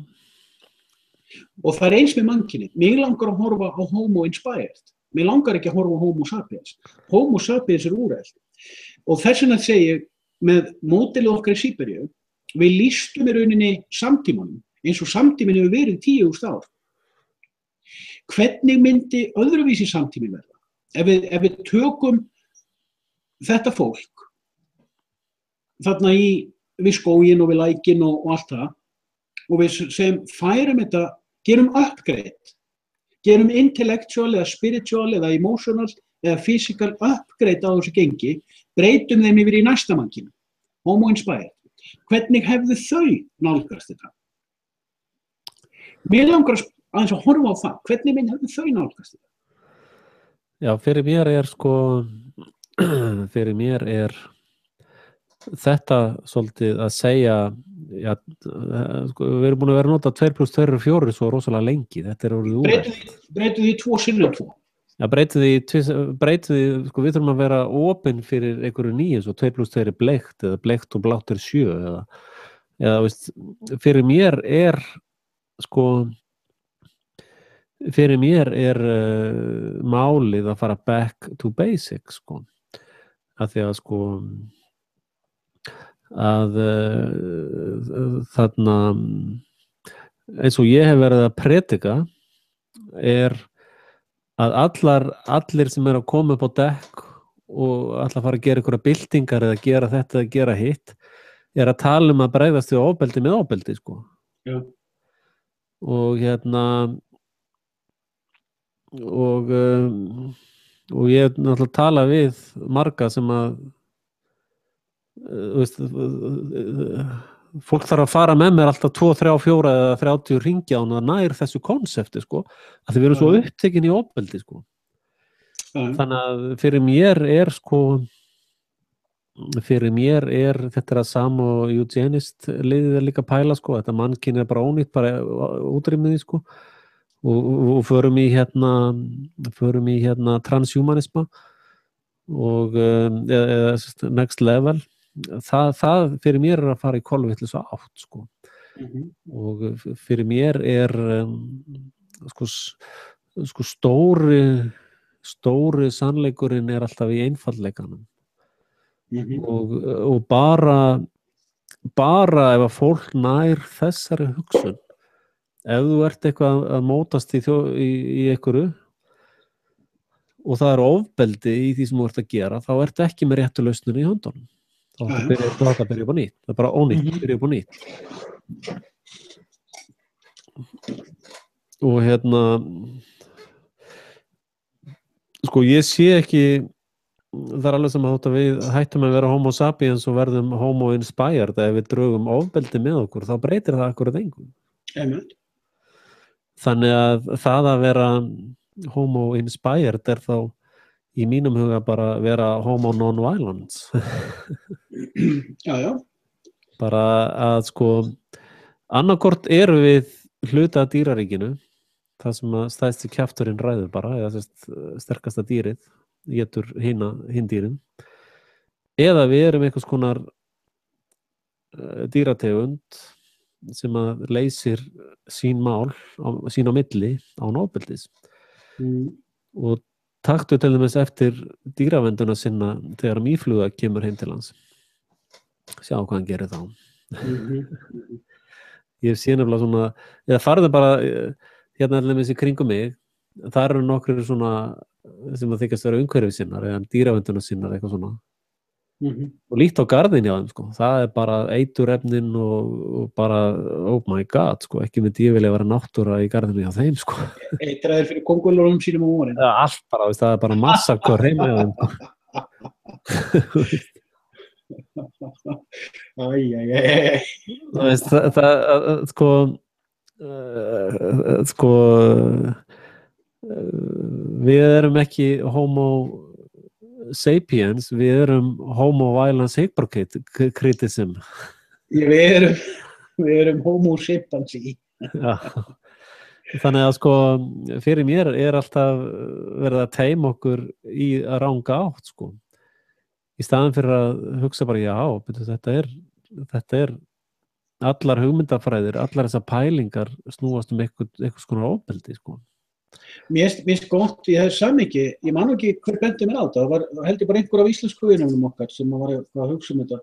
Og það eins með mannkynið, mér langar að horfa á Homo Inspired, mér langar ekki að horfa á Homo Sapiens. Homo Sapiens úrælt. Og þess vegna segi ég með módelið okkar í Síberíu, við lýstum í rauninni samtímanum, eins og samtíminn hefur verið 10.000 ár. Hvernig myndi öðruvísi samtíminn verða? Ef við tökum þetta fólk þarna við skóginn og við lækinn og allt það og við sem færum þetta, gerum upgrade, gerum intellectual eða spiritual eða emotional eða physical upgrade á þessu gengi, breytum þeim yfir í næsta mannkyn, Homo Inspired. Hvernig hefðu þau nálgast þetta? Mér langar aðeins að horfa á það, hvernig hefðu þau nálgast þetta? Já, fyrir mér er þetta svolítið að segja, já, við erum búin að vera að nota 2 + 2 = 4 svo rosalega lengi, þetta orðið úrelt. Breytum því 2 sinnum 2. Já, breytum því, við þurfum að vera opin fyrir einhverju nýju, svo 2 + 2 er bleikt, eða bleikt og blátt er 7, eða veist, fyrir mér er málið að fara back to basics, af því að þarna eins og ég hef verið að predika er að allir sem er að koma upp á dekk og ætla að fara að gera einhverja byltingar eða gera þetta eða gera hitt er að tala að bregðast við ofbeldi með ofbeldi Já. Og og ég hef náttúrulega talað við marga sem að fólk þarf að fara með mér alltaf 2, 3, 4 eða 30 hringi án að nær þessu konsepti að því við erum svo upptekin í ofbeldi þannig að fyrir mér er þetta að Sam og eugenist liðið líka að pæla þetta mannkyn bara ónýtt, bara útrýmið því og förum í transhumanisma og next level það fyrir mér er að fara í kolvitlis átt og fyrir mér er stóri sannleikurinn er alltaf í einfaldleikanum og bara ef að fólk nær þessari hugsun, ef þú ert eitthvað að mótast í einhverju og það er ofbeldi í því sem þú ert að gera, þá ertu ekki með réttu lausnir í höndunum. Þá ættu að byrja upp á nýtt. Það er bara ónýtt, byrja upp á nýtt. Og ég sé ekki, það er alveg sem að við hættum að vera Homo sapiens og verðum Homo Inspired, ef við drögum ofbeldi með okkur, þá breytir það akkurat engu. Þannig að það að vera Homo Inspired er þá í mínum huga bara vera Homo Non-Violence. Já. Bara að annarkort eru við hluta af dýraríkinu, það sem að stærsti kjafturinn ræður bara, eða sterkasta dýrið, étur hinn dýrin, eða við erum einhvers konar dýrategund sem að leysir sín mál, sín á milli án ofbeldis. Og taktu til dæmis eftir dýravenduna sinna þegar mýfluga kemur heim til hans. Sjá hvað hann gerir þá. Ég sé nefnilega svona, eða farðu bara hérna alveg í kringum mig, það eru nokkrir svona sem að þykjast vera umhverfissinnar eða dýravenduna sinnar eitthvað svona. Og líkt á garðin hjá þeim, það er bara eiturefnin og bara, oh my god, ekki myndi ég vilja vera náttúra í garðinu hjá þeim, Eitraðir fyrir kóngulónum sínum á vorin. Ja, allt bara, það er bara massakor heim hjá þeim. Við erum ekki Homo sapiens, við erum Homo violence hypocritism. Við erum Homo chimpanzee. Já. Þannig að sko fyrir mér alltaf verið að teima okkur í að ranga átt sko. Í staðan fyrir að hugsa bara já, þetta er allar hugmyndafræðir, allar þessar pælingar snúast eitthvað skonar ofbeldi sko. Mér finnst gott í þessu samhengi, ég man ekki hver bendi mér á þetta, það var held ég bara einhver af íslensku vinunum okkar sem var að hugsa þetta.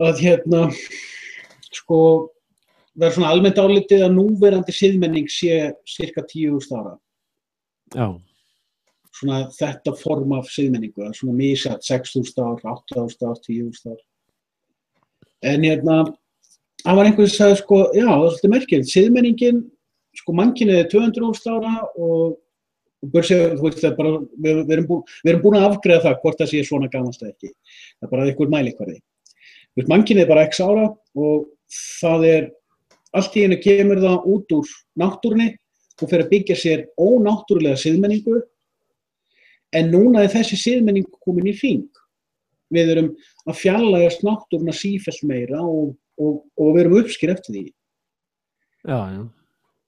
Að sko, það svona almennt álitið að núverandi siðmenning sé cirka 10.000 ára. Já. Svona þetta form af siðmenningu, svona misjafnt 6.000 ár, 8.000 ár, 10.000 ár. En það var einhver sem sagði sko, já, það er svolítið merkilegt, siðmenningin, sko mannkynið er 200.000 ára og segja, þú veist, það er bara, við erum búin að afgreiða það hvort það sé svona gamalt eða ekki. Það er bara einhver mælikvarði. Þú veist, mannkynið er bara x ára og það er, allt í einu kemur það út úr náttúrunni og fer að byggja sér ónáttúrulega siðmenningu, en núna er þessi siðmenning komin í hring. Við erum að fjarlægjast náttúruna sífellt meira og við erum uppskýr eftir því. Já, já.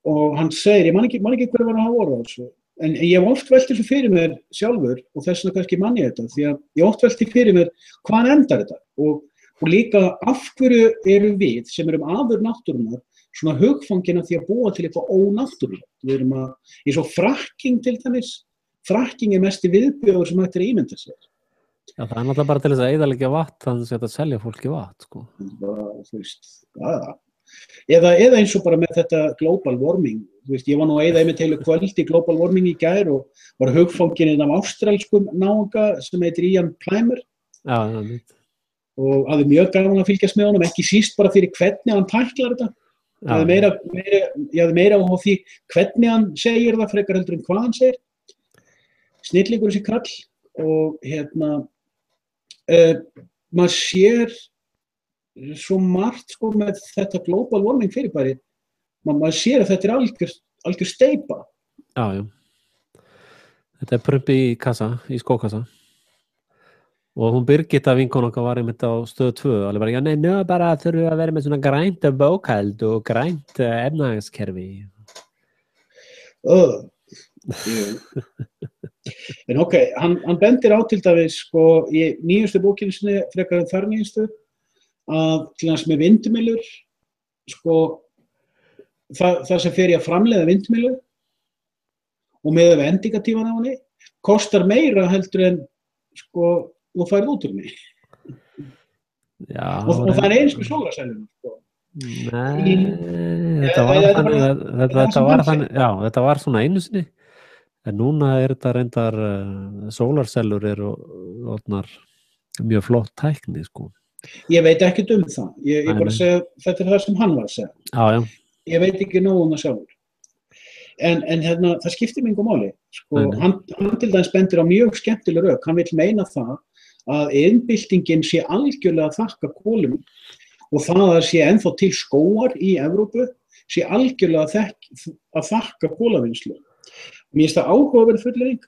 Og hann segir, ég man ekki hver var að orða þessu, en ég hef oft velt þessu fyrir mér sjálfur og þess vegna kannski man ég þetta, því að ég oft velti fyrir mér hvaðan endar þetta og líka af hverju eru við sem erum afur náttúrunar svona hugfangin af því að búa til eitthvað ónáttúrulegt. Við erum eins og fracking til dæmis, fracking er mesti viðbjóður sem hægt er að ímynda sér. Já, það er náttúrulega bara til þess að eyðileggja vatn þannig að þetta selja fólki vatn, sko. Þú veist, Eða eins og bara með þetta global warming. Þú veist, ég var nú að eyða einmitt heilu kvöld í global warming í gær og var hugfanginn af ástralskum náunga sem heitir Ian Plimer. Já, það er mitt. Og hafði mjög gaman að fylgjast með honum, ekki síst bara fyrir hvernig hann tæklar þetta. Ég hafði meira á því hvernig hann segir það frekar heldur en hvað hann segir. Snillingur þessi kall og maður sér svo margt sko með þetta global warming fyrirbæri, maður sér að þetta er algjör steypa. Já, já. Þetta er prumpi í kassa, í skókassa. Og hún Birgitta vinkona okkar var einmitt á Stöð 2, alveg bara, já nei, nú bara þurfum við að vera með svona grænt bókhald og grænt efnahagskerfi. En ok, hann bendir á til dæmis sko í nýjustu bókinni sinni, frekar en þar nýjustu, að til hans með vindmyllur, sko, það sem fer í að framleiða vindmyllu og með endingatífan á henni, kostar meira heldur en, sko, þú færð út úr henni. Já. Og það er eins með sólarcelluna, sko. Nei, þetta var svona einu sinni, en núna er þetta reyndar, sólarcellur eru orðnar mjög flott tækni, sko. Ég veit ekkert það. Ég bara segja, þetta er það sem hann var að segja. Já, já. Ég veit ekki nóg það sjálfur. En það skiptir mig engu máli. Sko, hann til dæmis bendir á mjög skemmtileg rök. Hann vill meina það að iðnbyltingin sé algjörlega að þakka kolum og það að sé ennþá til skógar í Evrópu sé algjörlega að þakka kolavinnslu. Mér finnst það áhugaverð fullyrðing.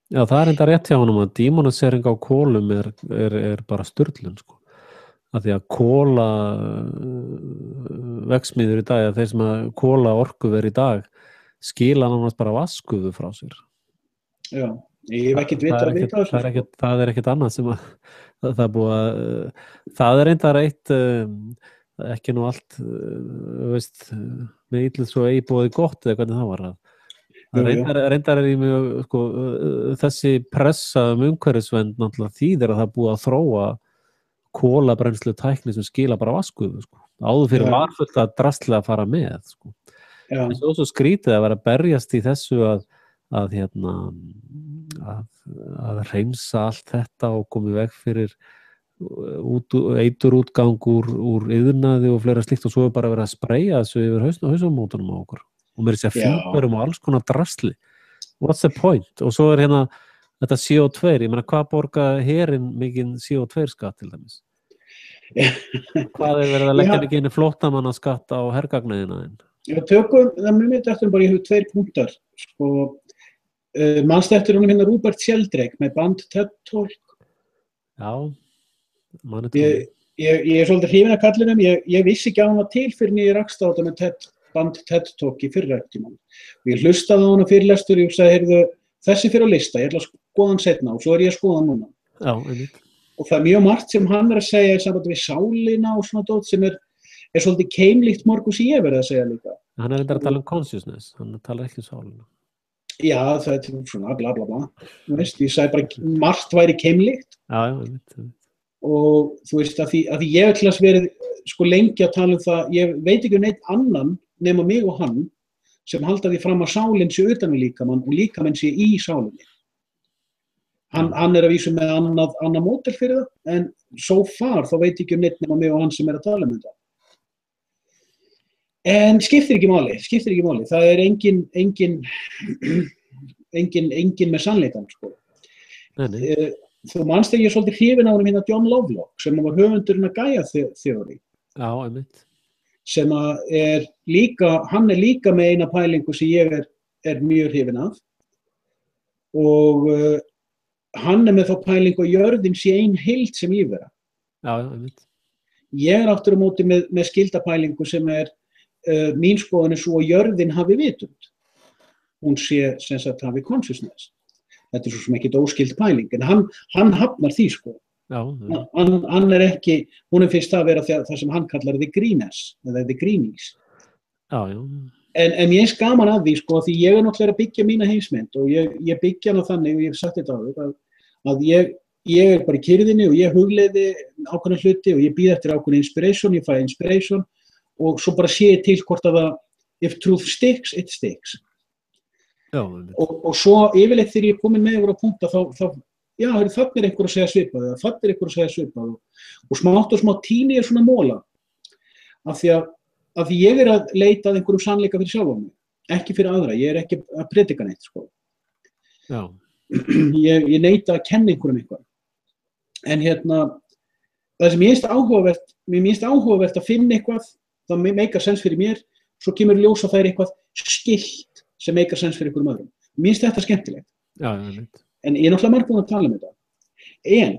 Já, það er enda rétt hjá honum að dímonisering á kolum er bara sturlun, sko. Að því að kóla verksmiðjur í dag, að þeir sem að kóla orkuver í dag skila nánast bara vatnsgufu frá sér. Já, ég hef ekkert vitað að vita þessu. Það er ekkert annað sem að það er búið að það er reyndar eitt ekki nú allt veist, með illið svo eigi búið gott eða hvernig það var að reyndar er í mjög sko, þessi pressa umhverfisvernd náttúrulega þýðir að það er búið að þróa kólabrennslu tækni sem skila bara vatnsgufu, sko. Áður fyrir var fullt að drastlega að fara með, sko. En svo skrítið að vera að berjast í þessu að hreinsa allt þetta og komið veg fyrir eiturútgang úr iðnaði og fleira slíkt og svo er bara verið að spreyja þessu yfir hausamótunum á okkur og mér sé að fíberum og alls konar drastli. What's the point? Og svo er þetta CO2, ég meina hvað borga herinn mikinn CO2 skatt til dæmis? Hvað er verið að leggja mikið inn í flóttamannaskatt á hergagnaðina þinn? Já, tökum, það mjög mitt eftir bara ég hef 2 punktar. Sko, manstu eftir honum Rupert Sheldrake með band TED Talk? Já, manni tók. Ég svolítið hrifinn af kallinum, ég vissi ekki að hann var til fyrir ég rakst á þetta með band TED Talk í fyrra tímann. Og ég hlustaði á hann á fyrirlestur og ég sagði, heyrðu, þessi fyrir á lista, ég ætla að skoða hann seinna og svo ég að skoða hann núna. Já, einmitt. Og það mjög margt sem hann að segja í sambandi við sálina og svona dót sem svolítið keimlíkt morgu sem ég verið að segja líka. Hann reyndar að tala consciousness, hann talar ekki sálina. Já, það svona bla bla bla. Þú veist, ég sagði bara margt væri keimlíkt. Já, einmitt. Og þú veist, að því ég hef til að verið sko lengi að tala það, ég veit ekki neitt annan nema mig og hann sem halda því fram að sálinn sé utan við líkamann og líkaminn sé í sálinni. Hann að vísu með annað módel fyrir það, en so far þá veit ég ekki neitt nema mig og hann sem að tala þetta. En skiptir ekki máli. Það engin með sannleikann, sko. Nei. Þú manst ekki svolítið hrifinn á honum John Lovelock sem var höfundurinn að Gaia-theory. Já, einmitt. Sem hann er líka með eina pælingu sem ég er mjög hrifinn af. Og hann er með þá pælingu að jörðin sé ein heild sem lífvera. Já, einmitt. Ég aftur á móti með skildapælingu sem mín skoðun svo að jörðin hafi vitund. Hún sé sem sagt hafi consciousness. Þetta svo sem ekkert óskild pæling, en hann hafnar því, sko. Já. Hann ekki, hún fyrst að vera það sem hann kallar the greenness, eða the greenies. Já. En ég gaman að því, sko, því ég náttúrulega að byggja mína heimsmynd og ég byggja hana þannig, og ég hef sagt þetta á þau, að ég bara í kyrrðinni og ég hugleiði ákveðna hluti og ég býð eftir ákveðna inspiration, ég fæ inspiration og svo bara sé ég til hvort að if truth sticks, it sticks. Já, og svo yfirleitt þegar ég er komin með ykkur á punkta þá já, þannig einhver að segja svipað eða þannig einhver að segja svipað og smátt og smá tíni svona móla af því að ég að leita að einhverjum sannleika fyrir sjálfa mig, ekki fyrir aðra, ég ekki að predika neitt, sko. Já. Ég neita að kenna einhverjum eitthvað. En það sem mér finnst áhugavert að finna eitthvað, það meikar sens fyrir mér, svo kemur ljós að það eitthvað skylt sem meikar sens fyrir einhverjum öðrum. Mér finnst þetta skemmtilegt. Já, einmitt. En ég er náttúrulega margbúin að tala þetta. En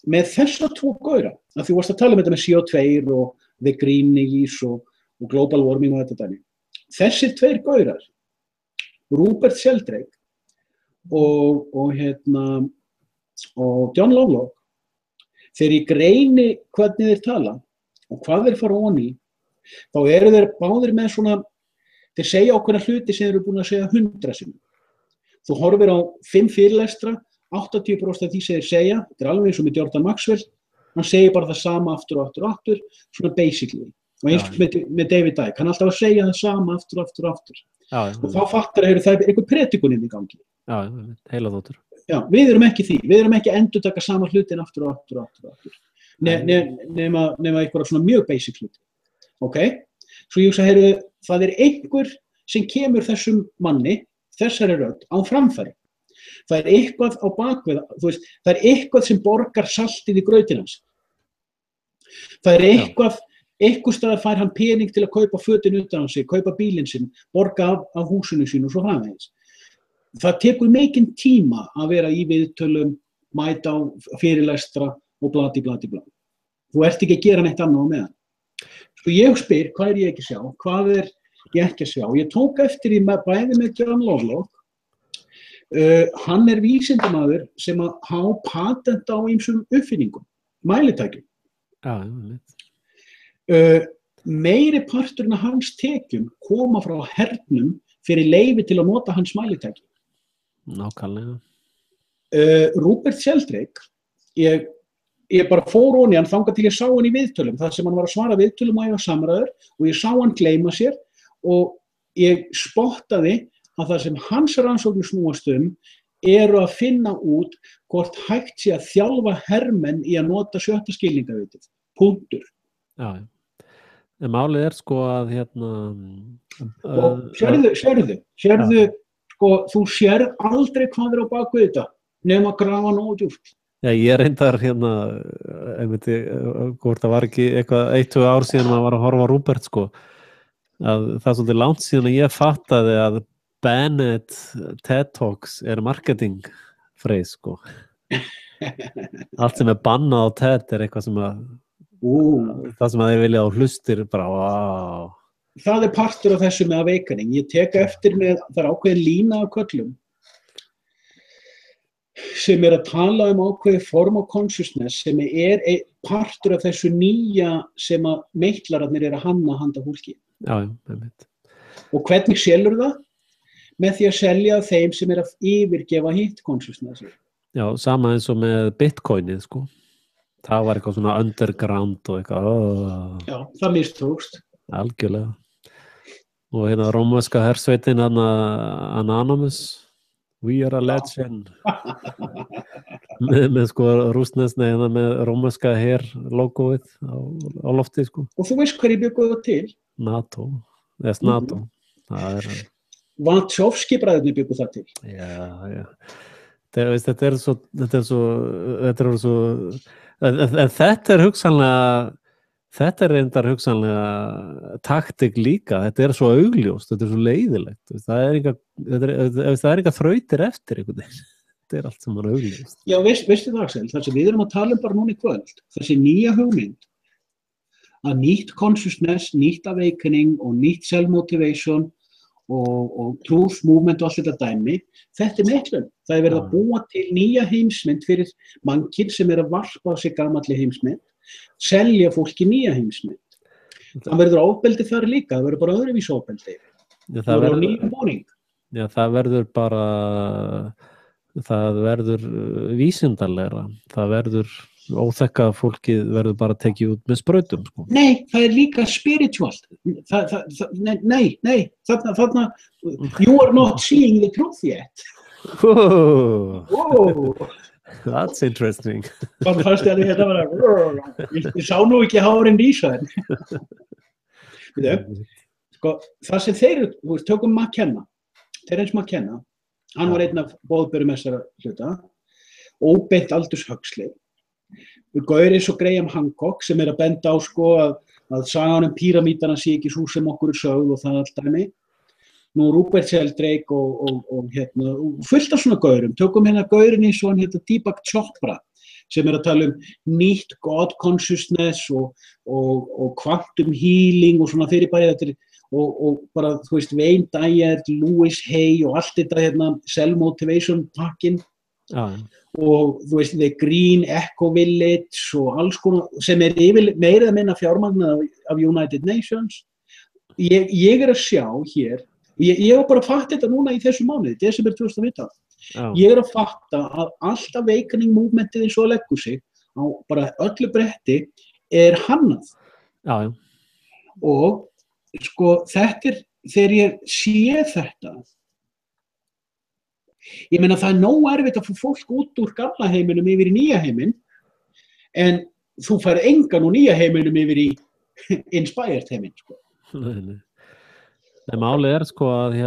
með þessa tvo gaura, að þú varst að tala þetta með CO2 og the greenies og global warming og þetta dæmi. Þessir tveir gaurar, Rupert Sheldrake og John Lovelock, þegar ég greini hvernig þeir tala og hvað þeir fara onni, þá eru þeir báðir með svona, þeir segja ákveðna hluti sem þeir eru búin að segja 100 sinnum. Þú horfir á 5 fyrirlestra, 80% af því sem þeir segja, þetta alveg eins og með Jordan Maxwell, hann segir bara það sama aftur og aftur og aftur, svona basically. Og eins með David Icke, hann alltaf að segja það sama aftur og aftur og aftur. Já. Og þá fattar það einhver predikun inn í gangi. Já, heila þóttur. Já, við erum ekki því, við erum ekki að endurtaka sama hlutin aftur og aftur og aftur og aftur. Nema einhverja svona mjög basic hluti. Ok? Svo ég hugsa, það einhver sem kemur þessum manni, þessari rödd, á framfæri. Það eitthvað á bakvið, þú veist, það eitthvað sem borgar saltið í grautinn hans. Það eitthvað staðar fær hann pening til að kaupa fötin utan á sig, kaupa bílinn sinn, borga af húsinu sín og svo framvegis. Það tekur mikinn tíma að vera í viðtölum, mæta á fyrirlestra og blati. Þú ert ekki að gera neitt annað á meðan. Svo ég spyr, hvað ég ekki að sjá? Hvað ég ekki að sjá? Ég tók eftir í bæði með John Lovelock. Hann vísindamaður sem að hafa patent á ýmsum uppfinningum, mælitækjum. Meiri parturinn af hans tekjum koma frá hernum fyrir leyfi til að nota hans mælitæki. Nákvæmlega. Rupert Sheldrake, ég bara fór onni hann þangað til ég sá hann í viðtölum, þar sem hann var að svara viðtölum og eiga samræður og ég sá hann gleyma sér og ég spottaði að það sem hans rannsóknir snúast eru að finna út hvort hægt sé að þjálfa hermenn í að nota 7. skilningavitið. Punktur. Já. En málið sko að og sérðu, sko, þú sérð aldrei hvað á bak við þetta, nema að grafa nógu djúpt. Já, ég reyndar hvort það var ekki eitthvað 1-2 ár síðan maður var að horfa á Rupert, sko, að það er svolítið langt síðan að ég fattaði að Bennett TED Talks marketing phrase, sko. Allt sem bannað á TED eitthvað sem að það sem að þeir vilja á hlustir bara, wow. Það partur af þessu með awakening. Ég tek eftir með, það ákveðin lína af köllum sem að tala ákveðið form of consciousness sem partur af þessu nýja sem að meitlararnir að hanna handa fólki. Já, einmitt. Og hvernig selur það? Með því að selja þeim sem að yfirgefa hitt consciousness. Já, sama eins og með Bitcoinið, sko. Það var eitthvað svona underground og eitthvað. Já, það mistókst. Algjörlega. Og hérna rómverska hersveitin, Anonymous, We are a legend. með sko rússnesna hérna með rómverska her-logoið á lofti, sko. Og þú veist hverju bygguðu það til? NATO. NATO. Það Vatsjófski-bræðurnir byggu það til. Já. Þetta er svo en þetta reyndar hugsanlega taktik líka, þetta er svo augljóst, þetta er svo leiðilegt, það er enga þrautir eftir einhvern veginn, þetta er allt sem er augljóst. Já, veistu það, Axel, það sem við erum að tala bara núna í kvöld, þessi nýja hugmynd, að nýtt consciousness, nýtt awakening og nýtt self-motivation og truth movement og allt þetta dæmi, þetta er meitlun. Það verið að búa til nýja heimsmynd fyrir mannkinn sem að varpa á sig gamalli heimsmynd, selja fólki nýja heimsmynd. Það verður ofbeldi þar líka, það verður bara öðruvís ofbeldi. Það verður nýjum búning. Já, það verður vísindarlegra, það verður óþekka fólkið verður bara tekið út með sprautum, sko. Nei, það er líka spiritual. Nei, þarna, you are not seeing the truth yet. Whoa. That's interesting. Þannig fannst ég að þetta var ég sá nú ekki hárin rísa sko, það sem þeir tökum McKenna, Terence McKenna, hann var einn af boðberum þessara hluta, óbeint aldurs Huxley. Gaur eins og Graham Hancock sem að benda á, sko, að sagan píramítana sé ekki sú sem okkur sögð og það allt dæmi. Nú Rupert Sheldrake og fullt af svona gaurum. Tökum hérna gaurin eins og hann Deepak Chopra sem að tala nýtt God consciousness og quantum healing og svona fyrirbæri þetta og bara, þú veist, Wayne Dyer, Louis Hay og allt þetta self-motivation pakkin. Og þú veist, The Green Echo Village og alls konar sem meira að minna fjármagnað af United Nations. Ég að sjá hér, ég var bara að fatta þetta núna í þessu mánuði, desember 2019. Ég að fatta að allt awakening movementið eins og leggur sig á bara öllu bretti hannað. Já. Og sko, þetta þegar ég sé þetta, ég meina það nógu erfitt að fá fólk út úr gamla heiminum yfir í nýja heiminn, en þú fær engan úr nýja heiminum yfir í inspired heiminn, sko. Nei, málið sko að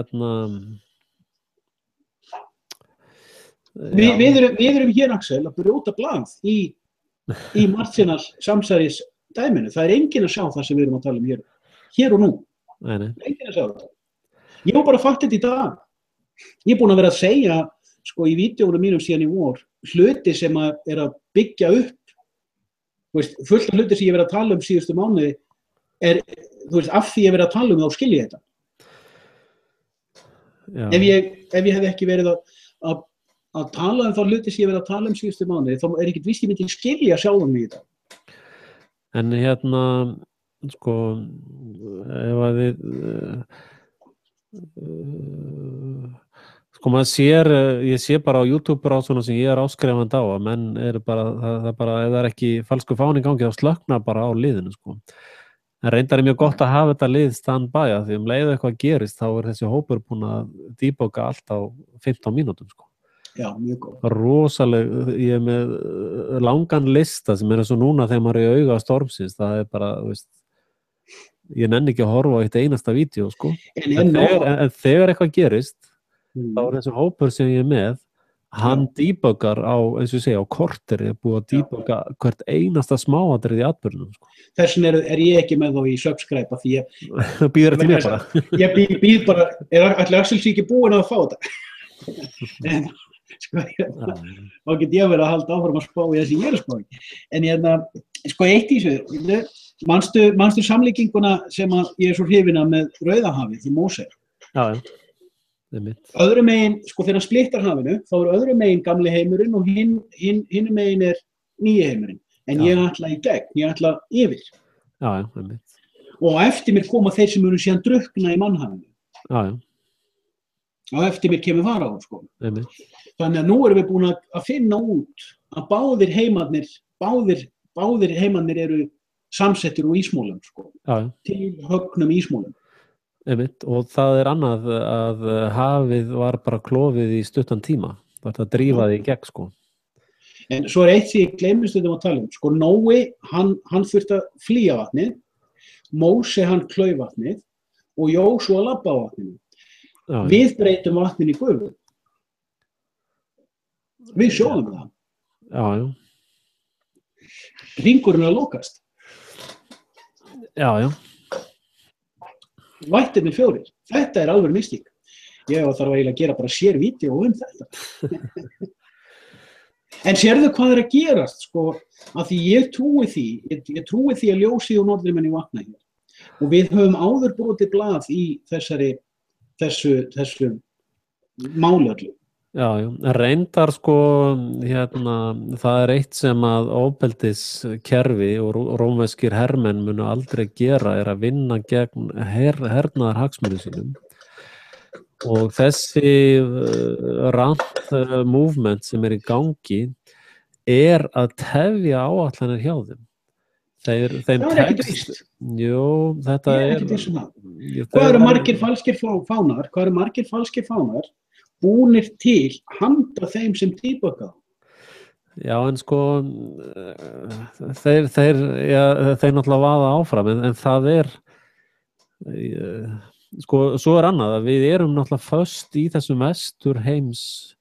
Við erum hér, Axel, að brjóta blað í marginal samsæris dæminu. Það enginn að sjá það sem við erum að tala hér og nú. Enginn að sjá það. Ég var bara fatt þetta í dag. Ég búin að vera að segja, sko, í vídeóunum mínum síðan í vor, hluti sem að byggja upp, þú veist, fullt af hluti sem ég verið að tala síðustu mánuði, þú veist, af því ég verið að tala þá skil ég þetta. Ef ég hef ekki verið að tala þá hluti sem ég verið að tala síðustu mánuði, þá ekkert víst ég myndi skilja sjálfum mig í þetta. En sko, ef að þið sko ég sé bara á YouTube á svona sem ég áskrifandi á að menn bara, það bara, ef það ekki falsku fáni í gangi þá slökna bara á liðinu, sko. En reyndar mjög gott að hafa þetta lið stand-by því leið eitthvað gerist þá þessi hópur búin að debugga allt á 15 mínútum, sko. Já, mjög góð. Rosaleg, ég með langan lista sem eins og núna þegar maður í auga stormsins, það bara, þú veist, ég nenni ekki að horfa á eitt einasta vídeo, sko. En þegar eitthvað gerist, þá þessi hópur sem ég með, hann debuggar á, eins og ég segja, á korteri, búið að debugga hvert einasta smáatrið í atburðinum, sko. Þess vegna ég ekki með þá í subscribe, því það býður eftir mér bara. Ég býð bara, allir Axel sé ekki búin að fá þetta. En sko, þá get ég verið að halda áfram að spá í þessi ég er að spá í. En sko eitt í þessu, manstu samlíkinguna sem að ég er svo hrifin af með Rauðahafið í Mósey? Já, það mitt. Öðru megin, sko þegar hann splittar hafinu, þá er öðru megin gamli heimurinn og hinn megin er nýi heimurinn. En ég ætla í gegn, ég ætla yfir. Já, það mitt. Og á eftir mér koma þeir sem munu síðan drukkna í mannhafinu. Já. Á eftir mér kemur Faraó, sko. Einmitt. Þannig að nú erum við búin að finna út að báðir heimarnir eru samsettir úr ísmólum, sko. Já. Til högnum ísmólum. Einmitt. Og það er annað að hafið var bara klofið í stuttan tíma. Það var að drífa því í gegn, sko. En svo er eitt því ég gleymist þetta að tala um. Sko Nói, hann þurfti að flýja vatnið, Móse hann klauf vatnið og Jósúa labba á vatninu. Já. Við breytum vatninu í gufu. Við sjóðum það. Já. Hringurinn að lokast. Já. Vættirnir 4. Þetta er alveg mystík. Ég þarf eiginlega að gera bara sér vídeó um þetta. En sérðu hvað er að gerast, sko, að því ég trúi því að ljósið og norðrimenni vakna hér. Og við höfum áður brotið blað í þessu máli öllu. Já, reyndar, sko, það er eitt sem að ofbeldiskerfi og rómverskir hermenn munu aldrei gera er að vinna gegn hernaðarhagsmunum sínum. Og þessi rant movement sem er í gangi er að tefja áætlanir hjá þeim. Þeim það er ekki víst. Jú, þetta er... Hvað eru margir falskir fánar búnir til handa þeim sem dýböka? Já, en sko, þeir náttúrulega vaða áfram, en það er... Sko, svo er annað að við erum náttúrulega föst í þessum vestur heims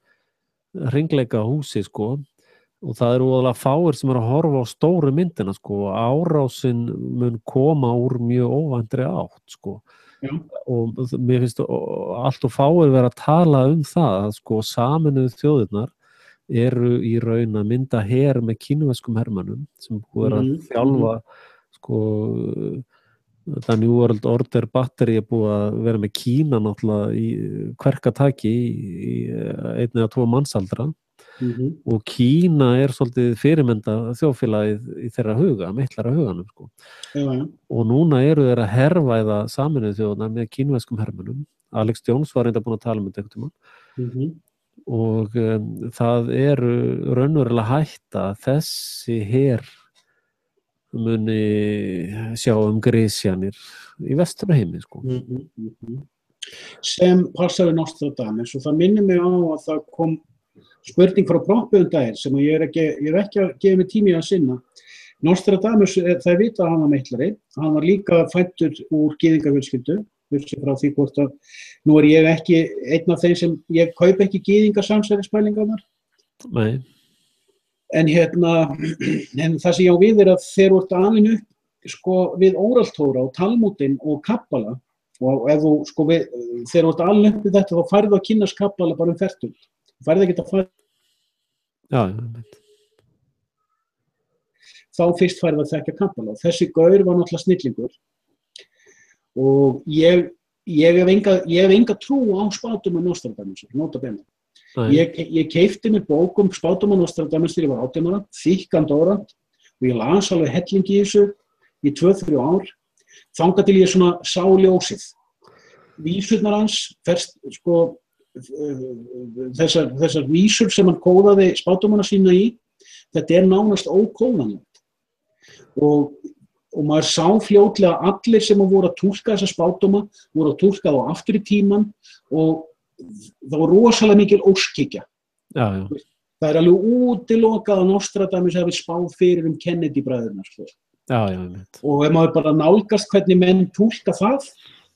hringleika húsi, sko, og það eru óðalega fáir sem eru að horfa á stóru myndina, sko, árásin mun koma úr mjög óvæntri átt, sko. Já. Og mér finnst allt og fáir vera að tala um það að, sko, Sameinuðu þjóðirnar eru í raun að mynda her með kínverskum hermönnum sem búið að þjálfa, sko, það New World Order battery er búið að vera með Kína náttúrulega í kverkataki í 1 eða 2 mannsaldra og Kína er svolítið fyrirmynda þjóðfélagið í þeirra huga, miklara huganum, sko. Og núna eru þeir að hervæða Sameinuðu þjóðirnar með kínverskum hermönnum. Alex Jones var reynda búin að tala um þetta einhvern tímann. Og það eru raunverulega hætta að þessi her muni sjá grisjanir í vesturheimi, sko. Sem passar við Nostradamus og það minnir mig á að það kom spurning frá Proppi daginn sem ég er ekki að gefa mig tími að sinna. Nostradamus, það er vitað að hann var meitlari, hann var líka fæddur úr gyðingafjölskyldu, burtséð frá því hvort að nú er ég ekki einn af þeim sem ég kaup ekki gyðingasamsærispælingarnar. Nei. En það sem ég á við er að þeir voru alin upp, sko, við Óraltóra og Talmúdin og Kabbala og ef þú, sko, þeir voru alin upp við þetta þá færðu að kynnast Kabbala bara fertugt. Þú færðu ekki að fara. Já. Þá fyrst færðu að þekka Kabbala og þessi gaur var náttúrulega snillingur og ég hef enga trú á spátum og Nostradamus, nota bene. Ég keypti mér bók spátum og Nostradamus þegar ég var 18 ára, þykkan dórant og ég las alveg hellingi í þessu í 2-3 ár, þangað til ég svona sá ljósið. Vísurnar hans, sko, þessar vísur sem hann kóðaði spátumana sína í, þetta er nánast ókóðanlegt. Og maður sá fljótlega allir sem voru að túlka þessa spátuma, voru að túlka þá aftur í tíman og það var rosalega mikil óskikja. Já. Það er alveg útilokað að Nostradamus hafi spáð fyrir Kennedy-bræðurnar. Sko. Já. Og ef maður bara nálgast hvernig menn túlka það,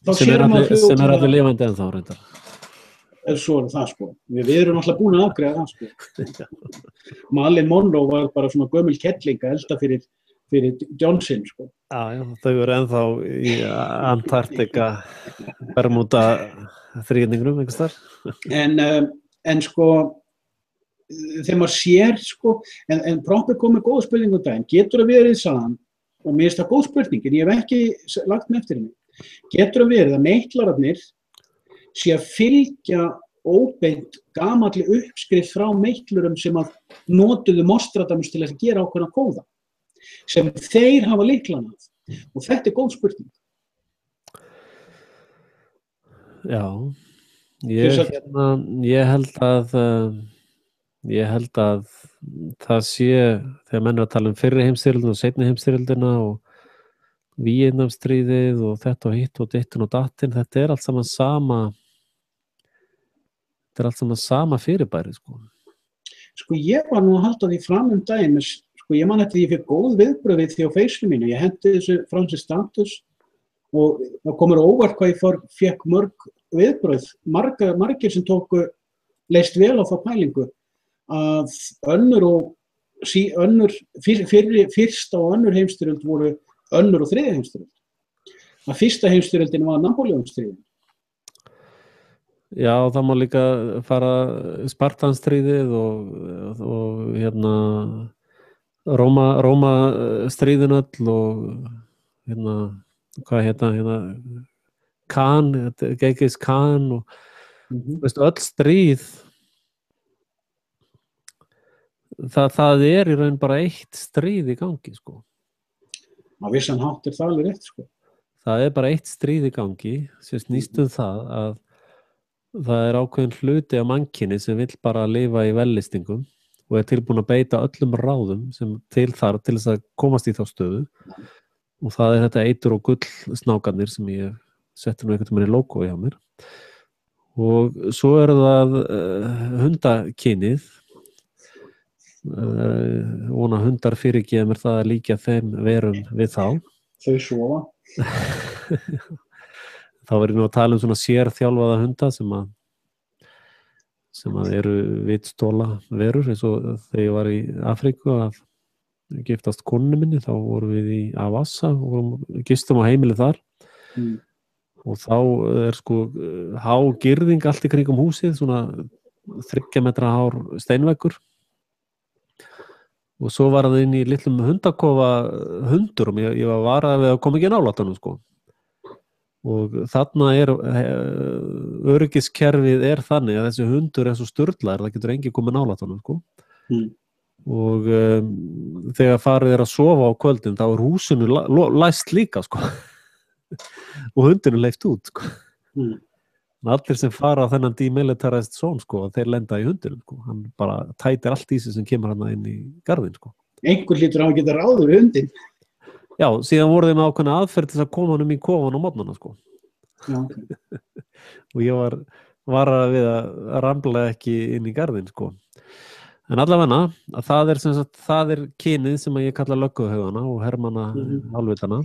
þá sér maður fljótlega... Sem er allir lifandi en þá, reyndar. Svo er það, sko. Við erum alltaf búin að afgreiða það, sko. Marilyn Monroe var bara svona gömul kettling að elda fyrir Johnson, sko. Já, þau eru ennþá í Antarktika, Bermuda þríðningnum, einhvers þar. En sko, þegar maður sér, sko, en Proppé kom með góða spurningu daginn, getur að verið saðan, og mér finnst það góð spurning, en ég hef ekki lagt með eftir henni, getur að verið að meitlararnir sé að fylgja óbeint gamalli uppskrift frá meitlurum sem að notuðu Nostradamus til að gera ákveðna kóða, sem þeir hafa lyklan af, og þetta er góð spurning. Já, ég held að það sé, þegar menn er að tala um fyrri heimsstyrjöldina og seinni heimsstyrjöldina og Víetnamstríðið og þetta og hitt og dittin og dattin, þetta er allt saman sama fyrirbæri, sko. Sko, ég var nú að halda því fram daginn, sko, ég man eftir því ég fikk góð viðbrögð við því á Facebooku mínu, ég hendi þessu fram sem status og það komur óvart hvað ég fékk mörg viðbrögð, margir sem leist vel á þá pælingu, að fyrsta og önnur heimsstyrjöld voru önnur og þriðja heimsstyrjöld. Að fyrsta heimsstyrjöldin var Napóleónsstríðin. Já, það má líka fara Spartanstríðið og Rómastríðin öll og hvað Khan, Genghis Khan og veistu, öll stríð það er í raun bara eitt stríð í gangi, sko. Á vissan hátt það alveg rétt, sko. Það er bara eitt stríð í gangi sem snýst það að það er ákveðin hluti af mannkyni sem vill bara lifa í vellistingum og er tilbúin að beita öllum ráðum sem til þarf til þess að komast í þá stöðu og það er þetta eitur og gull snákarnir sem ég setti nú einhvern veginn í logo hjá mér og svo er það hundakynið vona hundar fyrirgefa mér það að líka þeim verum við þá. Þau sofa. Þá verður nú að tala um svona sérþjálfaða hunda sem að eru vitstóla verur eins og þegar ég var í Afríku að giftast konunni minni, þá vorum við í Avassa og gistum á heimili þar og þá er sko há girðing allt í kringum húsið, svona 3 metra hár steinveggur og svo var það inn í litlum hundakofa hundur og ég var varað við að koma ekki nálægt honum, sko. Og þarna öryggiskerfið er þannig að þessi hundur er svo sturlaður, það getur enginn komið nálægt honum, sko. Og þegar farið er að sofa á kvöldin þá er húsinu læst líka, sko. Og hundinu leyft út, sko. Allir sem fara á þennan demilitarized zone, sko, þeir lenda í hundinu, sko. Hann bara tætir allt í sig sem kemur hann inn í garðin, sko. Einhver hlýtur á að geta ráður við hundin. Já, síðan voru þeim ákveðna aðferð til að koma honum í kofan á morgnana, sko. Já, okay. Og ég var við að rambla ekki inn í garðin, sko. En allavega, að það er kynið sem ég kalla lögguhaugana og hermana hálfvitana.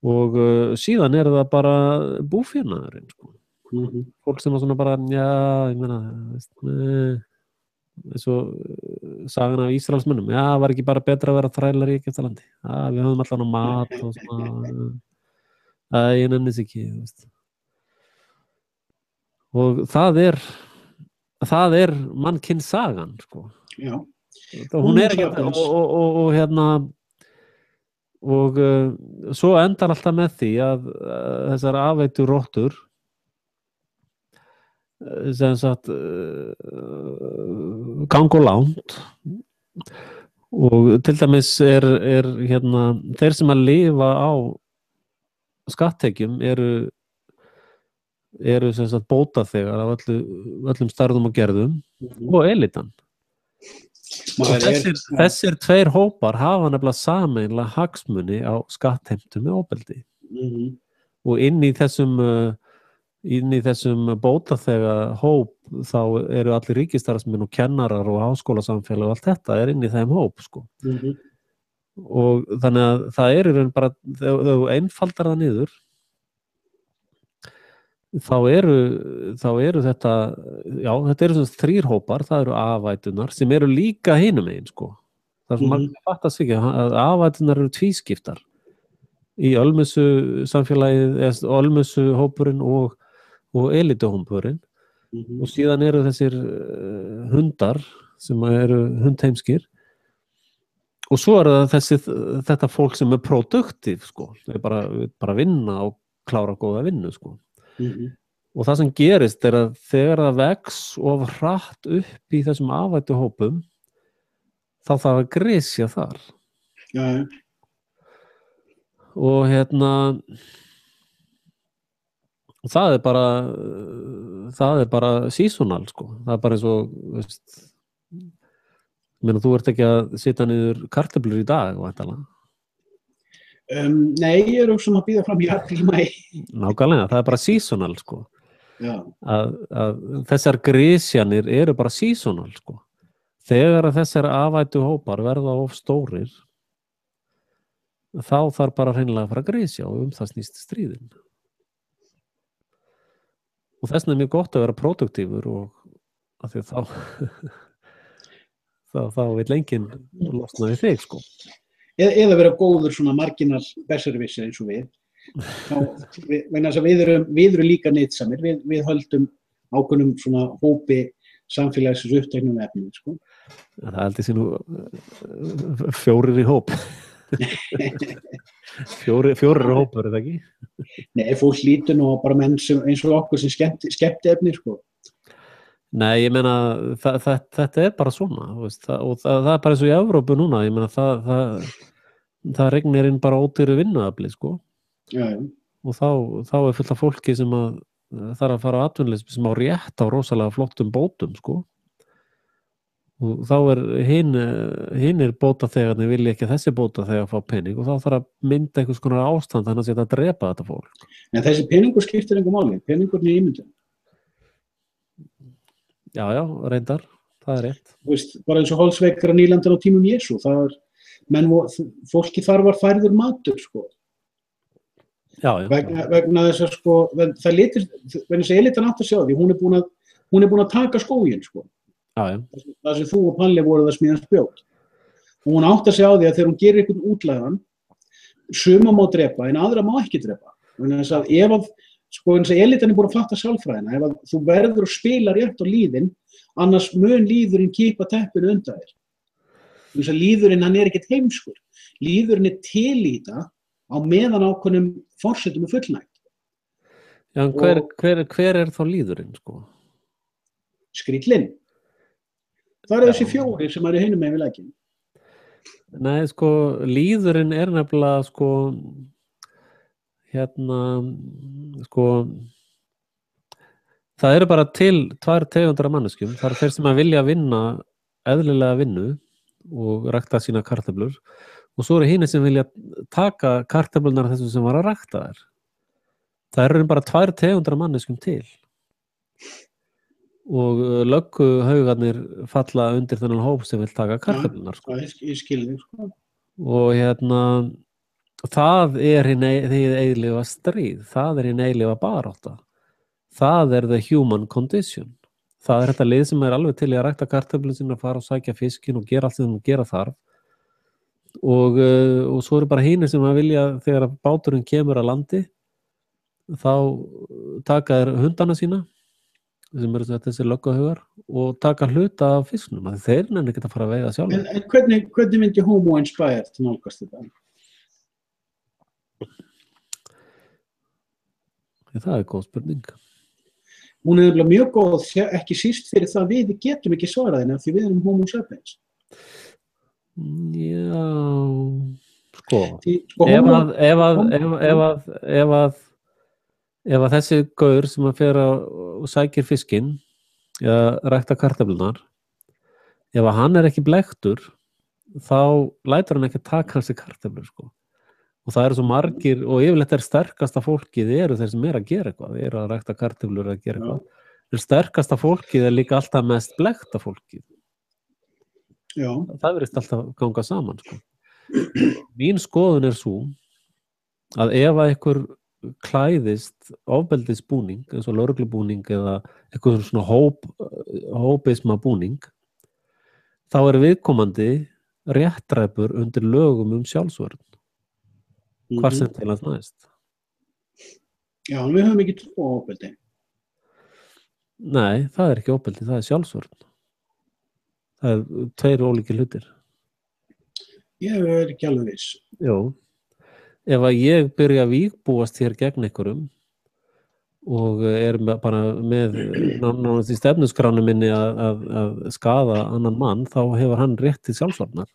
Og síðan er það bara búfénaðurinn, sko. Fólk sem var svona bara, já, ég meina, eins og sagan af Ísraelsmönnum, já, var ekki bara betra að vera þrælar í Egyptalandi, já, við höfum allan á mat og svona, ég nennis ekki, þú veist. Og það er mannkynssagan, sko. Já. Hún er ekki, og svo endar alltaf með því að þessar afveitu rottur sem sagt ganga langt og til dæmis er þeir sem að lifa á skatttekjum eru sem sagt bótaþegar af öllum stærðum og gerðum og elitan. Þessir 2 hópar hafa nefnilega sameiginlega hagsmuni á skattheimtu með ofbeldi og inn í þessum bótaþega hóp þá eru allir ríkisstarfsmenn og kennarar og háskólasamfélag og allt þetta er inn í þeim hóp, sko. Og þannig að það er í raun bara þegar þú einfaldar það niður þá eru þetta, já, þetta eru svona 3 hópar, það eru afvætunar sem eru líka hinum megin, sko. Það er maður fattast ekki að afvætunar eru tvískiptar í ölmusu samfélagið, ölmusu hópurinn og elituhópurinn og síðan eru þessir hundar sem eru hundheimskir og svo þetta fólk sem produktív, sko, þau bara vinna og klára góða vinnu, sko. Og það sem gerist að þegar það vex of hratt upp í þessum afætuhópum, þá þarf að grisja þar. Já. Og það er bara seasonal, sko. Það er bara eins og, veist, þú ert ekki að sitja niður kartöflur í dag, væntanlega. Nei, ég er að býða fram í apríl, maí. Nákvæmlega, það er bara seasonal, sko. Já. Að þessar grisjanir eru bara seasonal, sko. Þegar þessar afætuhópar verða of stórir, þá þarf bara hreinlega að fara að grisja og það snýst stríðin. Og þess vegna er mjög gott að vera produktífur og af því þá vill enginn losna við þig, sko. Eða vera góður svona marginal besserwisser eins og við. Vegna þess að við erum líka nytsamir, við höldum ákveðnum svona hópi samfélagsins uppteknum efnum, sko. Það heldur sér nú 4 í hóp. 4 hópur, er það ekki? Nei, fólk lítur nú bara menn eins og okkur sem skemmti efni, sko. Nei, ég meina, þetta er bara svona, veist, og það er bara eins og í Evrópu núna, ég meina, það regnir inn bara ódýru vinnuafli, sko. Já. Og þá er fullt af fólki sem þarf að fara á atvinnuleysi sem á rétt á rosalega flottum bótum, sko. Og þá er hinir bótaþegarnir vilja ekki að þessi bótaþegar fá pening og þá þarf að mynda einhvers konar ástand þannig að drepa þetta fólk. En þessi peningur skiptir engu máli, peningurinn í ímyndun. Já, reyndar, það er rétt. Þú veist, bara eins og holsveikara nýlandan á tímum Jesú, fólki þar var færður matur, sko. Já. Vegna þess að, sko, það litir, vegna þess að elitan átt að sjá því, hún er búin að taka skóginn, sko. Já. Það sem þú og Palli voruð að smíða spjót. Og hún átt að sjá því að þegar hún gerir einhvern útlæðan, suma má drepa en aðra má ekki drepa. Vegna þess að eins og elitan er búin að fatta sálfræðina, ef að þú verður að spila rétt á líðin, annars mun líðurinn kippa teppinu undan þér. Þess að líðurinn, hann er ekkert heimskur. Líðurinn er til í það á meðan ákveðnum forsetum er fullnægt. Já, en hver er þá líðurinn, sko? Skríllinn. Það eru þessi 4 sem eru hinum með við lækinn. Nei, sko, líðurinn er nefnilega, sko, það eru bara til 2 tegundar af manneskjum. Það eru þeir sem að vilja vinna eðlilega vinnu og rækta sína kartöflur og svo eru hinir sem vilja taka kartöflunar þessum sem var að rækta þær. Það eru bara 2 tegundar af manneskjum til og lögguhaugarnir falla undir þennan hóp sem vil taka kartöflunar, sko. Ég skil þig, sko. Og það er hið eilífa stríð, það er hið eilífa barátta. Það er the human condition. Það er þetta lið sem er alveg til í að rækta kartöflun sín að fara og sækja fiskinn og gera allt sem hún gera þarf. Og svo eru bara hinir sem að vilja þegar báturinn kemur að landi, þá taka þeir hundana sína, sem eru þessi lögguhaugar, og taka hluta af fisknum. Þeir nenni ekki að fara að veiða sjálf. En hvernig myndi Homo Inspired nálgast þetta? Það er góð spurning. Hún er nefnilega mjög góð, ekki síst fyrir það við getum ekki svarað henni af því við erum Homo sapiens. Já, sko. Ef að þessi gaur sem að fer og sækir fiskinn eða rækta kartöflunar, ef að hann er ekki blekktur, þá lætur hann ekki taka hans í kartöflur, sko. Og það eru svo margir, og yfirleitt er sterkasta fólkið eru þeir sem að gera eitthvað, eru að rækta kartöflur að gera eitthvað. En sterkasta fólkið er líka alltaf mest blekkta fólkið. Já. Það verðist alltaf ganga saman, sko. Mín skoðun er svo að ef að einhver klæðist ofbeldisbúning, eins og lögreglubúning eða eitthvað svona hópisma búning, þá er viðkomandi réttræpur undir lögum sjálfsvörn. Hvar sem til hans næst. Já, við höfum ekki trú á ofbeldi. Nei, það er ekki ofbeldi, það er sjálfsvörn. Það er tveir ólíkir hlutir. Ég er ekki alveg viss. Jú. Ef að ég byrja að vígbúast hér gegn einhverjum og bara með nánast í stefnuskránu minni að skaða annan mann, þá hefur hann rétt til sjálfsvarnar.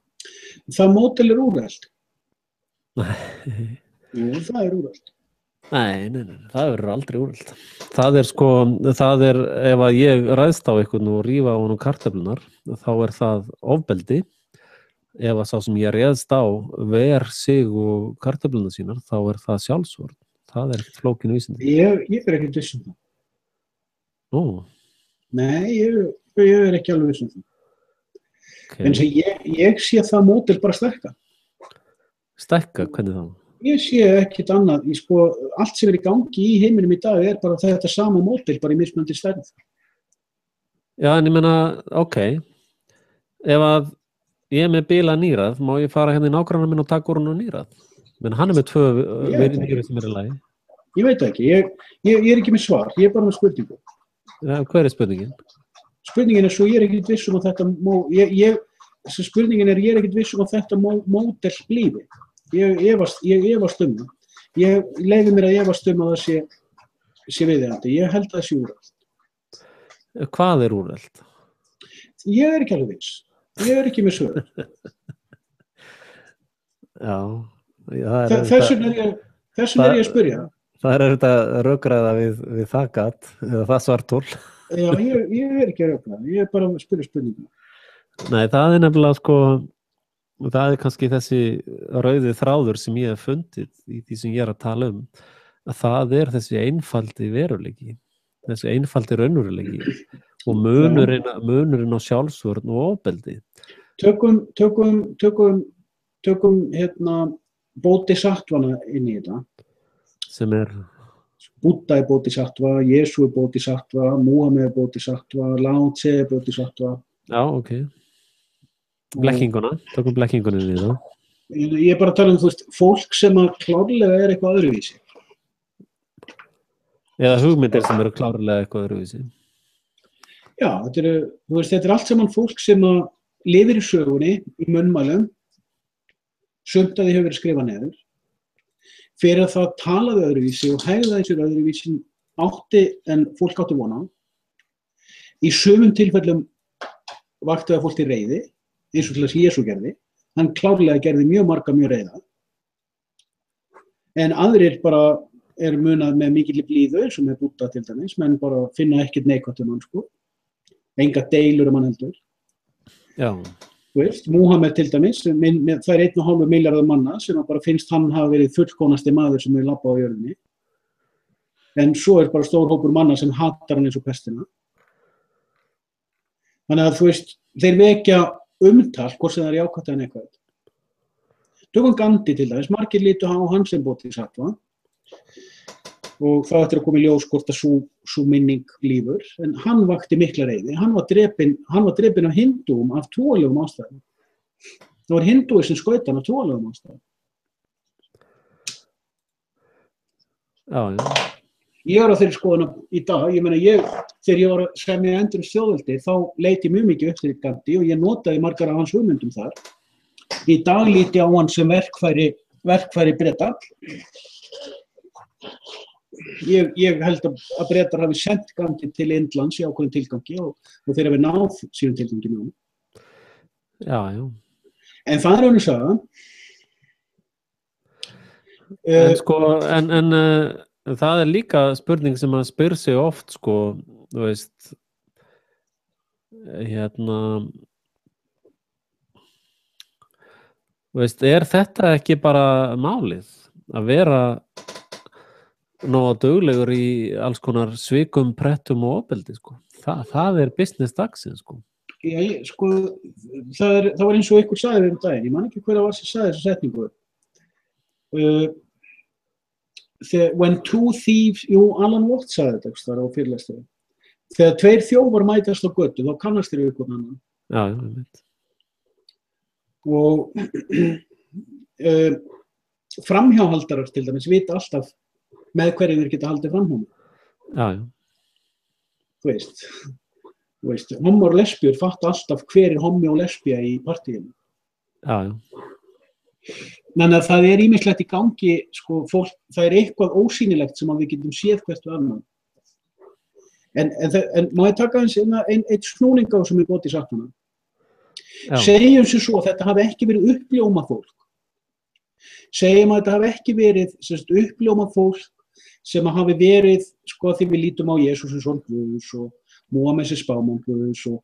Það módel er úrelt. Nei. Jú, það er úrelt. Nei, það verður aldrei úrelt. Það er ef að ég ræðst á einhvern og rífa á honum kartöflunar, þá er það ofbeldi. Ef að sá sem ég réðst á ver sig og kartöflunar sínar, þá er það sjálfsvörn. Það er ekkert flókin vísindi. Ég er ekkert viss um það. Nú? Nei, ég er ekki alveg viss um það. Okay. En ég sé það módel bara stækka. Stækka? Hvernig þá? Ég sé ekkert annað. Allt sem er í gangi í heiminum í dag er bara þetta sama módel, bara í mismunandi stærð. Já, en ég meina, ok. Ef að ég er með bila nýrað, má ég fara hérna í nágrannar minn og taka úr hann og nýrað? Men hann er með 2 nýrað sem er í lagi. Ég veit ekki. Ég er ekki með svar. Ég er bara með spurningu. Ja, hver er spurningin? Spurningin er svo ég er ekkert viss um að þetta spurningin er ég er ekkert viss um að þetta módel blífi. Ég efast um það. Ég leyfi mér að efast um að það sé viðeigandi. Ég held að það sé úrelt. Hvað er úrelt? Ég er ekki alveg viss. Ég er ekki með svör. Já. Þessum er ég að spyrja. Það er þetta rökræða við það gat, eða það svartól. Já, ég er ekki að rökræða. Ég er bara að spyrja spurningum. Nei, það er nefnilega það er kannski þessi rauði þráður sem ég hef fundið í því sem ég er að tala um, að það er þessi einfaldi veruleiki, þessi einfaldi raunveruleiki og munurinn á sjálfsvörn og ofbeldi. Tökum Bodhisattvana inn í þetta. Sem er? Buddha er Bodhisattva, Jesú er Bodhisattva, Muhammed er Bodhisattva, Lao Tse er Bodhisattva. Já, ok. Blekkinguna, tökum blekkinguna inn í það. Ég er bara að tala um, fólk sem að klárlega er eitthvað öðruvísi. Eða hugmyndir sem eru klárlega eitthvað öðruvísi. Já, þetta er allt saman fólk sem að lifir í sögunni, í munnmælum, sumt að því hefur verið skrifað neður, fyrir að það talaði öðruvísi og hegðaði sér öðruvísi en fólk átti vona á. Í sumum tilfellum vakti það fólk til reiði, eins og til þess Jesú gerði. Hann klárlega gerði mjög marga mjög reiða. En aðrir bara er munað með mikilli blíðu, sem er Buddha til dæmis, menn bara finna ekkert neikvætt um hann, Enga deilur hann heldur. Já. Muhammed til dæmis, það er 1,5 milljarðar manna sem bara finnst hann hafa verið fullkomnasti maður sem hefur labbað á jörðinni. En svo er bara stór hópur manna sem hatar hann eins og pestina. Þannig að þeir vekja umtal, hvort sem það er jákvætt eða neikvætt. Tökum Gandhi til dæmis, margir litu á hann sem Bodhisattva og það eftir að koma í ljós hvort að sú minning lífur, en hann vakti mikla reiði. Hann var drepinn af hindúum af trúarlegum ástæðum. Það var hindúi sem skaut hann af trúarlegum ástæðum. Já. Ég er á þeirri skoðun í dag, þegar ég var að semja endurins þjóðveldi, þá leit ég mjög mikið upp til Gandhi og ég notaði margar af hans hugmyndum þar. Í dag lít ég á hann sem verkfæri Breta. Ég held að Bretar hafi sent Gandhi til Indlands í ákveðin tilgangi og þeir hafi náð sínum tilgangi með honum. Já. En það er önnur saga. En það er líka spurning sem að spyr sig oft, er þetta ekki bara málið? Að vera nógu duglegur í alls konar svikum, prettum og ofbeldi, Það er business dagsins, Já, það var eins og einhver sagði um daginn, ég man ekki hver það var sem sagði þessa setningu. When two thieves, Alan Watts sagði þetta þar á fyrirlestri. Þegar 2 þjófar mætast á götu, þá kannast þeir við hvern annan. Já, ég veit. Og framhjáhaldarar til dæmis vita alltaf með hverju þeir geta haldið framhjá. Já. þú veist, homo og lesbíur fatta alltaf hver homi og lesbía í partíinu. Já, já. Þannig að það ýmislegt í gangi, sko, fólk, það eitthvað ósýnilegt sem að við getum séð hvert við annan. En má ég taka eitt snúning á sem gott í sagt hana. Segjum sem svo að þetta hafi ekki verið uppljómað fólk. Segjum að þetta hafi ekki verið uppljómað fólk sem hafi verið, sko, því við lítum á Jesús sem son Guðs og Múhameð sem spámann Guðs og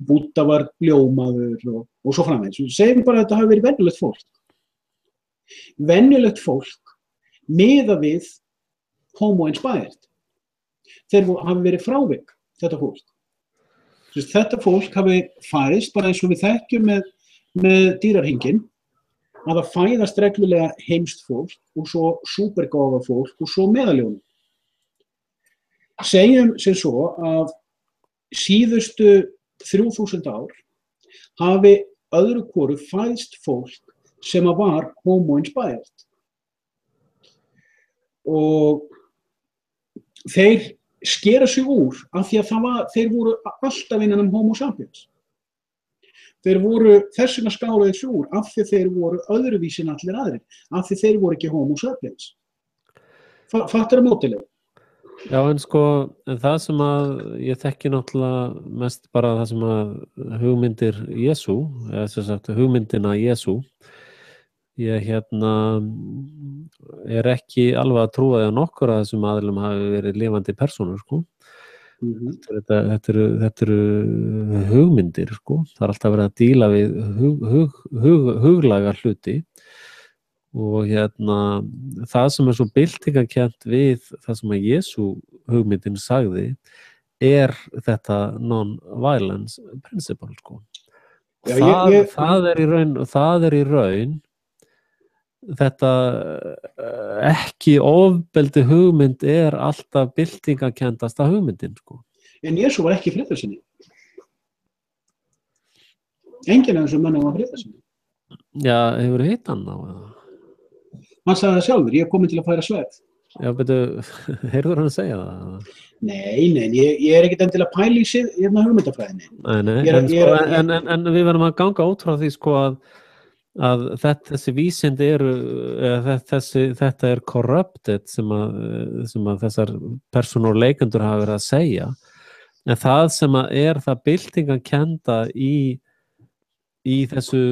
Búdda var ljómaður og svo framvegis. Segjum bara að þetta hafi verið venjulegt fólk. Venjulegt fólk miðað við homo inspired. Þeir hafi verið frávik, þetta fólk. Þetta fólk hafi farist, bara eins og við þekkjum með dýrarhinginn, að það fæðast reglulega heimst fólk og svo súpergáfa fólk og svo meðaljónum. Segjum sem svo að síðustu 3000 ár hafi öðru hvoru fæðst fólk sem var homo inspired. Og þeir skera sig úr af því að þeir voru alltaf innan homo sapiens. Þeir voru þess vegna skáruðu sig úr af því þeir voru öðruvísi en allir aðrir, af því þeir voru ekki homo sapiens. Fattar það mótilega? Já, en sko, það sem að ég þekki náttúrulega mest bara það sem að hugmyndir Jesú, eða sem sagt hugmyndina Jesú, ég ekki alveg að trúa því að nokkur af þessum aðilum hafi verið lifandi persónur, sko. Þetta eru hugmyndir, sko. Það alltaf verið að díla við huglæga hluti. Og það sem svo byltingakennt við það sem að Jesú hugmyndin sagði þetta non-violence principle, sko. Það er í raun þetta ekki ofbeldi hugmynd alltaf byltingakendasta hugmyndin, sko. En Jesú var ekki friðarsinni. Enginn af þessum mönnum var friðarsinni. Já, hefur hitt hann á það? Hann sagði það sjálfur, ég kominn til að færa sverð. Já, betur, heyrður hann að segja það? Nei, ég ekkert endilega pæli í hugmyndafræðinni. En við verðum að ganga út frá því, sko, að þessi vísindi þetta corrupted sem að þessar persónur og leikendur hafa verið að segja. En það sem að það byltingakenda í þessu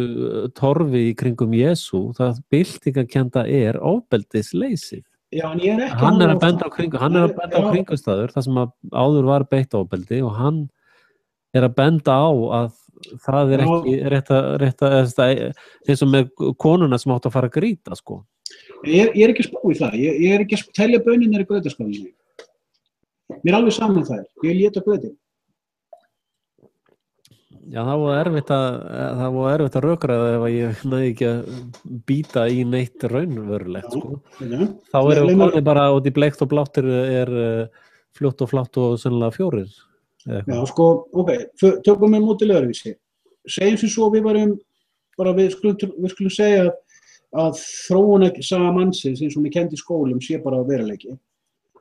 torfi í kringum Jesú, það byltingakenda ofbeldisleysið. Já, en ég ekki hann að benda á kringumstæður þar sem að áður var beitt ofbeldi og hann að benda á að það ekki rétt eins og með konuna sem átt að fara að grýta, sko. Ég ekki að spá í það, ég ekki að telja böninir í grautaskálinni. Mér alveg saman það ég léta grautin. Já, það var erfitt að rökræða ef ég næði ekki að býta í neitt raunverulegt, sko. Þá konið bara út í bleikt og bláttir fljótt og flátt og sennilega 4. Já, sko, ok, tökum við mótilega öðruvísi. Segjum sem svo við skulum segja að þróunarsaga mannsins eins og við kennt í skólum sé bara veruleiki.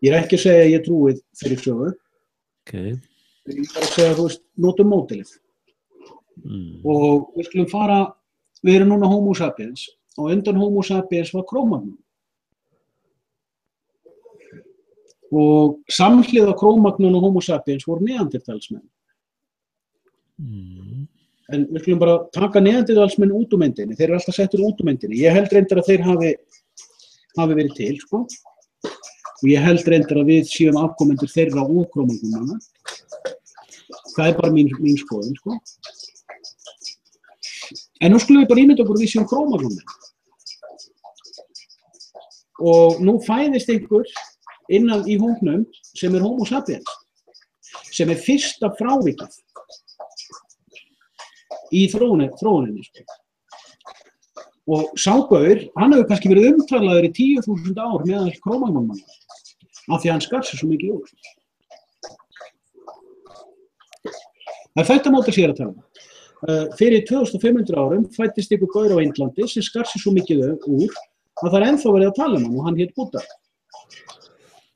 Ég ekki að segja að ég trúið fyrir sögu. Okay. Ég bara að segja, notum mótilið. Og við skulum við erum núna homo sapiens og undan homo sapiens var Cro-Magnon. Og samhliða Cro-Magnon og homo sapiens voru neandertalsmenn. En við skulum bara taka neandertalsmenn út úr myndinni, þeir eru alltaf settir út úr myndinni. Ég held reyndar að þeir hafi verið til, sko. Og ég held reyndar að við séum afkomendur þeirra og Cro-Magnonana. Það bara mín skoðun, sko. En nú skulum við bara ímynda okkur við séum Cro-Magnon. Og nú fæðist einhver innan í hópnum sem homo sapiens, sem fyrsta frávikið í þróuninni. Og sá gaur, hann hefur kannski verið umtalaður í 10.000 ár meðal Cro-Magnon af því að hann skar sig svo mikið úr. Það þetta móti sér að tala. Fyrir 2500 árum fæddist ykkur gaur á Indlandi sem skar sig svo mikið úr að það ennþá verið að tala um hann og hann hét Búdda.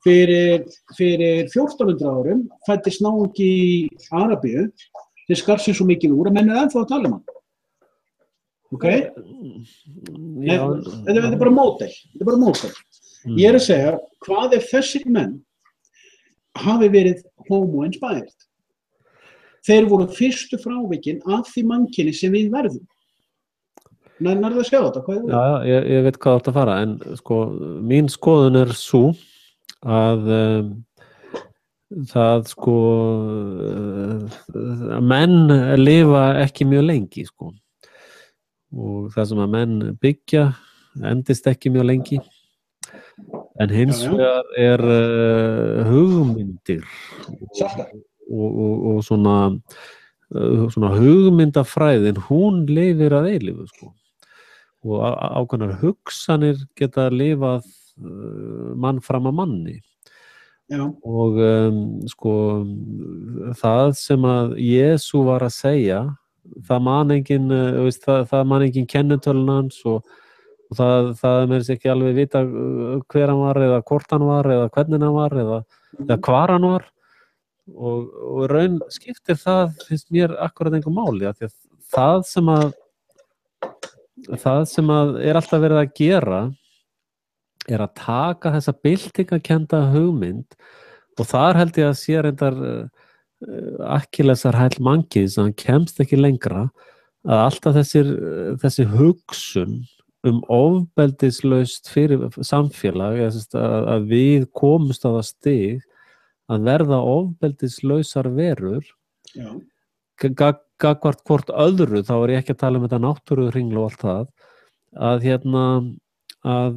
fyrir 1400 árum fæddist náungi í Arabíu sem skar sig svo mikið úr að menn ennþá að tala hann. Ok? Þetta bara módel. Þetta bara módel. Ég að segja, hvað ef þessir menn hafi verið homo inspired? Þeir voru fyrstu frávikin af því mannkyni sem við verðum. Nærðu að sjá þetta? Hvað er það? Já, ég veit hvað átt að fara, en sko, mín skoðun sú að það sko menn lifa ekki mjög lengi sko. Og það sem að menn byggja endist ekki mjög lengi en hins vegar hugmyndir og svona hugmyndafræðin hún lifir að eilífu sko. Og ákveðnar hugsanir geta lifað mann fram að manni. Og sko það sem að Jesú var að segja það man engin það man engin kennitölun hans og það með þess ekki alveg vita hver hann var eða hvort hann var eða hvernig hann var eða hvar hann var og raun skiptir það finnst mér akkurat einhver máli af því að það sem að er alltaf verið að gera er að taka þessa byltingakennda hugmynd og þar held ég að sé reyndar Akkillesarhæll mannkins að hann kemst ekki lengra að alltaf þessi hugsun ofbeldislaust fyrir samfélag að við komumst á það stig að verða ofbeldislausar verur gagnvart hvort öðru, þá er ég ekki að tala um þetta náttúruhringl og allt það að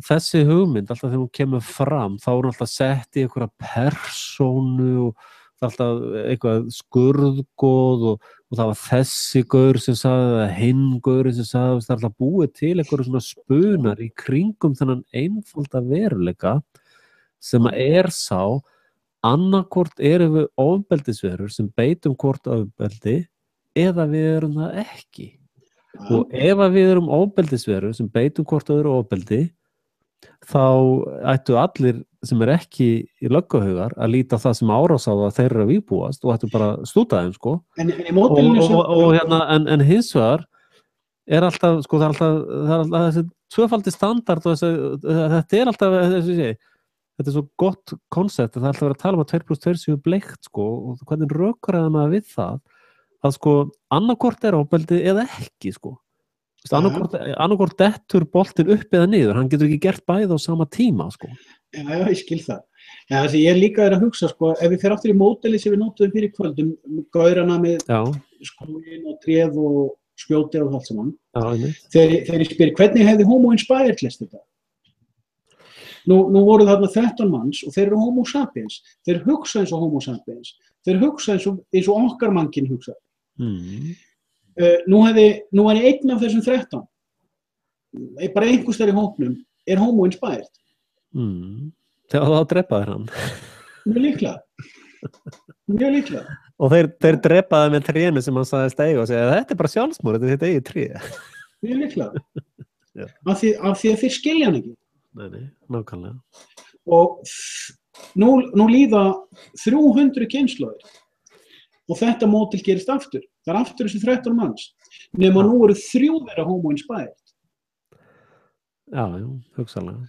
þessi hugmynd alltaf þegar hún kemur fram þá er hún alltaf sett í einhverja persónu og það er alltaf eitthvað skurðgoð og það var þessi gaur sem sagði eða hinn gaur sem sagði það er alltaf búið til einhverju svona spunar í kringum þennan einfalda veruleika sem að sá annarkvort erum við ofbeldisverur sem beitum hvort ofbeldi eða við erum það ekki og ef við erum ofbeldisverur sem beitum hvort öðru ofbeldi þá ættu allir sem ekki í lögguhugar að líta það sem árás á það þeir eru að vígbúast og ættu bara að stúta þeim sko en hins vegar er alltaf sko það er alltaf þessi tvöfaldi standard og þetta er alltaf þetta er svo gott konsept það er alltaf verið að tala um að 2+2 séu bleikt sko og hvernig rökræða maður við það að sko annarkvort er ofbeldi eða ekki sko annarkvort dettur boltinn upp eða niður, hann getur ekki gert bæði á sama tíma sko. Já, ég skil það. Já, þessi ég líka að hugsa sko, ef við fer aftur í módeli sem við notuðum fyrir kvöldum, gaurana með skóin og tréð og spjótið og allt saman. Þegar ég spyr, hvernig hefði homo inspired lest þetta? Nú voru þarna 13 manns og þeir eru homo sapiens. Þeir hugsa eins og homo sapiens. Þeir hugsa eins og okkar mannkyn hugsa. Nú er einn af þessum 13 bara einhvers þar í hópnum er homo inspired þegar þá drepaði hann mjög líklega og þeir drepaði með trénu sem hann sagðist eiga og segja þetta er bara sjálfsmorð, þetta er þitt eigið tré mjög líklega af því að þeir skilja hann ekki nei, nákvæmlega og nú líða 300 kynslóðir og þetta módel gerist aftur. Það er aftur þessi 13 manns. Nema nú eru 3 þeirra homo inspired. Já, hugsanlega.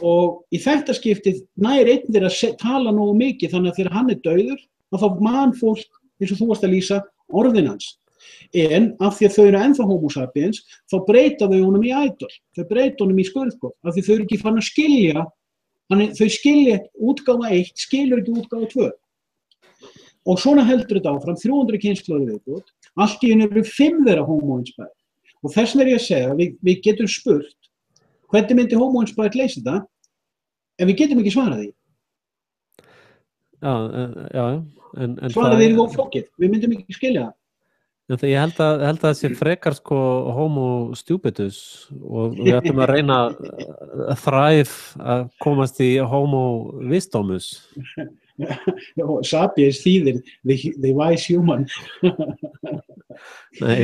Og í þetta skiptið nær einn þeirra tala nógu mikið þannig að þegar hann er dauður að þá man fólk, eins og þú varst að lýsa, orðin hans. En af því að þau eru ennþá homo sapiens, þá breyta þau honum í idol. Þau breyta honum í skurðgoð. Af því þau eru ekki farin að skilja, þau skilja útgáfa 1, skilur ekki útgáfa 2. Og svona heldur þetta áfram, 300 kynslóðir viðbútt, allt í einu eru 5 þeirra homo inspired. Og þess vegna er ég að segja, við getum spurt, hvernig myndi homo inspired leysa þetta, en við getum ekki svarað því. Já. Svarað því er flókið, við myndum ekki skilja það. Ég held að það sé frekar sko homo stupidus og við ættum að reyna að þræf að komast í homo wisdomus. Sapiens þýðir the wise human. Nei,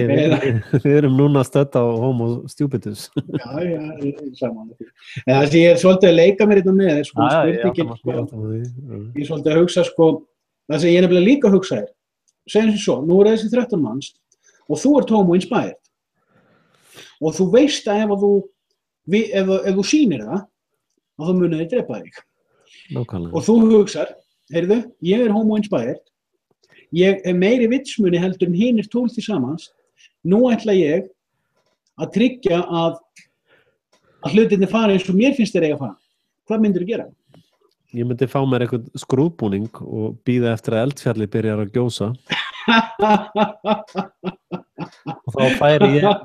við erum núna stödd á homo stupidus. Já, saman. En það sem ég svolítið að leika mér þetta með, sko, spurningin, ég svolítið að hugsa, sko, það sem ég nefnilega líka að hugsa segjum sem svo, nú er þessi 13 manns og þú ert homo inspired og þú veist að ef þú sýnir það, að þú munið þig drepa þig. Nákvæmlega. Og þú hugsar, heyrðu, ég er homo inspired, ég er meiri vitsmuni heldur en hinir 12 til samans, nú ætla ég að tryggja að hlutirnir fara eins og mér finnst þeir eiga að fara. Hvað myndir þú gera? Ég myndi fá mér eitthvað skrúðbúning og bíða eftir að eldfjalli byrjar að gjósa. Og þá færi ég upp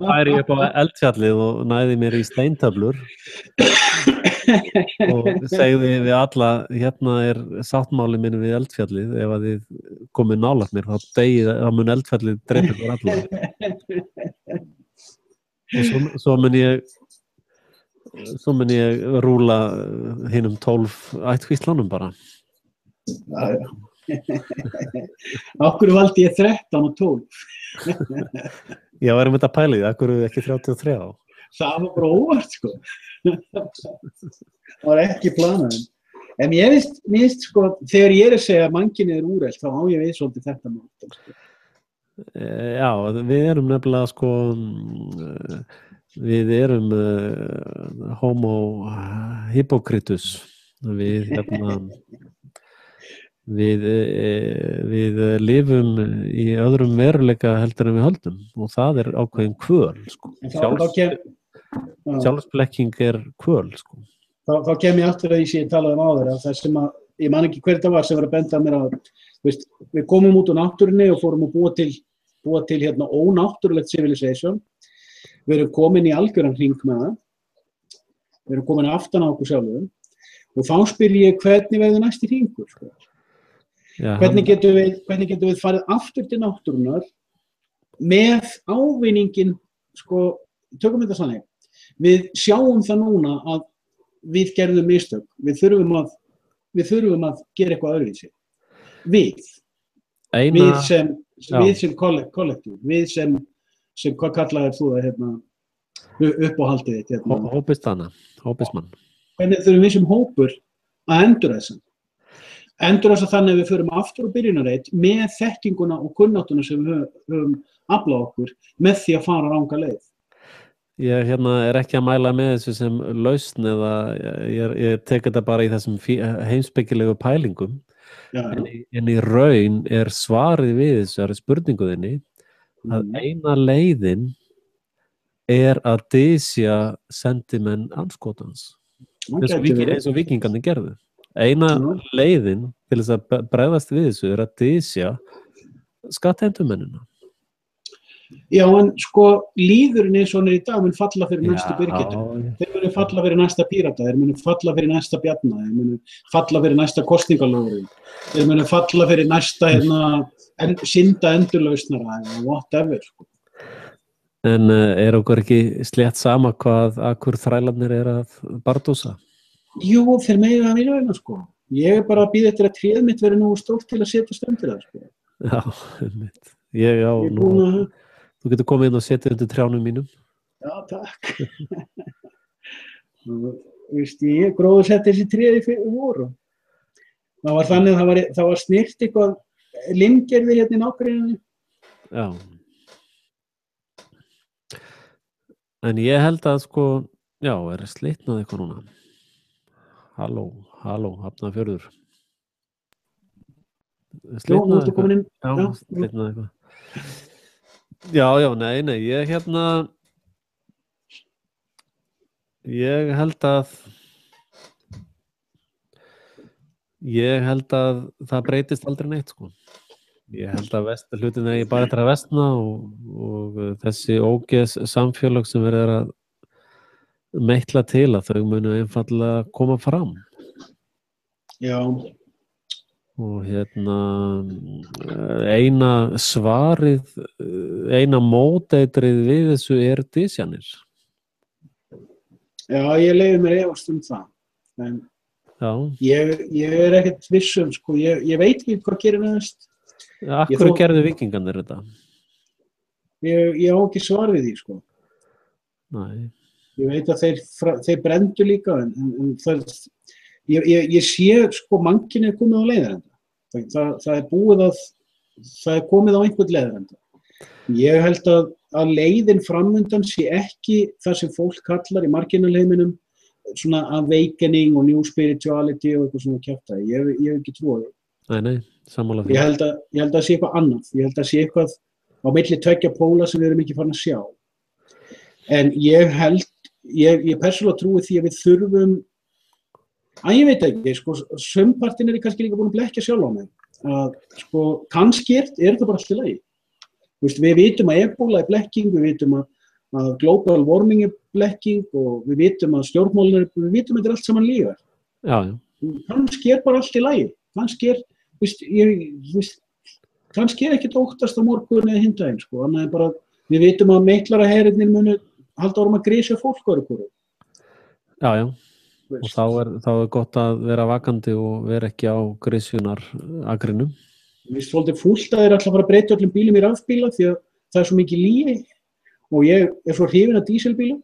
á eldfjallið og næði mér í steintöflur og segði við alla, hérna er sáttmáli minn við eldfjallið, ef að þið komið nálægt mér, þá mun eldfjallið drepa ykkur alla. Og svo mun ég rúla hinum 12 ættkvíslunum bara. Já. Af hverju valdi ég 13 og 12? Já, erum þetta pælið, af hverju ekki 33? Það var bara óvart, sko. Það var ekki planað. En mér finnst, sko, þegar ég er að segja að mannkynið er úrelt, þá á ég við svolítið þetta mál. Sko. Já, við erum nefnilega, sko, við erum homo hypocritus. Við lifum í öðrum veruleika heldur en við höldum og það er ákveðin kvöl, sko. Sjálfsblekking er kvöl, sko. Þá kem ég aftur að því sem ég talaði áður, að það sem að, ég man ekki hver þetta var sem var að benda mér að, veist, við komum út úr náttúrunni og fórum að búa til hérna ónáttúrulegt civilization. Við erum komin í algjöran hring með það. Við erum komin aftan á okkur sjálfum og þá spyr ég hvernig verður næsti hringur, sko. Já, hvernig getum við farið aftur til náttúrunar með ávinningin, sko, tökum þetta þannig. Við sjáum það núna að við gerðum mistök. Við þurfum að gera eitthvað öðruvísi. Við sem kollektív, við sem hvað kallaðir þú það hérna, uppáhaldið þitt? Hérna. Hópismann. Hvernig þurfum við sem hópur að endurræsa? Endurræsa þannig að við förum aftur á byrjunarreit með þekkinguna og kunnáttuna sem við höfum aflað okkur með því að fara ranga leið. Ég er ekki að mæla með þessu sem lausn eða ég tek þetta bara í þessum heimspekilegu pælingum. Já. En í raun er svarið við þessari spurninguðinni að eina leiðin er að dysja sentimenn andskotans. Eins og víkingarnir gerðu. Eina leiðin til þess að bregðast við þessu er að dysja skattheimtumennina. Já, en sko líðurinn eins og hann í dag mun falla fyrir næstu Birgittu. Þeir munu falla fyrir næsta Pírata, þeir munu falla fyrir næsta Bjarna, þeir munu falla fyrir næsta kosningalóðurinn, þeir munu falla fyrir næsta synda endurlausnara eða whatever, sko. En er okkur ekki slétt sama hvað akkur þrælarnir er að bardúsa? Jú, þeir mega að vilja veina, sko. Ég er bara að bíða eftir að tréð mitt verið nú stórt til að setja undir það, sko. Já, einmitt. Þú getur komið inn og setja undir trjánum mínum. Já, takk. Víst, ég gróðursetti þessi tréð í voru. Það var þannig að það var snirt eitthvað limgerði hérna í nágrenninni. Já. En ég held að sko, já, er slitnað eitthvað núna. Halló, Hafnarfjörður. Slitnað eitthvað? Já, slitnað eitthvað. Já, nei, ég held að það breytist aldrei neitt, sko. Ég held að hlutin eigi bara eftir að versna og þessi ógeðs samfélög sem verður að meitla til að þau munu einfaldlega koma fram. Já. Og eina svarið, eina móteitrið við þessu er dysjanir. Já, ég leyfi mér efast það. En ég er ekkert viss sko, ég veit ekki hvað gerir næst. Af hverju gerðu víkingarnir þetta? Ég á ekki svar við því, sko. Nei. Ég veit að þeir brendu líka, en ég sé, sko, mannkynið er komið á leiðarenda. Það er búið að, það er komið á einhvern leiðarenda. Ég held að leiðin framundan sé ekki það sem fólk kallar í marginalheiminum svona awakening og new spirituality og eitthvað svona kjafta. Ég hef ekki trúið það. Nei, sammála því. Ég held að það sé eitthvað annað. Ég held að sé eitthvað á milli tveggja póla sem við erum ekki farin að sjá. En ég persónulega trúi því að við þurfum, ég veit ekki, sko, sömpartin er kannski líka búin að blekkja sjálf á mig. Að, sko, kannski er þetta bara allt í lagi. Við vitum að ebola er blekking, við vitum að global warming er blekking og við vitum að stjórnmálin við vitum að þetta er allt saman lífar. Já. Kannski er bara allt í lagi. Kannski er ekkert óttast á morgun eða hindaginn, sko. Annað en bara, við vitum að meiklaraherinir munu halda árum að grísja fólk á ykkur. Já. Og þá er gott að vera vakandi og vera ekki á grísjunar agrinum. Mér finnst svolítið fúlt að þeir ætla að fara að breyta öllum bílum í rafbíla því að það er svo mikið lygi og ég er svo hrifinn af díselbílum.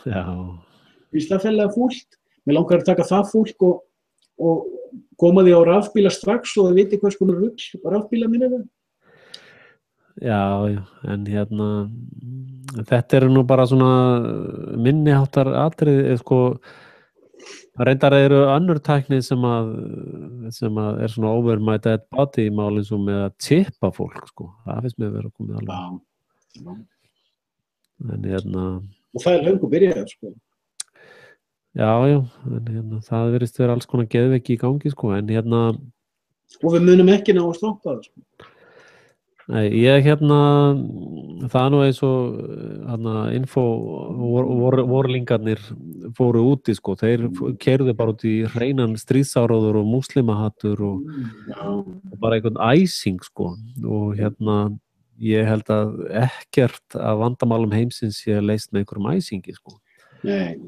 Já. Mér finnst það fellega fúlt. Mér langar að taka það fúlt og koma því á rafbíla strax og það viti hvers konar rugl rafbíla mín er það. Já, en þetta eru nú bara svona minniháttar atriði, sko. Reyndar eru önnur tækni sem að er svona over my dead body mál eins og með að chippa fólk, sko. Það finnst mér vera komið alveg. Já. En og það er löngu byrjað, sko. Já, en það virðist vera alls konar geðveiki í gangi, sko, en og við munum ekki ná að stoppa það, sko. Nei, það er nú eins og vorlingarnir fóru úti, sko, þeir keyrðu bara út í hreinan stríðsáróður og múslimahattur og bara einhvern æsing, sko, og ég held að ekkert af vandamálum heimsins sé leyst með einhverjum æsingi, sko. Nei,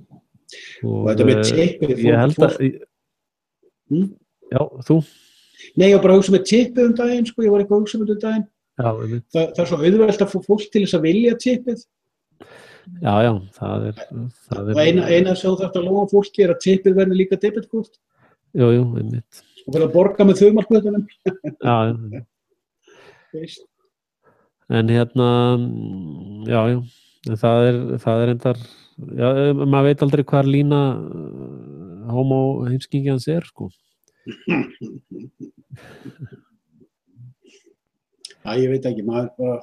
og þetta með tippið ég held að Já, þú? Nei, ég var bara að hugsa með tippið daginn, sko, ég var eitthvað að hugsa með daginn. Já, það er svo auðvelt að fá fólk til þess að vilja tippið. Já, það er eina sem þetta lofa fólki er að tippið verði líka debetkort. Jú, einmitt. Og verða að borga með þumalkvötunum. Já. En það er endar, maður veit aldrei hvar lína homo heimskingjans er, sko. Ég veit ekki, maður bara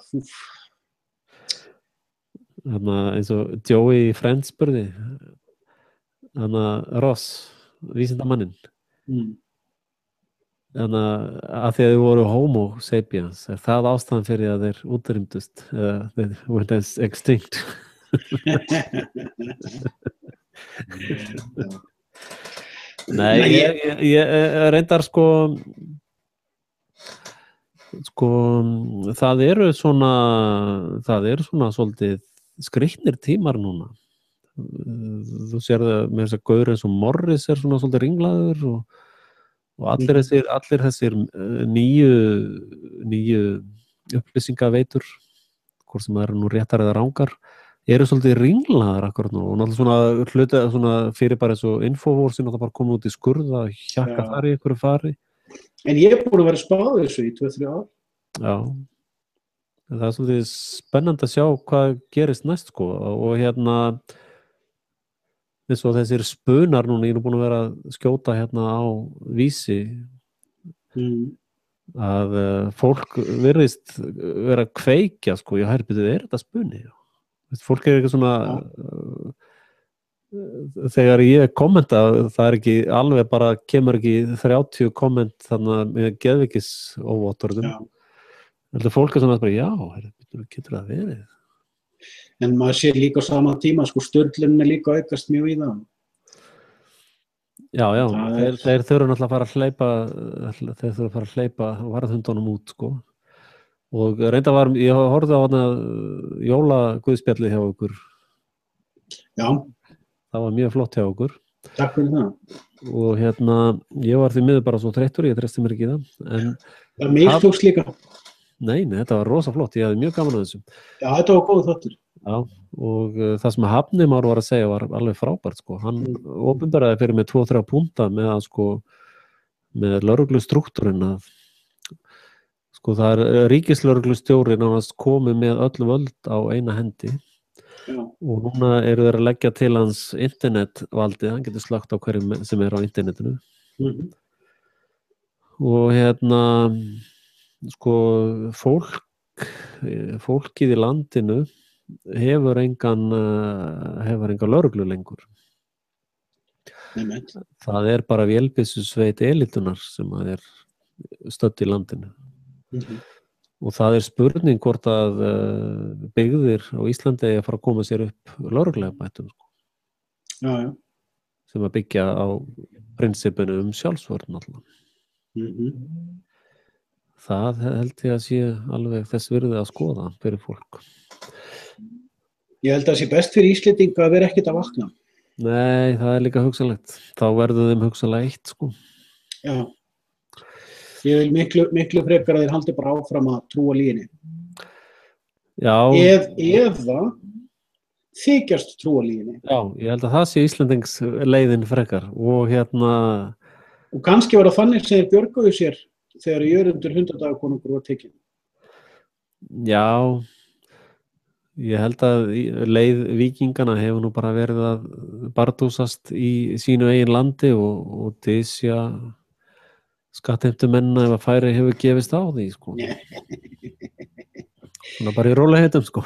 eins og Joey Friends spurði Ross, vísindamanninn að því að þau voru homo sapiens, er það ástæðan fyrir að þeir útrýmdust eða þeir went extinct? Nei, ég reyndar, sko, það eru svona svolítið skrýtnir tímar núna. Þú sér það með þess að gaur eins og Morris er svona svolítið ringlaður og allir þessir nýju upplýsingaveitur, hvort sem það eru nú réttar eða rangar, eru svolítið ringlaðar akkurat nú og náttúrulega svona fyrir bara eins og Infowars er náttúrulega bara komið út í skurð að hjakka þar í einhverju fari. En ég er búin að vera spáð þessu í 2-3 ár. Já, það er svolítið spennandi að sjá hvað gerist næst, sko, og eins og þessir spunar núna, ég er nú búin að vera að skjóta á Vísi að fólk virðist vera að kveikja, sko, ég hærbyrði, er þetta spuni? Fólk er eitthvað svona þegar ég kommenta, það er ekki alveg bara, kemur ekki 30 komment þannig með geðvikis óvottorðum. Þetta fólk er svona bara, já, getur það verið. En maður sé líka á sama tíma, sko, sturlunin er líka aukast mjög í það. Já, þeir þurfa náttúrulega að fara að hleypa varðhundunum út, sko. Og reynda ég horfði á jólaguðspjallið hjá okkur. Já. Það var mjög flott hjá okkur. Takk fyrir það. Og ég var því miður bara svo þreyttur, ég treysti mér ekki í það. En það mistókst líka. Nei, þetta var rosa flott, ég hafði mjög gaman að þessu. Já, þetta var góð þáttur. Já, og það sem Hafni Már var að segja var alveg frábært, sko. Hann opinberaði fyrir mig 2-3 púnta með að, sko, með lögreglustrúktúrinn að, sko, það ríkislögreglustjóri nánast komið með öll völd á eina hendi. Já. Og núna eru þeir að leggja til hans internetvaldi, hann getur slökkt á hverjum sem er á internetinu. Og sko, fólkið í landinu hefur engan lögreglu lengur. Það er bara vélbyssusveit elitunar sem er stödd í landinu. Og það er spurning hvort að byggðir á Íslandi eigi að fara að koma sér upp lögregluembættum, sko. Já. Sem að byggja á prinsipinu sjálfsvörn alltaf. Það held ég að sé alveg þess virði að skoða fyrir fólk. Ég held að það sé best fyrir Íslendinga að vera ekkert að vakna. Nei, það er líka hugsanlegt. Þá verður þeim hugsanlega eitt, sko. Já. Ég vil miklu frekar að þeir haldi bara áfram að trúa lyginni. Já. Eða þykjast trúa lyginni. Já, ég held að það sé Íslendings leiðin frekar. Og Og kannski var það þannig sem þeir björguðu sér þegar Jörundur 100 daga konungur var tekinn. Já, ég held að leið víkingana hefur nú bara verið að bardúsast í sínu eigin landi og dysja skattheimtumennina ef að færi hefur gefist á því, sko. Svona bara í rólegheitum, sko.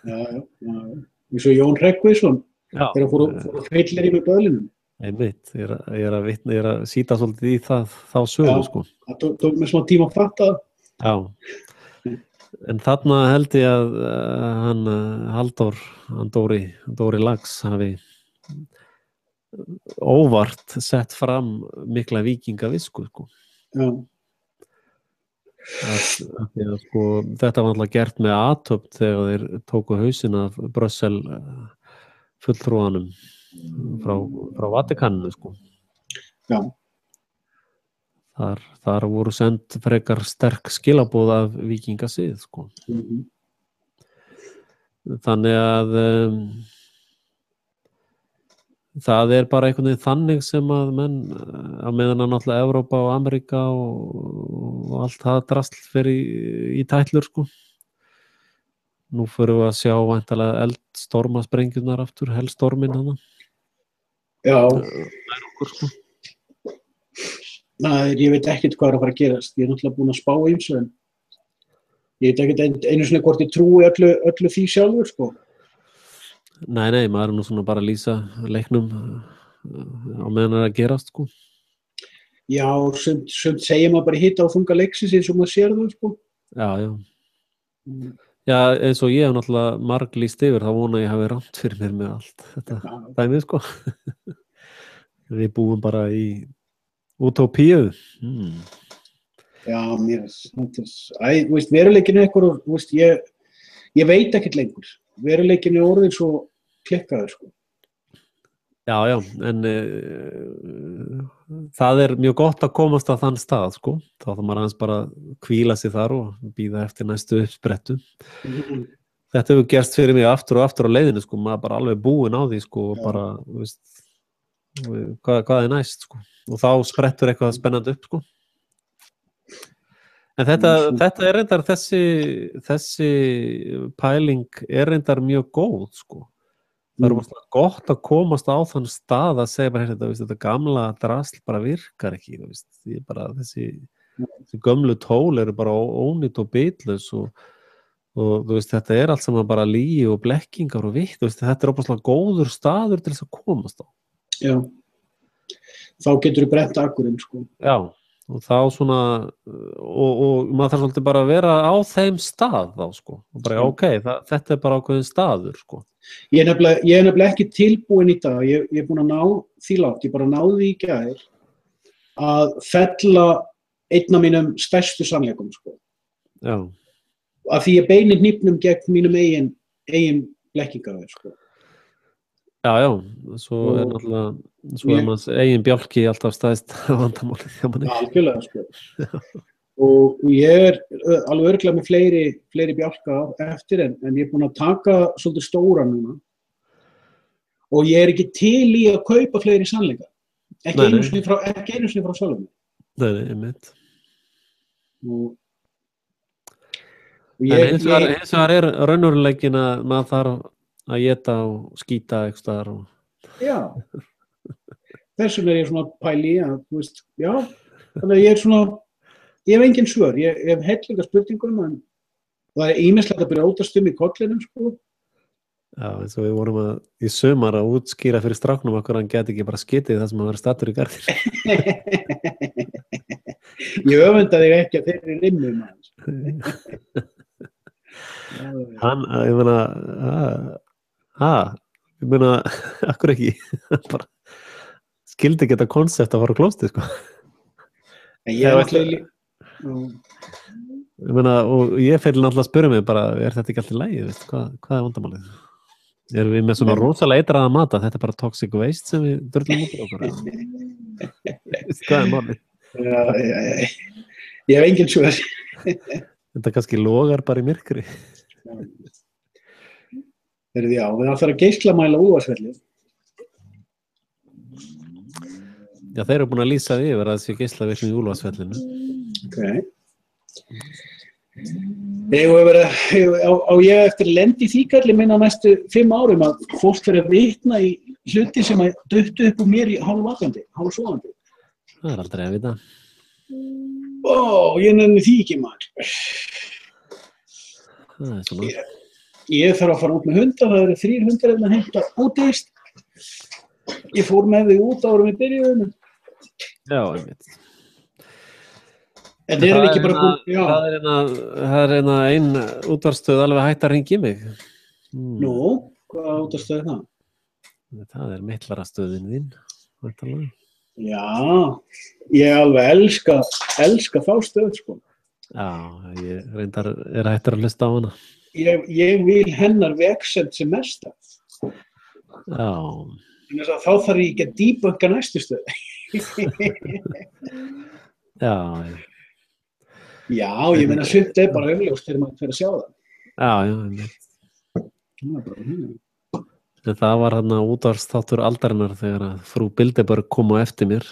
Já. Eins og Jón Hreggviðsson þegar hann fór að feilleri með böðlinum. Einmitt, ég er að sýta svolítið í þá sögu, sko. Það tók mér smá tíma að fatta. Já, en þarna held ég að hann Halldór, Dóri Lax hafi óvart sett fram mikla víkingavisku, sko. Já. Sko, þetta var alltaf gert með athöfn þegar þeir tóku hausinn af Brussel fulltrúanum frá Vatikaninu, sko. Já. Þar voru send frekar sterk skilaboð af víkingasið, sko. Þannig að það er bara einhvern veginn þannig sem að menn á meðan að náttúrulega Evrópa og Ameríka og allt það drasl fyrir í tætlur, sko. Nú förum við að sjá væntanlega eldstormasprengjurnar aftur, hellstorminn hana. Já. Okkur, sko. Nei, ég veit ekkert hvað er að fara að gerast. Ég er náttúrulega búin að spá ýmsu en ég veit ekkert einu sinni hvort ég trúi öllu því sjálfur, sko. Nei, maður er nú svona bara að lýsa leiknum á meðan það er að gerast, sko. Já, sumt segir maður bara hitta á þunga leiksins eins og maður sér það, sko. Já. Já, eins og ég hef náttúrulega marglýst yfir, þá vona ég hafi rámt fyrir mér með allt þetta dæmið, sko. Við búum bara í útópíu. Já, veruleikinu eitthvað, ég veit ekkert lengur. Veruleikinu orðin svo klikkaður, sko. Já, en það er mjög gott að komast að þann stað, sko. Þá þarf maður aðeins bara að hvíla sig þar og bíða eftir næstu uppsprettu. Þetta hefur gerst fyrir mig aftur og aftur á leiðinu, sko. Maður er bara alveg búinn á því, sko, og bara, hvað er næst, sko. Og þá sprettur eitthvað spennandi upp, sko. En þetta er reyndar, þessi pæling er reyndar mjög góð, sko. Það er gott að komast á þann stað að segja bara, þetta gamla drasl bara virkar ekki, þessi gömlu tól eru bara ónýtt og bitlaus og þetta er allt saman bara lygi og blekkingar og vitt, þetta er óbúslega góður staður til þess að komast á. Já. Þá getur þú brent akkurinn, sko. Já. Og þá svona, og maður þarf svolítið bara að vera á þeim stað þá, sko. Og bara, þetta er bara ákveðin staður, sko. Ég er nefnilega ekki tilbúin í dag. Ég er búin að ná því lágt. Ég bara náði í gær að fella einn af mínum stærstu sannleikum, sko. Já. Af því ég beini hnífnum gegn mínum eigin blekkingaður, sko. Já, svo er náttúrulega, svo er manns eigin bjálki alltaf stæðst vandamálið hjá manni. Algjörlega, sko. og ég alveg örugglega með fleiri bjálka eftir en ég er búinn að taka svolítið stóra núna og ég er ekki til í að kaupa fleiri sannleika ekki einu sinni frá sjálfum Nei, einmitt og hins vegar er raunveruleikinn að maður þarf að éta og skýta eitthvað staðar já þessum er ég svona pæli að þú veist, já þannig að ég hef engin svör ég hef hellinga spurningum en það er ýmislegt að brjótast í kollinum sko Já, eins og við vorum í sumar að útskýra fyrir stráknum okkur hann geti ekki bara skitið það sem að vera stattur í garðir Ég öfunda þig ekki að þeir eru rimmum ég meina akkur ekki bara skildi ekki þetta konsept að fara á klósti sko ég meina og ég fyrir náttúrulega að spyrja mig bara er þetta ekki alltaf í lagi, veist, hvað er vandamálið erum við með svona rosalega eitraða mata þetta er bara toxic waste sem við dörlum út okkur hvað er málið ég hef engin svör þetta kannski logar bara í myrkri já, við þarfum að geislamæla útvarpsvelli Já, þeir eru búin að lýsa því yfir að það sé geislavirkni í úlfarsfellinu Ok Á ég eftir að lenda í því kalli minna næstu 5 árum að fólk fyrir að vitna í hluti sem að duttu upp úr mér í hálfvakandi, hálfsofandi Það er aldrei að vita ég nenni því ekki maður Það er svona Ég þarf að fara út með hunda, það eru 3 hundar að heimta útist. Ég fór með þig út árum við byrjuðum. Já, einmitt. En þeir eru ekki bara búin, já. Það er ein útvarpsstöð alveg hætt að hringja í mig. Nú, hvaða útvarpsstöð er það? Það er Mittlarastöðin þín, væntanlega. Já, ég alveg elska þá stöð, sko. Já, ég reyndar er hættur að hlusta á hana. Ég vil hennar vegsemd sem mest af. Já. Þá þarf ég ekki að debunka næstu stöð. Já. Já, ég meina sumt er bara augljóst þegar maður fer að sjá það. Já. Það er bara hérna. En það var hann að útvarpsþáttur aldarinnar þegar að frú Bilderberg kom á eftir mér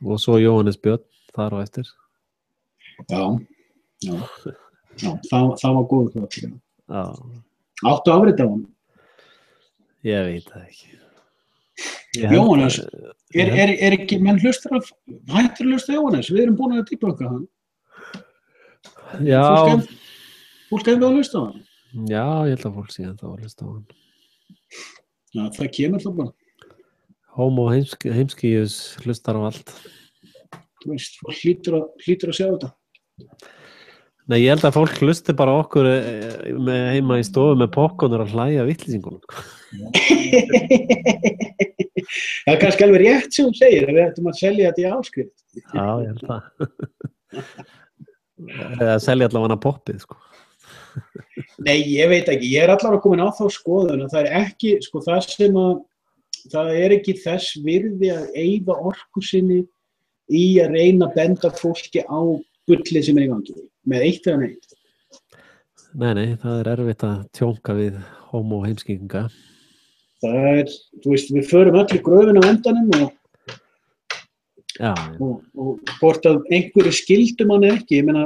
og svo Jóhannes Björn þar á eftir. Já, það var góð þáttur. Já. Áttu afrit af hann? Ég veit það ekki. Jóhannes, er ekki menn hlustar af, hættur hlusta Jóhannes, við erum búin að debunka hann. Já. Fólk ennþá að hlusta á hann? Já, ég held að fólk sé ennþá að hlusta á hann. Já, það kemur þá bara. Homo heimskíus hlustar á allt. Þú veist, hlýtur að sjá þetta. Nei, ég held að fólk hlusti bara okkur með heima í stofu með popcornur að hlæja vitlýsingunum. Það er kannski alveg rétt sem hún segir, að við ættum að selja þetta í áskrift. Já, ég held það. Eða selja allavega poppið, sko. Nei, ég veit ekki, ég er allavega komin á þá skoðun að það er ekki, sko, það er ekki þess virði að eyða orku sinni í að reyna að benda fólki á bullið sem er í gangi, með eitt eða neitt. Nei, það er erfitt að tjónka við homo heimskíkinga. Það er, þú veist, við förum öll í gröfina á endanum og hvort að einhverju skildum hann ekki, ég meina,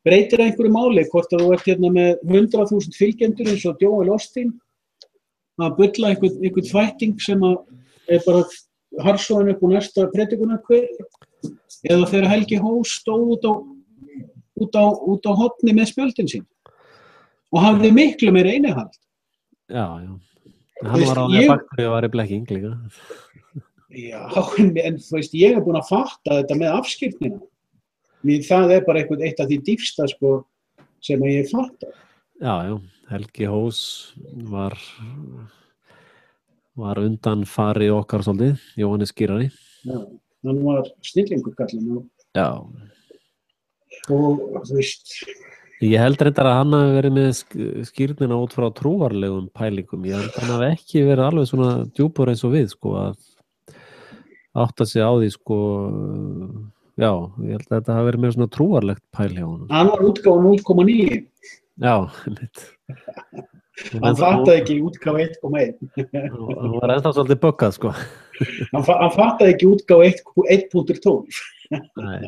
breytir einhverju máli, hvort að þú ert hérna með 100.000 fylgjendur eins og Joel Osteen, að bulla einhvern þvætting sem er bara harsóðan upp á næsta predikunarkvöld, eða þegar Helgi Hós stóð út á hotni með spjöldin sín og hafði miklu meira innihald. Já. Hann var alveg baktur og var í blekking líka. Já, en þú veist, ég er búin að fatta þetta með afskipnina. Það er bara eitt af því dýpsta, sko, sem að ég fatta. Já, Helgi Hós var undan fari okkar svolítið, Jóhannes Skírari. Já, hann var snillingur kallinn. Já. Og þú veist... Ég held reyndar að hann hafi verið með skýrnina út frá trúarlegum pælingum. Ég held að hann hafi ekki verið alveg svona djúpur eins og við, sko, að átta sig á því, sko, Já, ég held að þetta hafi verið með svona trúarlegt pæl hjá honum. Hann var útgáfa 0,9. Já, mitt. Hann fattaði ekki útgáfa 1,1. Hann var ennþá svolítið böggað, sko. Hann fattaði ekki útgáfa 1.12. Nei.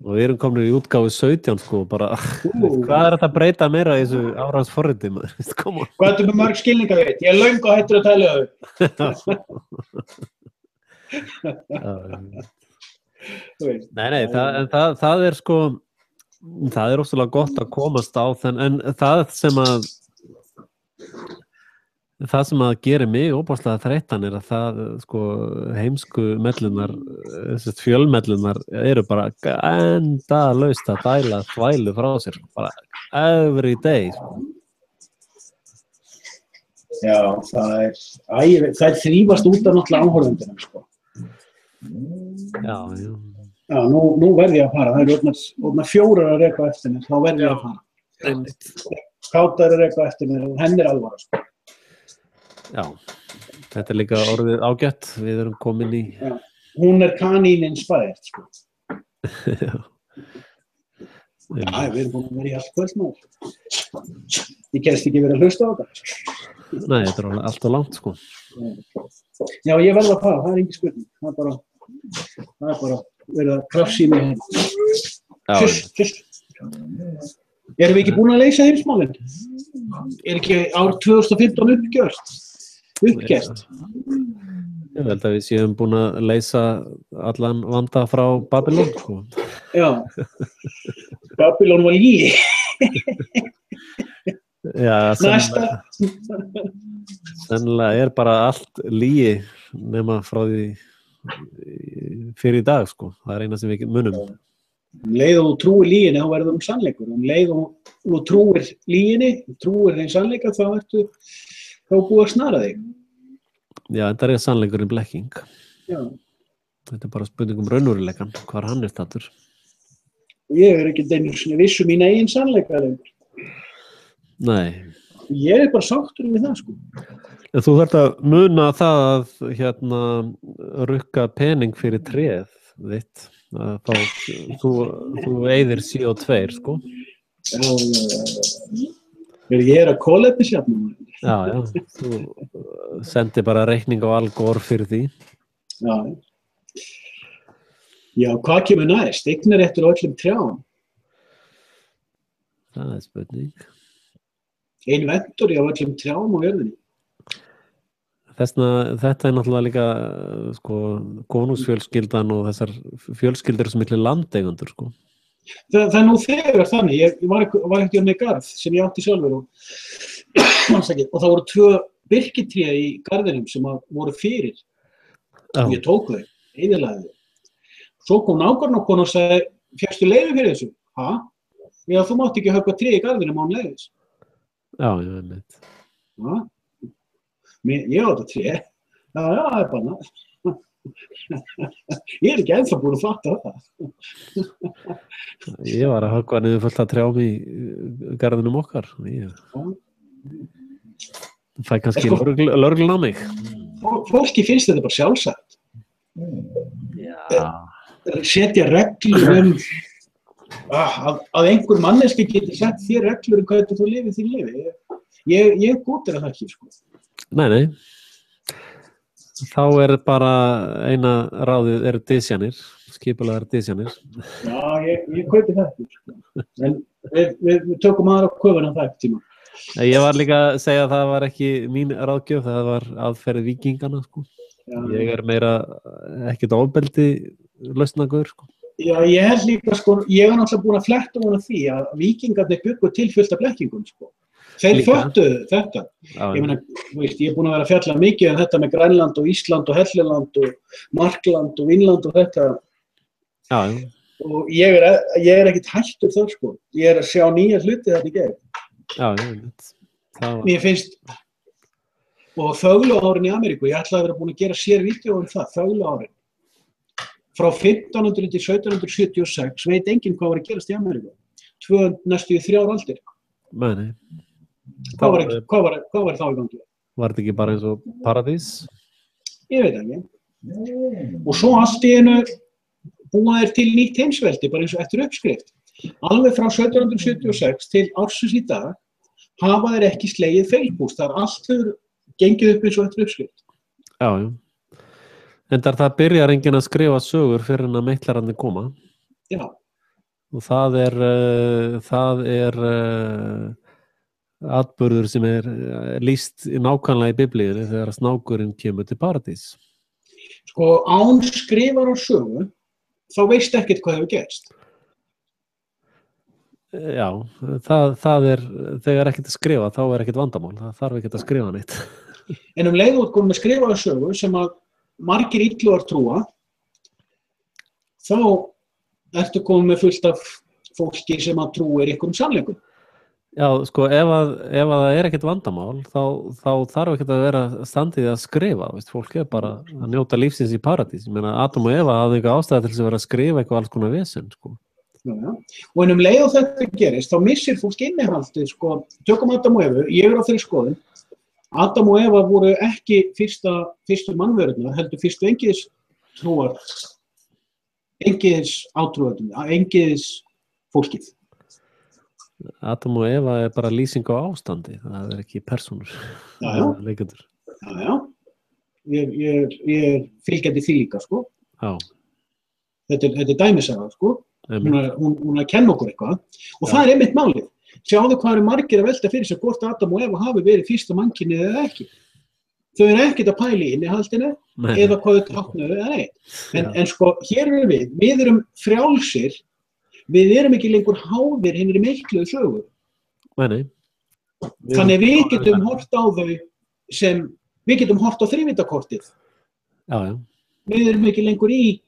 Og við erum komin í útgáfu 17, sko, bara, hvað þetta að breyta meira í þessu áraðsforriti, maður, koma. Hvað er þetta með mörg skilningarvit? Ég er löngu að hættur að tala Nei, það er sko, það er óslega gott að komast á þenn, en það sem að gerir mig óbáslega þreyttan er að það, sko, heimsku mellunar, fjölmellunar eru bara endalaust að dæla þvælu frá sér, bara every day. Já, það þrífast út af náttúrulega áhorfendunum, sko. Já. Já, nú verð ég að fara, það eru orðnar 4 að reka eftir mér, þá verð ég að fara. Kátar að reka eftir mér og henn er alvara, sko. Já, þetta er líka orðið ágætt, við erum komin í... Já, hún er kanínin spært, sko. Já. Já, við erum búin að vera í allt kvöldmáð. Ég kennst ekki verið að hlusta á þetta. Nei, þetta er allt og langt, sko. Já, ég verð að fara, það er engin spurning. Það er bara verið að krafsa í mig hérna. Erum við ekki búin að leysa heimsmálin? Er ekki ár 2015 uppgjört? Ég held að við séum búin að leysa allan vanda frá Babylon, sko. Já, Babylon var lygi. Já, sennilega er bara allt lygi nema frá því fyrir í dag, sko. Það er eina sem við munum. Leið og þú trúir lyginni, þá verður sannleikur. Leið og þú trúir lyginni, trúir þeim sannleika, þá ertu þá búið að snara þig. Já, þetta er sannleikurinn blekking. Já. Þetta er bara spurning raunveruleikann, hvar hann er stattur. Ég er ekki einu sinni viss mín eigin sannleika. Nei. Ég er bara sáttur við það, sko. En þú þarft að muna það að rukka pening fyrir tréð þitt. Þá þú eyðir CO2, sko. Já. Ég er að kolefnisjafna. Já, þú sendi bara reikning á Al Gore fyrir því. Já, hvað kemur næst? Eignarréttur á öllum trjám? Það er spurning. Inventory á öllum trjám á jörðinni? Þetta er náttúrulega líka, sko, konungsfjölskyldan og þessar fjölskyldur sem milli landeigendur, sko. Það er nú þegar þannig, ég var ekki með garð sem ég átti sjálfur og það voru 2 birkitré í garðinum sem voru fyrir og ég tók þau, eyðilagði þau. Svo kom nágrannakona og sagði, fékkstu leyfi fyrir þessu? Ha? Já, þú mátt ekki höggva tré í garðinum án leyfis. Já, ég veit. Ha? Ég á þetta tré. Já, það er bara Ég er ekki ennþá búin að fatta það. Ég var að höggva niður fullt að trjám í garðinum okkar. Það fæ kannski lögreglun á mig. Fólki finnst þetta bara sjálfsagt. Já. Setja reglur að einhver manneski geti sett þér reglur hvað þú lifið þín lifi. Ég gótir að það ekki, sko. Nei. Þá er bara eina ráðið eru dysjanir, skipulaðar dysjanir. Já, ég kaupi það ekki, sko. En við tökum aðra köfuna það eftir tíma. Ég var líka að segja að það var ekki mín ráðgjöf, það var aðferð víkingana, sko. Já. Ég er meira ekkert ofbeldi lausnagaur, sko. Já, ég held líka, sko, ég var náttúrulega búin að fletta ofan af því að víkingarnir byggu til fullt af blekkingum, sko. Þeir föttuðu þetta. Ég meina, ég er búin að vera að fjalla mikið um þetta með Grænland og Ísland og Helluland og Markland og Vínland og þetta. Já. Og ég er ekkert hættur þar, sko. Ég er að sjá nýja hluti þetta í gegn. Já, ég veit. Mér finnst, og þögluárin í Ameríku, ég ætlaði að vera búin að gera sér vídeó um það, þögluárin. Frá 1500 til 1776 veit enginn hvað var að gerast í Ameríku. Næstu í 3 aldir. Nei. Hvað var þá í gangi? Var þetta ekki bara eins og paradís? Ég veit ekki. Og svo allt í einu búa þeir til nýtt heimsveldi, bara eins og eftir uppskrift. Alveg frá 1776 til ársins í dag hafa þeir ekki slegið feilpúst. Það allt hefur gengið upp eins og eftir uppskrift. Já. En það byrjar enginn að skrifa sögur fyrir en að meitlararnir koma. Já. Og það er atburður sem er lýst nákvæmlega í Biblíunni þegar snákurinn kemur til paradís. Sko, án skrifar á sögu, þá veist ekkert hvað hefur gerst. Já, það er, þegar ekkert að skrifa, þá er ekkert vandamál, það þarf ekkert að skrifa neitt. En leið út komum að skrifa á sögu sem að margir illugar trúa, þá ertu komið með fullt af fólki sem að trúir einhverjum sannleikum. Já, sko, ef það er ekkert vandamál, þá þarf ekkert að vera standið að skrifa, veist, fólk er bara að njóta lífsins í paradís. Ég meina, Adam og Eva hafði eitthvað ástæða til þess að vera að skrifa eitthvað alls konar vesen, sko. Já. Og leið og þetta gerist, þá missir fólk innihaldið, sko. Tökum Adam og Evu, ég er á þeirri skoðun. Adam og Eva voru ekki fyrstu mannverurnar, heldur fyrstu engiðistrúar, engiðis fólkið. Adam og Eva er bara lýsing á ástandi, það er ekki persónur. Já. Leikendur. Já. Ég er fylgjandi því líka, sko. Já. Þetta er dæmisaga, sko. Hún er að kenna okkur eitthvað. Og það er einmitt málið. Sjáðu hvað eru margir að velta fyrir sig hvort Adam og Eva hafi verið fyrsta mannkynið eða ekki. Þau eru ekkert að pæla í innihaldinu eða hvað þau táknuðu eða neitt. En sko, hér erum við erum frjálsir, við erum ekki lengur háðir hinir mikluðu sögur. Nei. Þannig við getum hort á þau sem, við getum hort á þrívíddarkortið. Já. Við erum ekki lengur í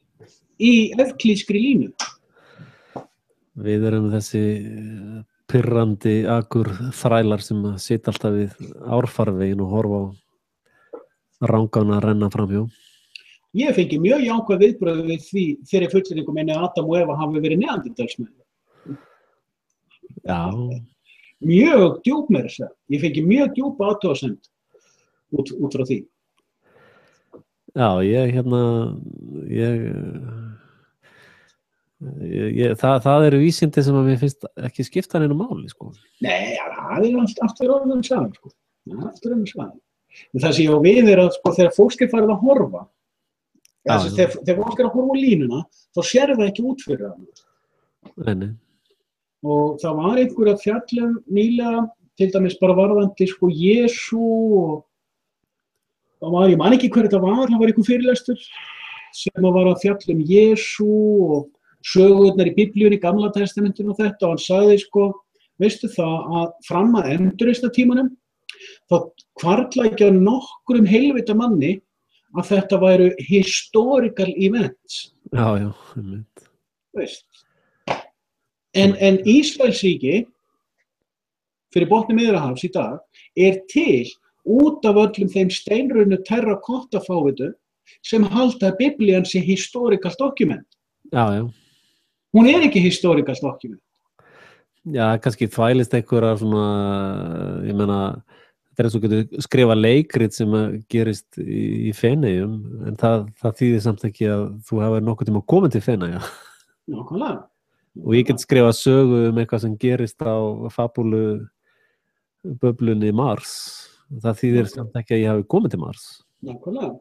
evklíðskri línu. Við erum þessi pirrandi akur þrælar sem sita alltaf við árfarvegin og horfa á rangána að renna framhjá. Ég fengi mjög jákvæð viðbrögð við því þeirri fullyrðingum að Adam og Eva hafi verið neanderdalsmenn. Já. Mjög djúp með þess að. Ég fengi mjög djúpa athugasemd út frá því. Já, það eru vísindi sem að mér finnst ekki skipta neinu máli, sko. Nei, það er aftur orðin saman, sko. En það sem ég á við er að, sko, þegar fólk er farið að horfa, þegar fólk er að horfa á línuna, þá sér það ekki út fyrir það. Nei. Og það var einhver að fjalla nýlega, til dæmis bara varðandi, sko, Jesú og ég man ekki hver þetta var, það var einhver fyrirlestur sem var að fjalla Jesú og sögurnar í Biblíunni, Gamla testamentinu og þetta, og hann sagði, sko, veistu það að fram að endurreisnartímanum þá hvarfla ekki að nokkrum heilvita manni að þetta væru historical events. Já. Veist. En Ísraelsríki fyrir botni Miðjarðarhafs í dag er til út af öllum þeim steinrunnu terrakottafávitu sem halda að Biblían sé historical document. Já. Hún er ekki historical document. Já, kannski þvælist einhverjar svona, ég meina, þetta er eins og getur skrifa leikrit sem gerist í Feneyjum, en það þýðir samt ekki að þú hefur nokkuð tíma komið til Feneyja. Nákvæmlega. Og ég get skrifa sögu eitthvað sem gerist á fabúlu böblunni Mars. Það þýðir samt ekki að ég hafi komið til Mars. Nákvæmlega.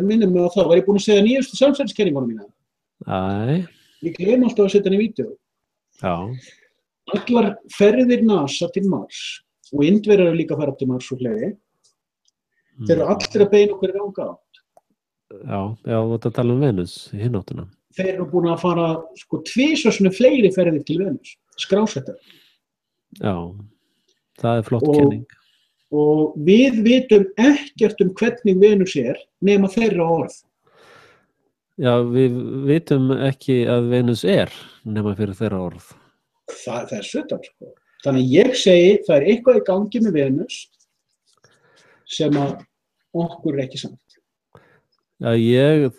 Minnum mig á það, var ég búin að segja nýjustu samsæriskenningunum mína? Nei. Ég glem alltaf að setja hann í vídeo. Já. Allar ferðir NASA til Mars, og Indverjar eru líka að fara til Mars og fleiri, þeir eru allir að beina okkur í ranga átt. Já, þetta tala Venus í hináttina. Þeir eru búin að fara, sko, 2 fleiri ferðir til Venus, skrásettar. Já, það er flott kenning. Og við vitum ekkert hvernig Venus er nema þeirra orð. Já, við vitum ekki að Venus er nema fyrir þeirra orð. Það er suttan, sko. Þannig ég segi, það er eitthvað í gangi með Venus sem að okkur er ekki samt. Já, ég er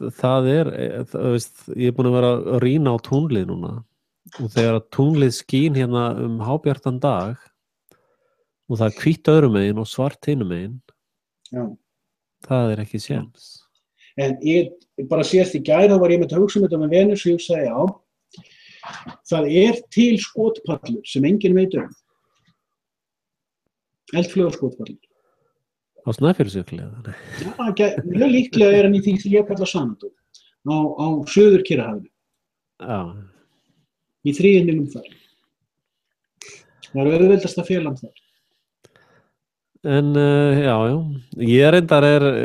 búin að vera að rýna á tunglið núna og þegar tunglið skín hérna hábjartan dag og það er hvítt öðrum megin og svart hinum megin, Já. það er ekki séns. En ég bara síðast í gær, þá var ég með að hugsa um þetta með Venus og ég hugsaði, já, það til skotpallur sem enginn veit um. Eldflaugaskotpallur. Á Snæfellsjökli? Já, mjög líklega hann í því sem ég kalla Sanandó, á Suður-Kyrrahafinu. Já. Í 3. þar. Það auðveldasta félag þar. En já, ég reyndar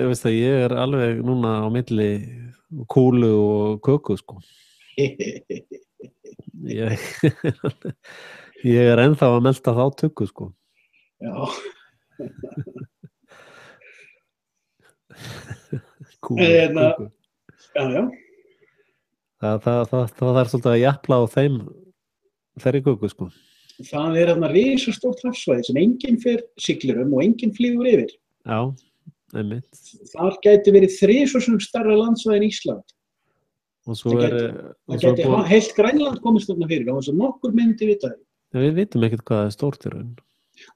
veist það, ég alveg núna á milli kúlu og köku, sko. Ég ennþá að melta þá tuggu, sko. Já. Kúlu, köku. Já. Það svolítið að japla á þeirri köku, sko. Það þarna risastórt hafsvæði sem enginn fer siglir og enginn flýgur yfir. Já, einmitt. Þar gæti verið 3 sinnum stærra landsvæði en Ísland. Og svo það gæti heilt Grænland komist þarna fyrir, á þess að nokkur myndi vita það. Ja, við vitum ekkert hvað það stórt í raun.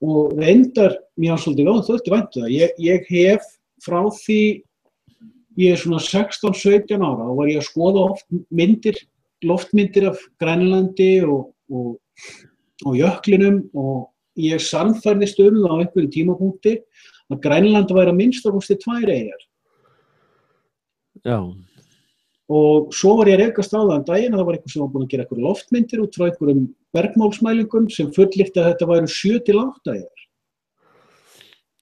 Og reyndar, mér svolítið þótti væntu það. Ég hef frá því ég svona 16-17 ára og var ég að skoða loftmyndir af Grænlandi og jöklinum og ég sannfærðist það á einhverjum tímapunkti að Grænland væri að minnsta kosti 2 eyjar. Já. Og svo var ég að rekast á það daginn að það var einhver sem var búin að gera einhverjum loftmyndir út frá einhverjum bergmálsmælingum sem fullyrti að þetta væru 7-8 eyjar.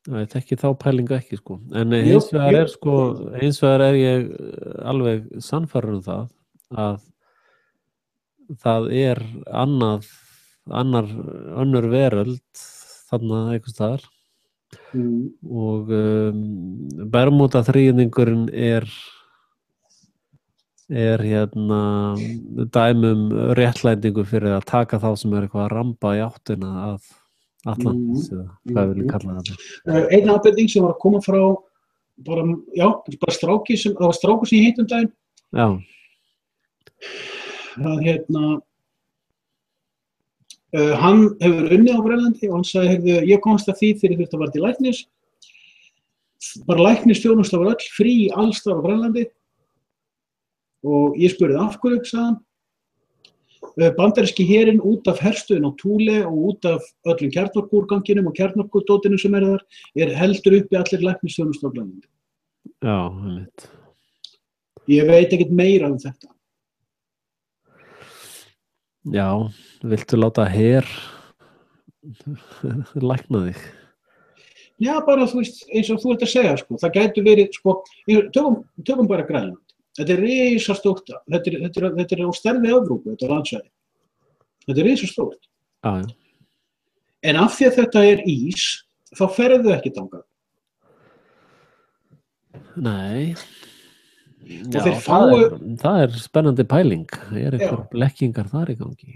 Það þekki þá pælingu ekki, sko. En hins vegar ég alveg sannfærður það að það önnur veröld þarna einhvers staðar og Bermúdaþríhyrningurinn dæmum réttlætingu fyrir að taka þá sem eitthvað að ramba í áttina að Atlantis eða hvað við viljum kalla það. Einn ábending sem var að koma frá bara stráki sem ég hitt daginn. Já. Hann hefur unnið á Grænlandi og hann sagði, ég komst að því þegar ég þurfti að vera til læknis. Bara læknisþjónusta var öll frí alls staðar á Grænlandi og ég spurði af hverju, sagði hann. Bandaríski herinn út af herstöðin á Thule og út af öllum kjarnorkuúrganginum og kjarnorkudótinu sem þar heldur uppi allir læknisþjónusta á Grænlandi. Já, einmitt. Ég veit ekkert meira um þetta. Já, viltu láta her lækna þig? Já, bara þú veist, eins og þú ert að segja, sko, það gætu verið, sko, tökum bara Grænland. Þetta risastórt, þetta á stærð við Evrópu, þetta landsvæði. Þetta risastórt. Já. En af því að þetta ís, þá ferðu ekki þangað. Nei. Já, það spennandi pæling. Það eitthvað blekkingar þar í gangi.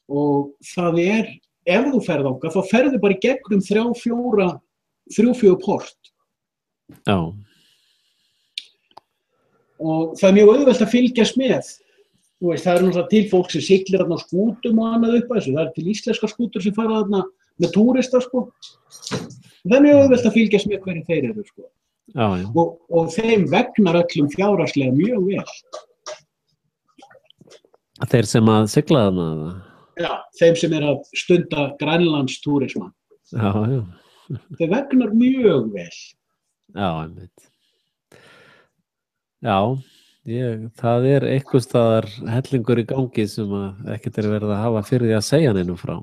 Og það ef þú ferð þangað, þá ferðu bara í gegnum 3-4 port. Já. Og það mjög auðvelt að fylgjast með. Þú veist, það náttúrulega til fólk sem siglir þarna á skútum og annað upp að þessu. Það til íslenskar skútur sem fara þarna með túrista, sko. Það mjög auðvelt að fylgjast með hverju þeir eru, sko. Já. Og þeim vegnar öllum fjárhagslega mjög vel. Þeir sem að sigla þarna? Já, þeim sem að stunda grænlandstúrisma. Já. Þeir vegnar mjög vel. Já, einmitt. Já, það einhvers staðar hellingur í gangi sem ekkert verið að hafa fyrir því að segja neinum frá.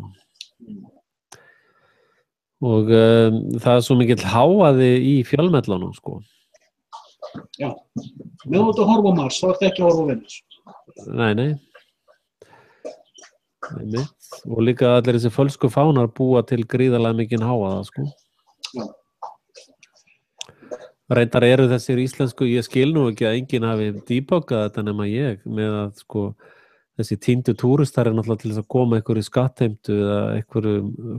Og það svo mikill háaði í fjölmiðlunum, sko. Já, með þú ert að horfa á Mars, þá ert ekki að horfa á Venus. Nei. Og líka allir þessi fölsku fánar búa til gríðarlega mikinn háaða, sko. Já. Reyndar eru þessir íslensku, ég skil nú ekki að enginn hafi debugað þetta nema ég, með að sko þessi týndu túristar náttúrulega til þess að koma einhverju skattheimtu eða einhverju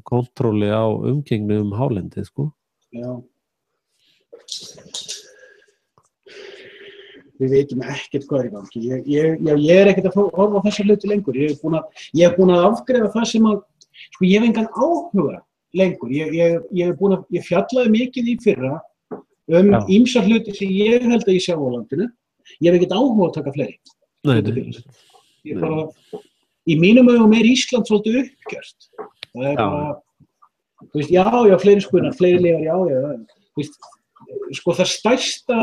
kontróli á umgengni hálendið, sko. Já. Við veitum ekkert hvað í gangi. Ég ekkert að horfa á þessa hluti lengur. Ég búin að afgreiða það sem að, ég hef engan áhuga lengur. Ég fjallaði mikið í fyrra um Já. ýmsar hluti sem ég held að ég sjá á landinu. Ég hef ekkert áhuga að taka fleiri. Nei. Ég bara, í mínum augum Ísland svolítið uppgjört. Það Já. bara, þú veist, já, fleiri spunar, fleiri lifar, já. Þú veist, sko það stærsta,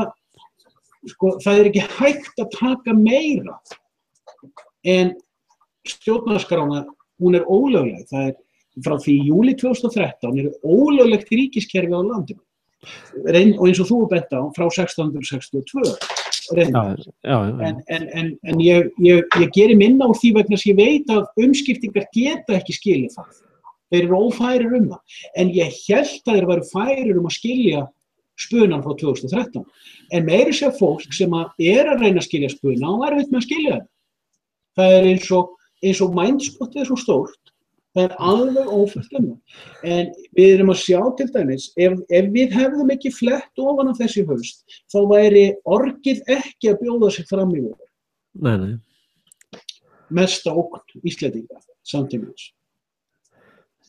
sko það ekki hægt að taka meira en stjórnarskrána, hún ólögleg. Það frá því í júlí 2013 ólöglegt ríkiskerfi á landinu. Og eins og þú bent á, frá 1662. En ég geri minna úr því vegna sem ég veit að umskiptingar geta ekki skilið það. Þeir eru ófærir það. En ég held að þeir væru færir að skilja spunan frá 2013. En meira sér fólk sem að reyna að skilja spuna og erfitt með að skilja það. Það eins og mindspotið svo stórt. Það alveg ófært það. En við erum að sjá til dæmis, ef við hefðum ekki flett ofan af þessi haust, þá væri orgið ekki að bjóða sig fram í vor. Nei. Mesta ógn Íslendinga samtímis.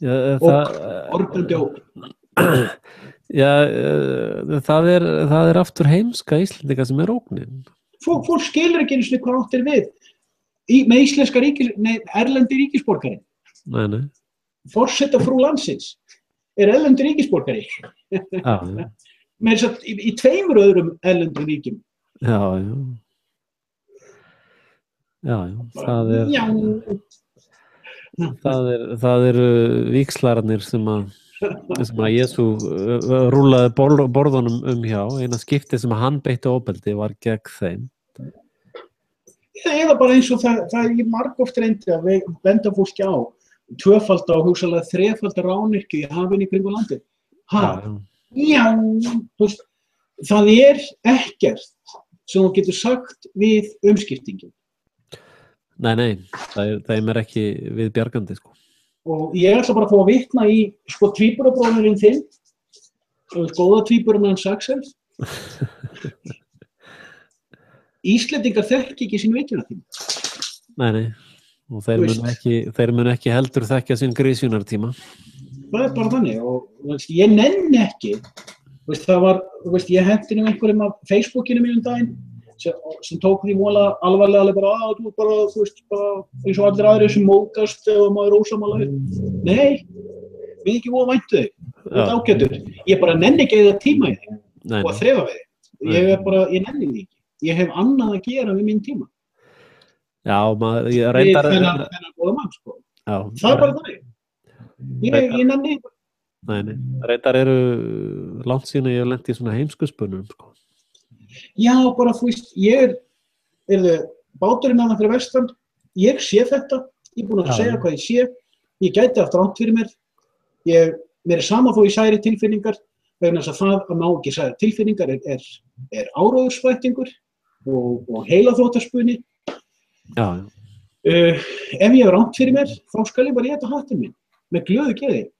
Organdi ógn. Já, það aftur heimska Íslendinga sem ógnin. Fólk skilur ekki einu sinni hvað átt við. Með íslenska erlendi ríkisborgari. Nei. Forseta frú landsins erlendur ríkisborgari. Með þess að í 2 öðrum erlendum ríkjum. Já. Það eru víxlararnir sem að Jesú rúllaði borðunum hjá. Eina skipti sem að hann beitti ofbeldi var gegn þeim. Eða bara eins og það ég margoft reyndi að benda fólki á. 2-falda og hugsanlega 3-falda rányrkju í hafinu í kringum landið. Já, það ekkert sem þú getur sagt við umskiptingin. Nei, þeim ekki við bjargandi, sko. Og ég ætla bara að fá að vitna í, sko, tvíburabróðurinn þinn, góða tvíburinn hans Axels. Íslendingar þekki ekki sín vitjunartíma. Nei. Og þeir mun ekki heldur þekkja sinn grísjunartíma. Það bara þannig og ég nenni ekki. Ég hendi einhverjum af Facebookinu mínum daginn sem tók því vola alvarlega bara þú bara eins og allir aðrir sem móðgast og maður ósamála. Nei, við ekki voru væntu þig. Þú ágætur. Ég bara nenni ekki eða tíma í þig og að þrefa við þig. Ég nenni því ekki. Ég hef annað að gera við minn tíma. Já, ég reyndar... Þennan góða mann, sko. Já. Það bara þannig. Ég nenni. Nei. Reyndar eru langt síðan ég lenti í svona heimskuspunum, sko. Já, bara þú veist, báturinn annað fyrir vestan, ég sé þetta, ég búin að segja hvað ég sé, ég gæti haft rangt fyrir mér, mér sama þó ég særi tilfinningar, vegna þess að það að ná ekki særi tilfinningar áróðursvættingur og heilaþvóttaspuni. Já. Ef ég hef rangt fyrir mér, þá skal ég bara éta hattinn minn, með glöðu geði.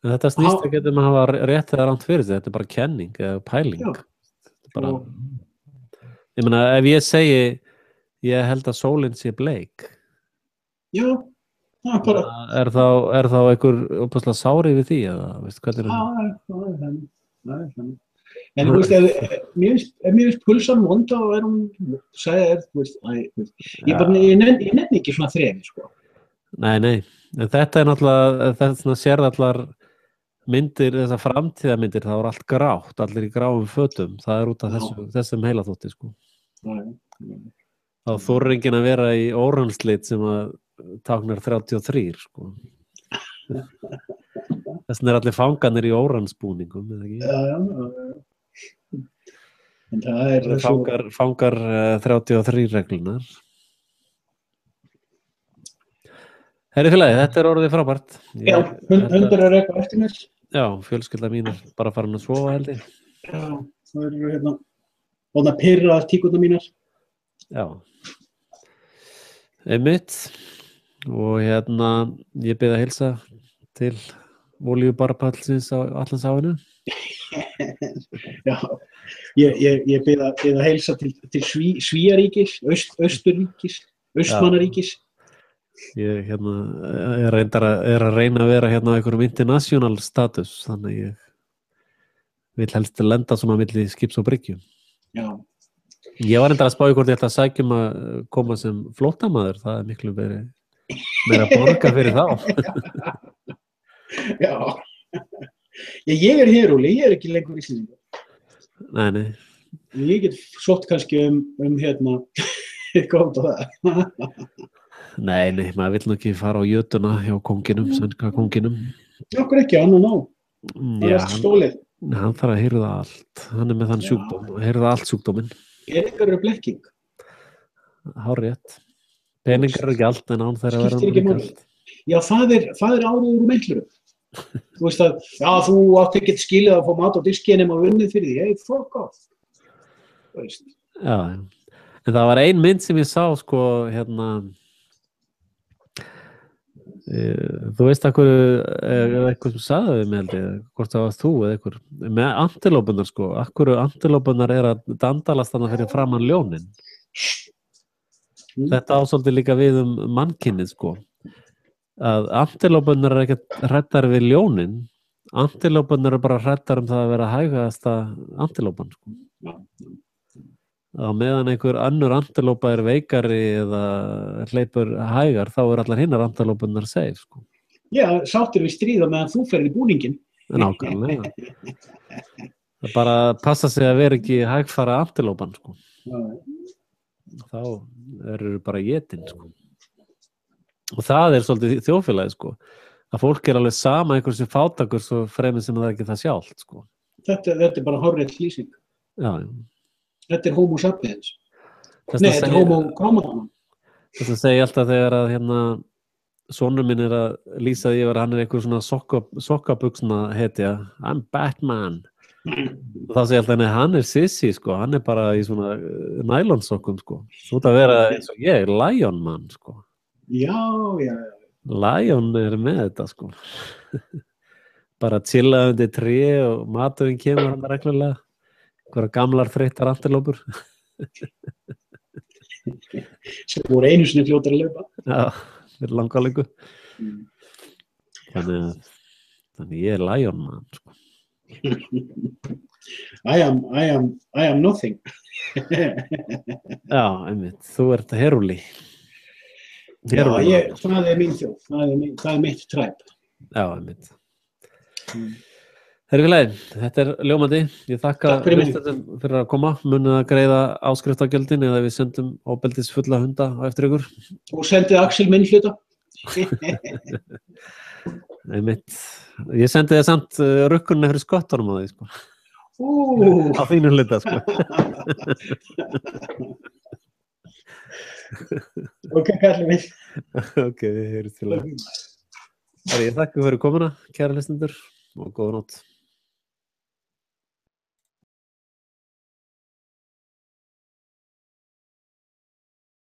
Þetta snýst ekki að hafa rétt eða rangt fyrir sig, þetta bara kenning eða pæling. Bara, ég meina, ef ég segi, ég held að sólin sé bleik. Já, bara... Er þá einhver opaslega sári við því, eða, veist, hvað það er þannig. En þú veist, ef mér finnst pulsan vonda og hún sagði ég nenni ekki svona þrefi, sko. Nei, en þetta náttúrulega, þetta sér allar myndir, þessar framtíðamyndir, það voru allt grátt, allir í gráum fötum, það út af þessum heilaþótti, sko. Þá þorir enginn að vera í óranslit sem að táknar 33, sko. Þessna allir fanganir í óransbúningum, eða ekki? Já. En það fangar 33 reglunar. Herri félagi, þetta orðið frábært. Já, hundar eitthvað eftir mér. Já, fjölskylda mín bara farin að sofa, held ég. Já, það eru pirraðar tíkurnar mínar. Já. Einmitt. Og ég bið að heilsa til olíubarpallsins á Atlantshafinu. Já, ég bið að heilsa til Svíaríkis, Austurríkis, Austmannaríkis. Ég er að reyna að vera á einhverjum international status, þannig vill helst lenda svona milli skips og bryggju. Já. Ég var reyndar að spá í hvort ég ætla að sækjum að koma sem flóttamaður, það miklu meira borga fyrir þá. Já. Ég hér, Óli, ég ekki lengur Íslendingur. Nei. Ég get sótt kannski hérna, góð á það. Nei, maður vill nú ekki fara á jötuna hjá konginum, sænska konginum. Okkur ekki, annan á. Já, stólið. Hann þarf að hirða allt, hann með þann sjúkdóm og hirða allt sjúkdóminn. Peningar blekking. Hárrétt. Peningar ekki allt, en án þeirra vera ekki allt. Já, það er áriður meitlurum. Þú veist að, þú átt ekki skilið að fá mat á diski nema unnið fyrir því. Hey, fuck off. Þú veist. Já. En það var ein mynd sem ég sá, sko, hérna, þú veist eitthvað sem sagði við mig, hvort það var þú eða eitthvað, með antilópunar, sko, akkur antilópunar að dandalast þarna fyrir framan ljónin. Þetta ásóldi líka við mannkynnið, sko, að antilópunar ekkert hrættar við ljónin, antilópunar bara hrættar það að vera hægasta antilópan, sko. Á meðan einhver önnur antilópa veikari eða hleypur hægar, þá allar hinnar antilópunar safe, sko. Já, sáttir við stríða meðan þú ferð í búningin. Nákvæmlega. Það bara passa sig að vera ekki hægfara antilópan, sko. Þá eru bara étin, sko. Og það svolítið þjóðfélagi, sko. Að fólk alveg sama einhver sem fátakur svo fremur sem það ekki það sjálft, sko. Þetta bara hárrétt lýsing. Já. Þetta homo sapiens. Nei, þetta homo chromaton. Þetta segi ég alltaf þegar að sonur minn að lýsa því að hann einhver svona sokkabuxna hetja. I'm Batman. Og þá segi ég alltaf, hann sissi, sko. Hann bara í svona nælonsokkum, sko. Þú ert að vera eins og ég, Lion Man, sko. Já. Lion með þetta, sko. Bara chilla undir tré og maturinn kemur hann reglulega. Hverja gamlar þreyttar antilópur. Sem voru einu sinni fljótar að laupa. Já, fyrir langalengu. Þannig ég Lion Man, sko. I am nothing. Já, einmitt. Þú ert Herúli. Já, það mín þjóð. Það mitt træp. Já, einmitt. Þetta ljómandi. Ég þakka fyrir að koma. Munið að greiða áskriftargjöldin eða við sendum ofbeldisfulla hunda á eftir ykkur. Og sendið Axel minn hluta. Einmitt. Ég sendi það samt rukkunni fyrir skottunum á því, sko. Á þínu hluta, sko. Ok, kallið minn. Ok, við heyrjum til að. Ég þakka fyrir komuna, kæra hlustendur, og góða nótt.